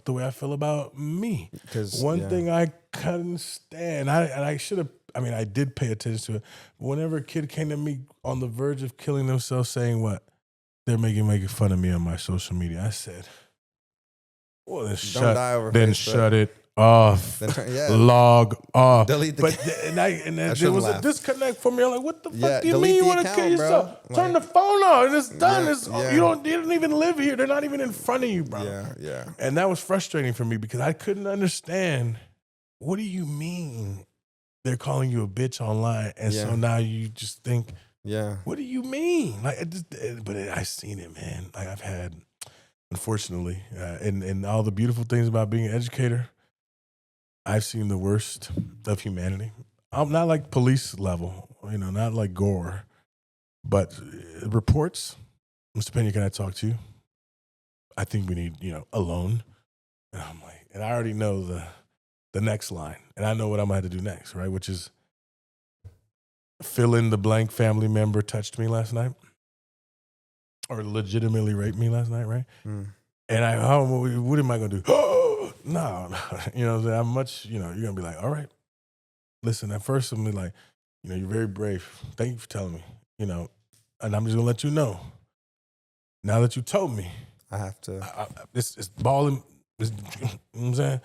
Speaker 2: the way I feel about me.
Speaker 1: Because
Speaker 2: One thing I couldn't stand, I should have, I did pay attention to it. Whenever a kid came to me on the verge of killing themselves saying what? They're making fun of me on my social media. I said, well, then
Speaker 1: die over
Speaker 2: then
Speaker 1: Facebook.
Speaker 2: shut it off.
Speaker 1: Then
Speaker 2: Log off.
Speaker 1: Delete the
Speaker 2: there
Speaker 1: shouldn't
Speaker 2: was a
Speaker 1: laugh.
Speaker 2: disconnect for me. I'm like, what the
Speaker 1: Yeah,
Speaker 2: fuck do you
Speaker 1: delete
Speaker 2: mean you
Speaker 1: the
Speaker 2: want to
Speaker 1: account,
Speaker 2: kill
Speaker 1: bro.
Speaker 2: yourself? Turn the
Speaker 1: Like-
Speaker 2: phone on. It's done.
Speaker 1: Yeah,
Speaker 2: You don't even live here. They're not even in front of you, bro.
Speaker 1: Yeah.
Speaker 2: And that was frustrating for me because I couldn't understand, what do you mean they're calling you a bitch online? And
Speaker 1: Yeah.
Speaker 2: so now you just think,
Speaker 1: Yeah.
Speaker 2: what do you mean? Like, I've seen it, man. Like, I've had, unfortunately, and all the beautiful things about being an educator, I've seen the worst of humanity. I'm not like police level, not like gore, but reports. Mr. Pena, can I talk to you? I think we need, alone. And I'm like, and I already know the next line, and I know what I'm gonna have to do next, right? Which is fill in the blank family member touched me last night, or legitimately raped me last night, right?
Speaker 1: Mm.
Speaker 2: And what am I gonna do? No, I'm much, you're gonna be like, all right, listen, at first I'm like, you're very brave. Thank you for telling me, and I'm just gonna let you know. Now that you told me,
Speaker 1: I have to.
Speaker 2: It's balling. You know what I'm saying?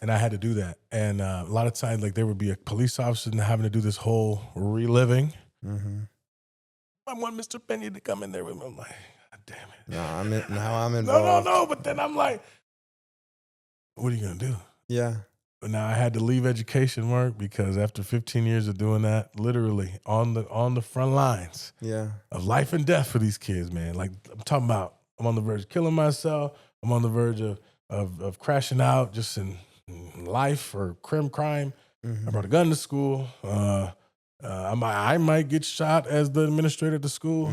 Speaker 2: And I had to do that. And a lot of times, like, there would be a police officer and having to do this whole reliving. I want Mr. Pena to come in there with me. I'm like, God damn it.
Speaker 1: No, now I'm involved.
Speaker 2: No. But then I'm like, what are you going to do?
Speaker 1: Yeah.
Speaker 2: But now I had to leave education, Mark, because after 15 years of doing that, literally on the front lines of life and death for these kids, man. Like, I'm talking about, I'm on the verge of killing myself. I'm on the verge of crashing out just in life or crime. I brought a gun to school. I might get shot as the administrator at the school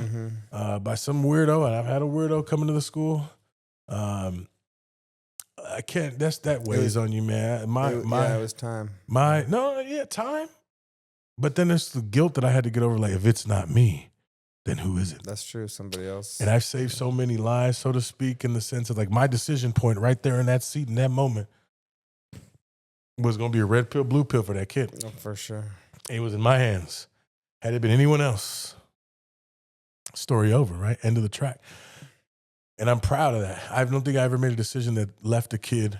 Speaker 2: by some weirdo, and I've had a weirdo come into the school. I can't. That weighs on you, man. It was
Speaker 1: time.
Speaker 2: Time. But then there's the guilt that I had to get over. Like, if it's not me, then who is it?
Speaker 1: That's true. Somebody else.
Speaker 2: And I've saved so many lives, so to speak, in the sense of, like, my decision point right there in that seat in that moment was going to be a red pill, blue pill for that kid.
Speaker 1: Oh, for sure.
Speaker 2: It was in my hands. Had it been anyone else, story over, right? End of the track. And I'm proud of that. I don't think I ever made a decision that left a kid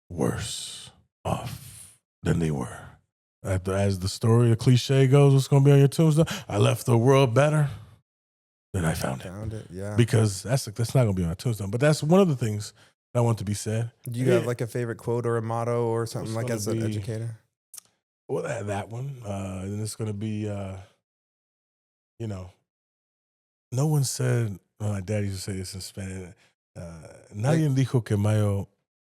Speaker 2: worse off than they were. As the story, the cliche goes, what's going to be on your tombstone? I left the world better than I found it.
Speaker 1: Yeah.
Speaker 2: Because that's not going to be on my tombstone. But that's one of the things that I want to be said.
Speaker 1: Do you have like a favorite quote or a motto or something like as an educator?
Speaker 2: Well, that one. And it's going to be, no one said, my dad used to say this in Spanish, nadie dijo que mayo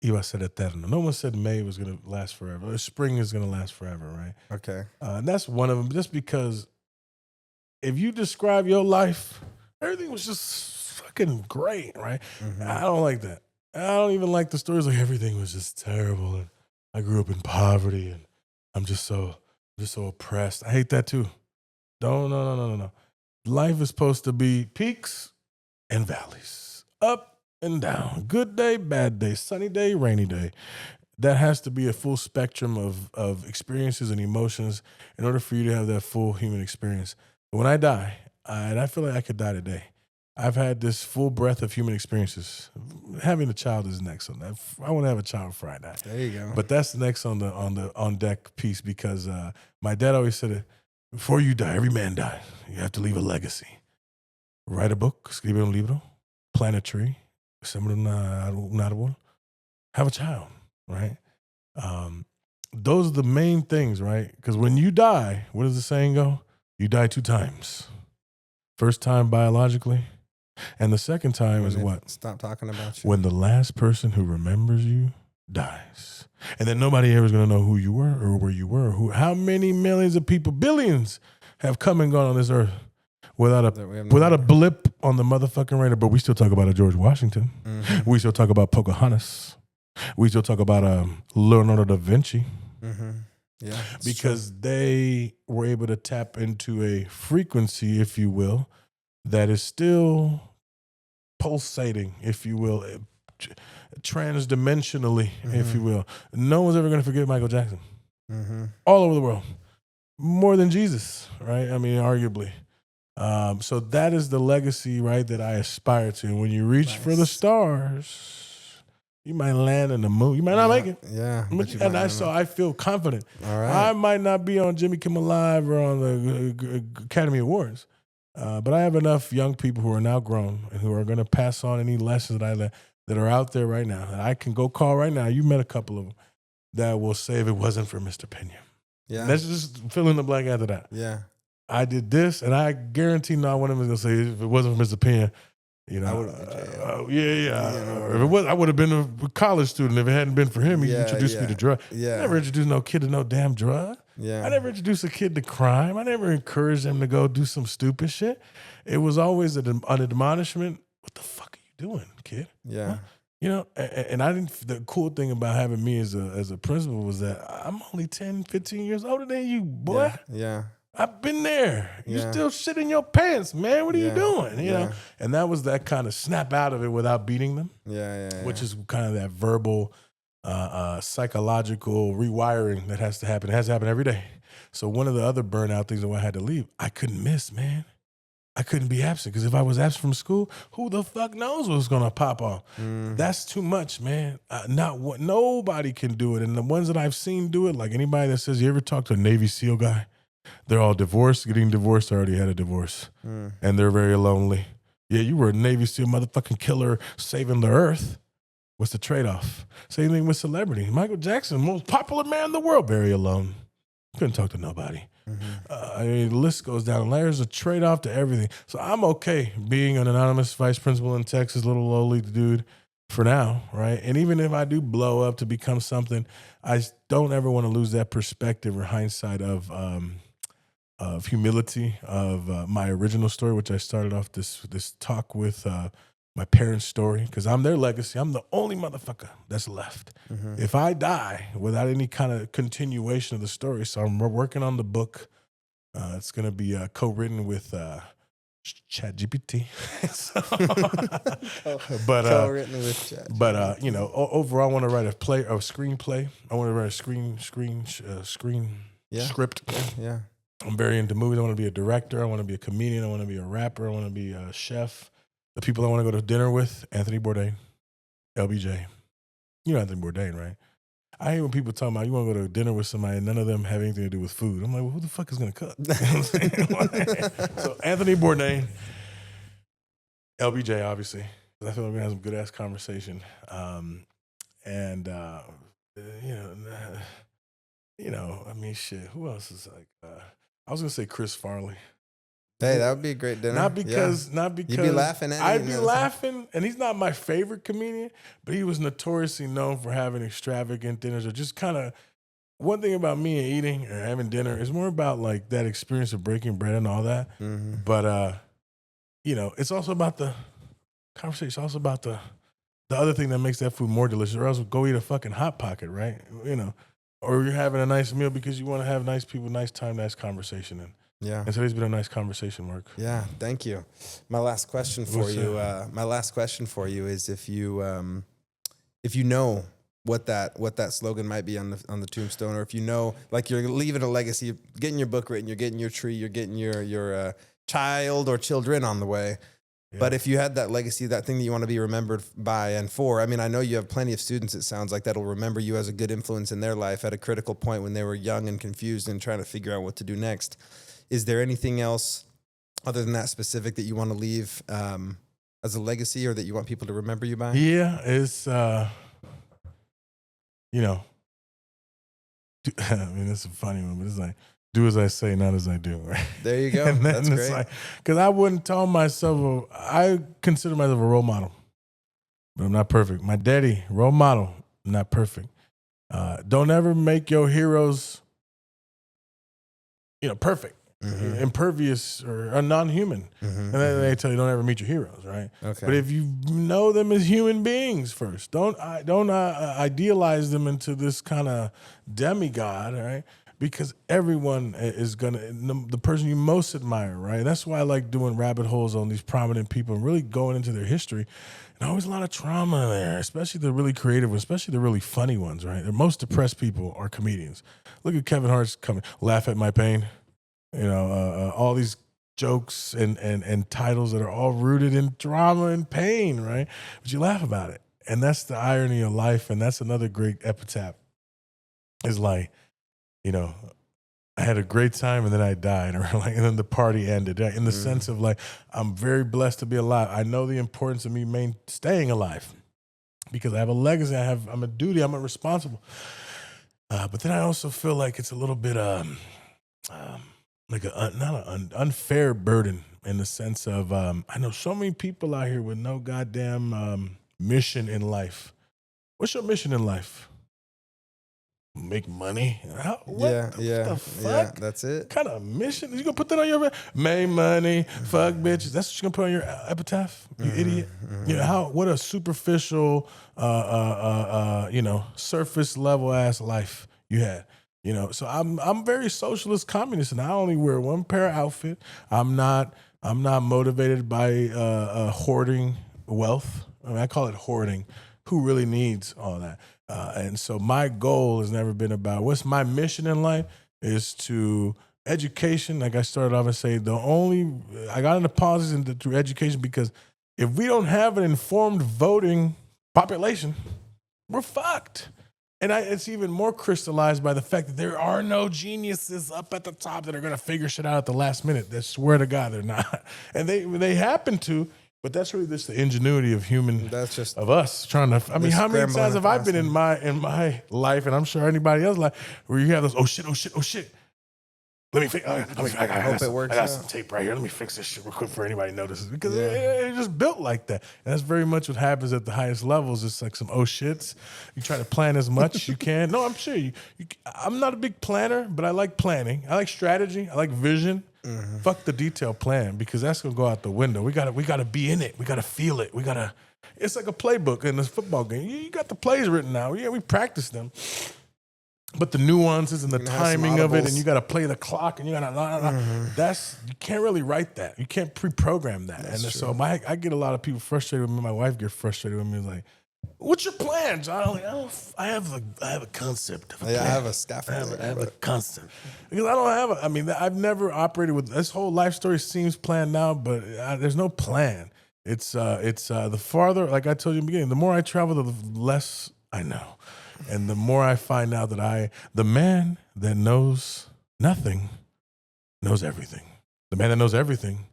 Speaker 2: iba a ser eterno. No one said May was going to last forever. Or spring is going to last forever, right?
Speaker 1: Okay.
Speaker 2: And that's one of them, just because if you describe your life, everything was just fucking great, right?
Speaker 1: Mm-hmm.
Speaker 2: I don't like that. I don't even like the stories like everything was just terrible and I grew up in poverty and I'm just so oppressed. I hate that too. No. Life is supposed to be peaks and valleys, up and down, good day, bad day, sunny day, rainy day. That has to be a full spectrum of experiences and emotions in order for you to have that full human experience. But when I die, and I feel like I could die today, I've had this full breadth of human experiences. Having a child is next on that. I want to have a child before I die.
Speaker 1: There you go.
Speaker 2: But that's next on the on deck piece because my dad always said it, before you die, every man dies. You have to leave a legacy. Write a book, escribe un libro, plant a tree, sembra un árbol, have a child, right? Those are the main things, right? Because when you die, what does the saying go? You die 2 times. First time biologically, and the second time
Speaker 1: When
Speaker 2: is
Speaker 1: they
Speaker 2: what?
Speaker 1: Stop talking about you.
Speaker 2: When the last person who remembers you dies. And then nobody ever is going to know who you were or where you were. Or how many millions of people, billions, have come and gone on this earth without a blip on the motherfucking radar. But we still talk about a George Washington.
Speaker 1: Mm-hmm.
Speaker 2: We still talk about Pocahontas. We still talk about Leonardo da Vinci.
Speaker 1: Mm-hmm. Yeah,
Speaker 2: Because they were able to tap into a frequency, if you will, that is still pulsating, if you will, transdimensionally, if you will. No one's ever going to forget Michael Jackson.
Speaker 1: Mm-hmm.
Speaker 2: All over the world. More than Jesus, right? I mean, arguably. So that is the legacy, right, that I aspire to. And when you reach for the stars, you might land in the moon. You might not make it.
Speaker 1: Yeah.
Speaker 2: I feel confident.
Speaker 1: All right.
Speaker 2: I might not be on Jimmy Kimmel Live or on the Academy Awards, but I have enough young people who are now grown and who are going to pass on any lessons that are out there right now that I can go call right now. You met a couple of them that will say if it wasn't for Mr. Pena.
Speaker 1: Yeah.
Speaker 2: And that's just fill in the blank after that.
Speaker 1: Yeah.
Speaker 2: I did this, and I guarantee not one of them is going to say if it wasn't for Mr. Pena. You know,
Speaker 1: I would have been in jail.
Speaker 2: Yeah. If it was, I would have been a college student if it hadn't been for him. He introduced me to drugs.
Speaker 1: Yeah.
Speaker 2: I never introduced no kid to no damn drug.
Speaker 1: Yeah.
Speaker 2: I never introduced a kid to crime. I never encouraged them to go do some stupid shit. It was always an admonishment. What the fuck are you doing, kid?
Speaker 1: Yeah.
Speaker 2: Huh? You know, and I didn't. The cool thing about having me as a principal was that I'm only 10, 15 years older than you, boy.
Speaker 1: Yeah.
Speaker 2: I've been there. You
Speaker 1: Yeah.
Speaker 2: still shit in your pants, man. What are you
Speaker 1: Yeah.
Speaker 2: doing? You know? And that was that kind of snap out of it without beating them, which is kind of that verbal, psychological rewiring that has to happen. It has to happen every day. So one of the other burnout things that I had to leave, I couldn't miss, man. I couldn't be absent because if I was absent from school, who the fuck knows what's gonna pop off? That's too much, man. Nobody can do it. And the ones that I've seen do it, like anybody that says, you ever talk to a Navy SEAL guy? They're all divorced, getting divorced, already had a divorce. And they're very lonely. Yeah, you were a Navy SEAL motherfucking killer saving the earth. What's the trade-off? Same thing with celebrity. Michael Jackson, most popular man in the world, very alone. Couldn't talk to nobody. I mean, the list goes down. There's a trade-off to everything. So I'm okay being an anonymous vice principal in Texas, little lowly dude for now, right? And even if I do blow up to become something, I don't ever want to lose that perspective or hindsight of humility of my original story, which I started off this talk with my parents' story, because I'm their legacy. I'm the only motherfucker that's left. If I die without any kind of continuation of the story, so I'm working on the book. It's going to be co-written with ChatGPT.
Speaker 1: Co-written with ChatGPT.
Speaker 2: But you know, overall, I want to write a screenplay. I want to write a screen script.
Speaker 1: Yeah.
Speaker 2: I'm very into movies. I want to be a director. I want to be a comedian. I want to be a rapper. I want to be a chef. The people I want to go to dinner with, Anthony Bourdain, LBJ. You know Anthony Bourdain, right? I hate when people talk about you want to go to dinner with somebody and none of them have anything to do with food. I'm like, well, who the fuck is going to cook? You know what I'm saying? So Anthony Bourdain, LBJ, obviously. I feel like we're going to have some good-ass conversation. You know, I mean, shit, who else is like, I was going to say Chris Farley.
Speaker 1: Hey, that would be a great dinner.
Speaker 2: Not because
Speaker 1: you'd be laughing at him.
Speaker 2: I'd be laughing, and he's not my favorite comedian, but he was notoriously known for having extravagant dinners or just kind of. One thing about me and eating or having dinner is more about like that experience of breaking bread and all that. But you know, it's also about the conversation. It's also about the other thing that makes that food more delicious, or else go eat a fucking Hot Pocket, right? Or you're having a nice meal because you want to have nice people, nice time, nice conversation.
Speaker 1: Yeah.
Speaker 2: And today's been a nice conversation, Mark.
Speaker 1: Yeah, thank you. My last question for you is if you know what that slogan might be on the tombstone, or if you know, like, you're leaving a legacy, you're getting your book written, you're getting your tree, you're getting your child or children on the way. Yeah. But if you had that legacy, that thing that you want to be remembered by and for, I mean, I know you have plenty of students, it sounds like, that'll remember you as a good influence in their life at a critical point when they were young and confused and trying to figure out what to do next. Is there anything else other than that specific that you want to leave as a legacy, or that you want people to remember you by?
Speaker 2: Yeah, it's, I mean, it's a funny one, but it's like, do as I say, not as I do, right?
Speaker 1: There you go.
Speaker 2: And then
Speaker 1: That's
Speaker 2: it's
Speaker 1: great.
Speaker 2: like, because I wouldn't tell myself, I consider myself a role model, but I'm not perfect. My daddy, role model, not perfect. Don't ever make your heroes, perfect. Mm-hmm. Impervious or non-human. Mm-hmm. And then they tell you don't ever meet your heroes, right? Okay. But if you know them as human beings first, don't idealize them into this kind of demigod, right? Because everyone is the person you most admire, right? That's why I like doing rabbit holes on these prominent people and really going into their history. And always a lot of trauma there, especially the really creative ones, especially the really funny ones, right? The most depressed people are comedians. Look at Kevin Hart's coming, laugh at my pain. All these jokes and titles that are all rooted in drama and pain, right? But you laugh about it. And that's the irony of life. And that's another great epitaph. Is like, I had a great time and then I died, or and then the party ended. In the sense of like, I'm very blessed to be alive. I know the importance of me staying alive because I have a legacy. I'm a duty. I'm a responsible. But then I also feel like it's a little bit like not an unfair burden in the sense of I know so many people out here with no goddamn mission in life. What's your mission in life? Make money?
Speaker 1: What the fuck? That's it.
Speaker 2: What kind of mission? You gonna put that on your make money, fuck bitches? That's what you gonna put on your epitaph? You idiot! Mm-hmm. What a superficial, surface level ass life you had. So I'm very socialist communist, and I only wear one pair of outfit. I'm not motivated by hoarding wealth. I mean, I call it hoarding. Who really needs all that? And so my goal has never been about what's my mission in life is to education. Like I started off and say, I got into politics through education because if we don't have an informed voting population, we're fucked. And it's even more crystallized by the fact that there are no geniuses up at the top that are going to figure shit out at the last minute. They swear to God they're not. And they happen to, but that's really just the ingenuity of of us trying to, I mean, how many times have I been in my life, and I'm sure anybody else's life, where you have those, oh shit. Let me fix. I hope it works. I got some tape right here. Let me fix this shit real quick before anybody notices. Because it's just built like that. And that's very much what happens at the highest levels. It's like some shits. You try to plan as much as you can. No, I'm sure I'm not a big planner, but I like planning. I like strategy. I like vision. Mm-hmm. Fuck the detailed plan, because that's gonna go out the window. We gotta be in it. We gotta feel it. It's like a playbook in this football game. You got the plays written out. Yeah, we practice them. But the nuances and the timing of it, and you got to play the clock, and you got to you can't really write that. You can't pre-program that. That's true. So I get a lot of people frustrated with me. My wife gets frustrated with me. Like, what's your plans? I have a concept of a plan.
Speaker 1: I have a scaffold.
Speaker 2: I have a concept because I don't have I've never operated with this whole life story seems planned now, but there's no plan. It's the farther, like I told you in the beginning, the more I travel, the less I know. And the more I find out that the man that knows nothing knows everything. The man that knows everything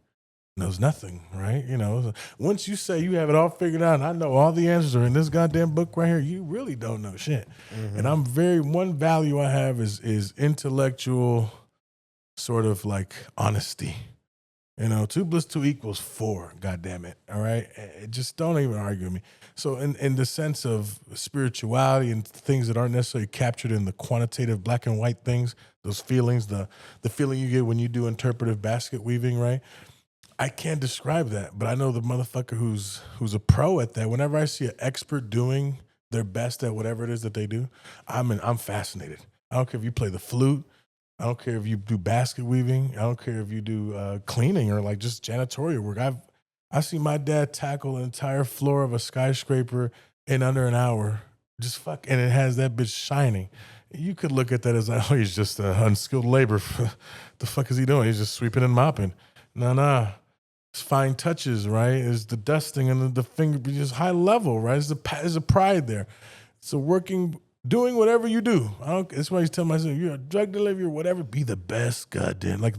Speaker 2: knows nothing, right? Once you say you have it all figured out and I know all the answers are in this goddamn book right here, you really don't know shit. Mm-hmm. And one value I have is intellectual sort of like honesty. 2 + 2 = 4, goddamn it, all right? Just don't even argue with me. So in the sense of spirituality and things that aren't necessarily captured in the quantitative black and white things, those feelings, the feeling you get when you do interpretive basket weaving, right? I can't describe that, but I know the motherfucker who's a pro at that. Whenever I see an expert doing their best at whatever it is that they do, I'm fascinated. I don't care if you play the flute. I don't care if you do basket weaving. I don't care if you do cleaning or like just janitorial work. I see my dad tackle an entire floor of a skyscraper in under an hour. Just fuck, and it has that bitch shining. You could look at that as like, oh, he's just unskilled labor. The fuck is he doing? He's just sweeping and mopping. Nah. It's fine touches, right? It's the dusting and the finger, just high level, right? There's a pride there. So doing whatever you do. That's why I tell myself, you're a drug delivery or whatever, be the best, goddamn. Like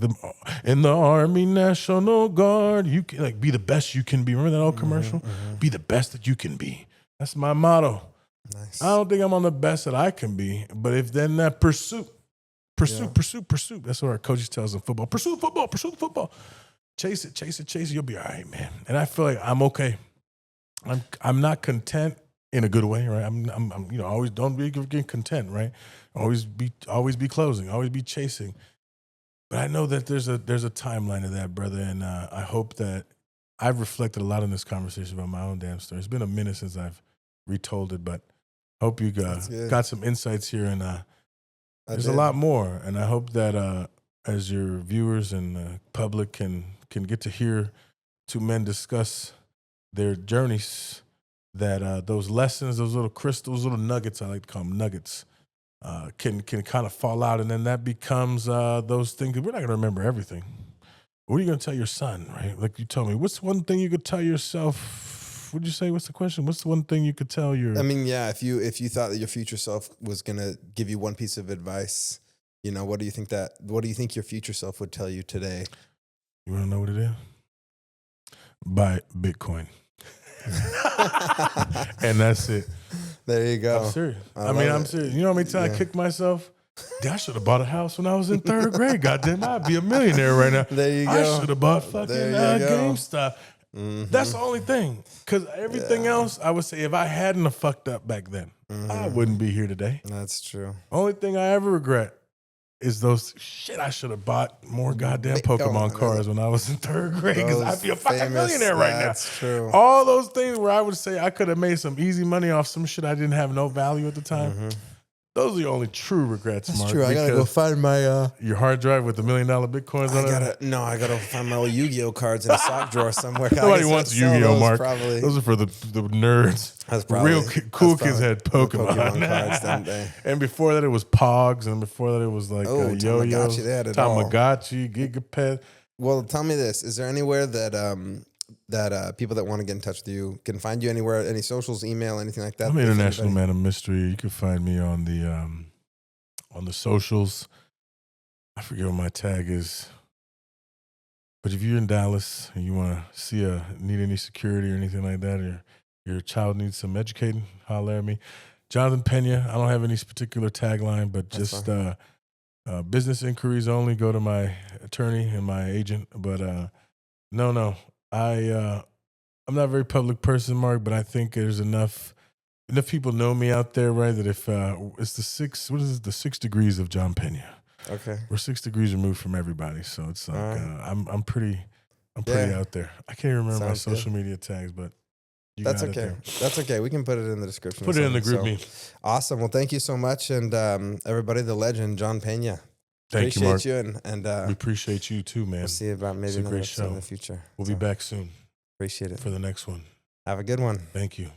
Speaker 2: in the Army National Guard, you can like be the best you can be. Remember that old commercial? Be the best that you can be. That's my motto.
Speaker 1: Nice.
Speaker 2: I don't think I'm on the best that I can be, but if then that pursue. That's what our coaches tell us in football. Pursue the football. Chase it. You'll be all right, man. And I feel like I'm okay. I'm not content in a good way, right? I'm always don't be getting content, right? Always be closing, always be chasing. But I know that there's a timeline of that, brother, and I hope that I've reflected a lot in this conversation about my own damn story. It's been a minute since I've retold it, but hope you got some insights here, and there's a lot more, and I hope that as your viewers and public can get to hear two men discuss their journeys, that those lessons, those little crystals, little nuggets, I like to call them nuggets, can kind of fall out, and then that becomes those things. We're not going to remember everything. What are you going to tell your son, right? Like you told me, what's one thing you could tell yourself? What'd you say? What's the question? What's the one thing you could tell your...
Speaker 1: I mean, yeah, if you thought that your future self was going to give you one piece of advice, what do you think your future self would tell you today?
Speaker 2: You want to know what it is? Buy Bitcoin. And that's it.
Speaker 1: There you go.
Speaker 2: I'm serious. I'm serious. You know how many times I kicked myself? I should have bought a house when I was in third grade. Goddamn, I'd be a millionaire right now.
Speaker 1: There you go.
Speaker 2: I should have bought fucking GameStop. That's the only thing. Because everything else, I would say, if I hadn't have fucked up back then, I wouldn't be here today.
Speaker 1: That's true.
Speaker 2: Only thing I ever regret is those shit. I should have bought more goddamn Pokemon cards when I was in third grade, because I'd be a fucking millionaire right now.
Speaker 1: That's true.
Speaker 2: All those things where I would say I could have made some easy money off some shit I didn't have no value at the time. Those are the only true regrets,
Speaker 1: That's
Speaker 2: Mark.
Speaker 1: true. I gotta go find my
Speaker 2: your hard drive with the $1 million Bitcoins on it.
Speaker 1: I gotta find my old Yu-Gi-Oh cards in a sock drawer somewhere.
Speaker 2: Nobody wants Yu-Gi-Oh, Mark.
Speaker 1: Probably.
Speaker 2: Those are for the nerds.
Speaker 1: That's probably,
Speaker 2: real cool kids had Pokemon
Speaker 1: cards, didn't they?
Speaker 2: And before that, it was Pogs, and before that, it was like Yo-Yos,
Speaker 1: Tamagotchi. They had it all.
Speaker 2: Tamagotchi, Gigapet.
Speaker 1: Well, tell me this: is there anywhere that people that want to get in touch with you can find you anywhere? Any socials, email, anything like that?
Speaker 2: I'm an international man of mystery. You can find me on the socials. I forget what my tag is. But if you're in Dallas and you want to need any security or anything like that, or your child needs some educating, holler at me. Jonathan Pena. I don't have any particular tagline, but just business inquiries only. Go to my attorney and my agent. But no. I'm not a very public person, Mark, but I think there's enough people know me out there, right? That if it's the 6 degrees of Jon Pena.
Speaker 1: Okay.
Speaker 2: We're 6 degrees removed from everybody. So it's like, I'm pretty out there. I can't even remember my social media tags, but
Speaker 1: that's okay. That's okay. We can put it in the description.
Speaker 2: Put it in the group me.
Speaker 1: Awesome. Well, thank you so much. And everybody, the legend, Jon Pena.
Speaker 2: Thank you, Mark.
Speaker 1: Appreciate you. And
Speaker 2: we appreciate you too, man.
Speaker 1: We'll see about maybe another episode in the future.
Speaker 2: We'll be back soon.
Speaker 1: Appreciate it.
Speaker 2: For the next one.
Speaker 1: Have a good one.
Speaker 2: Thank you.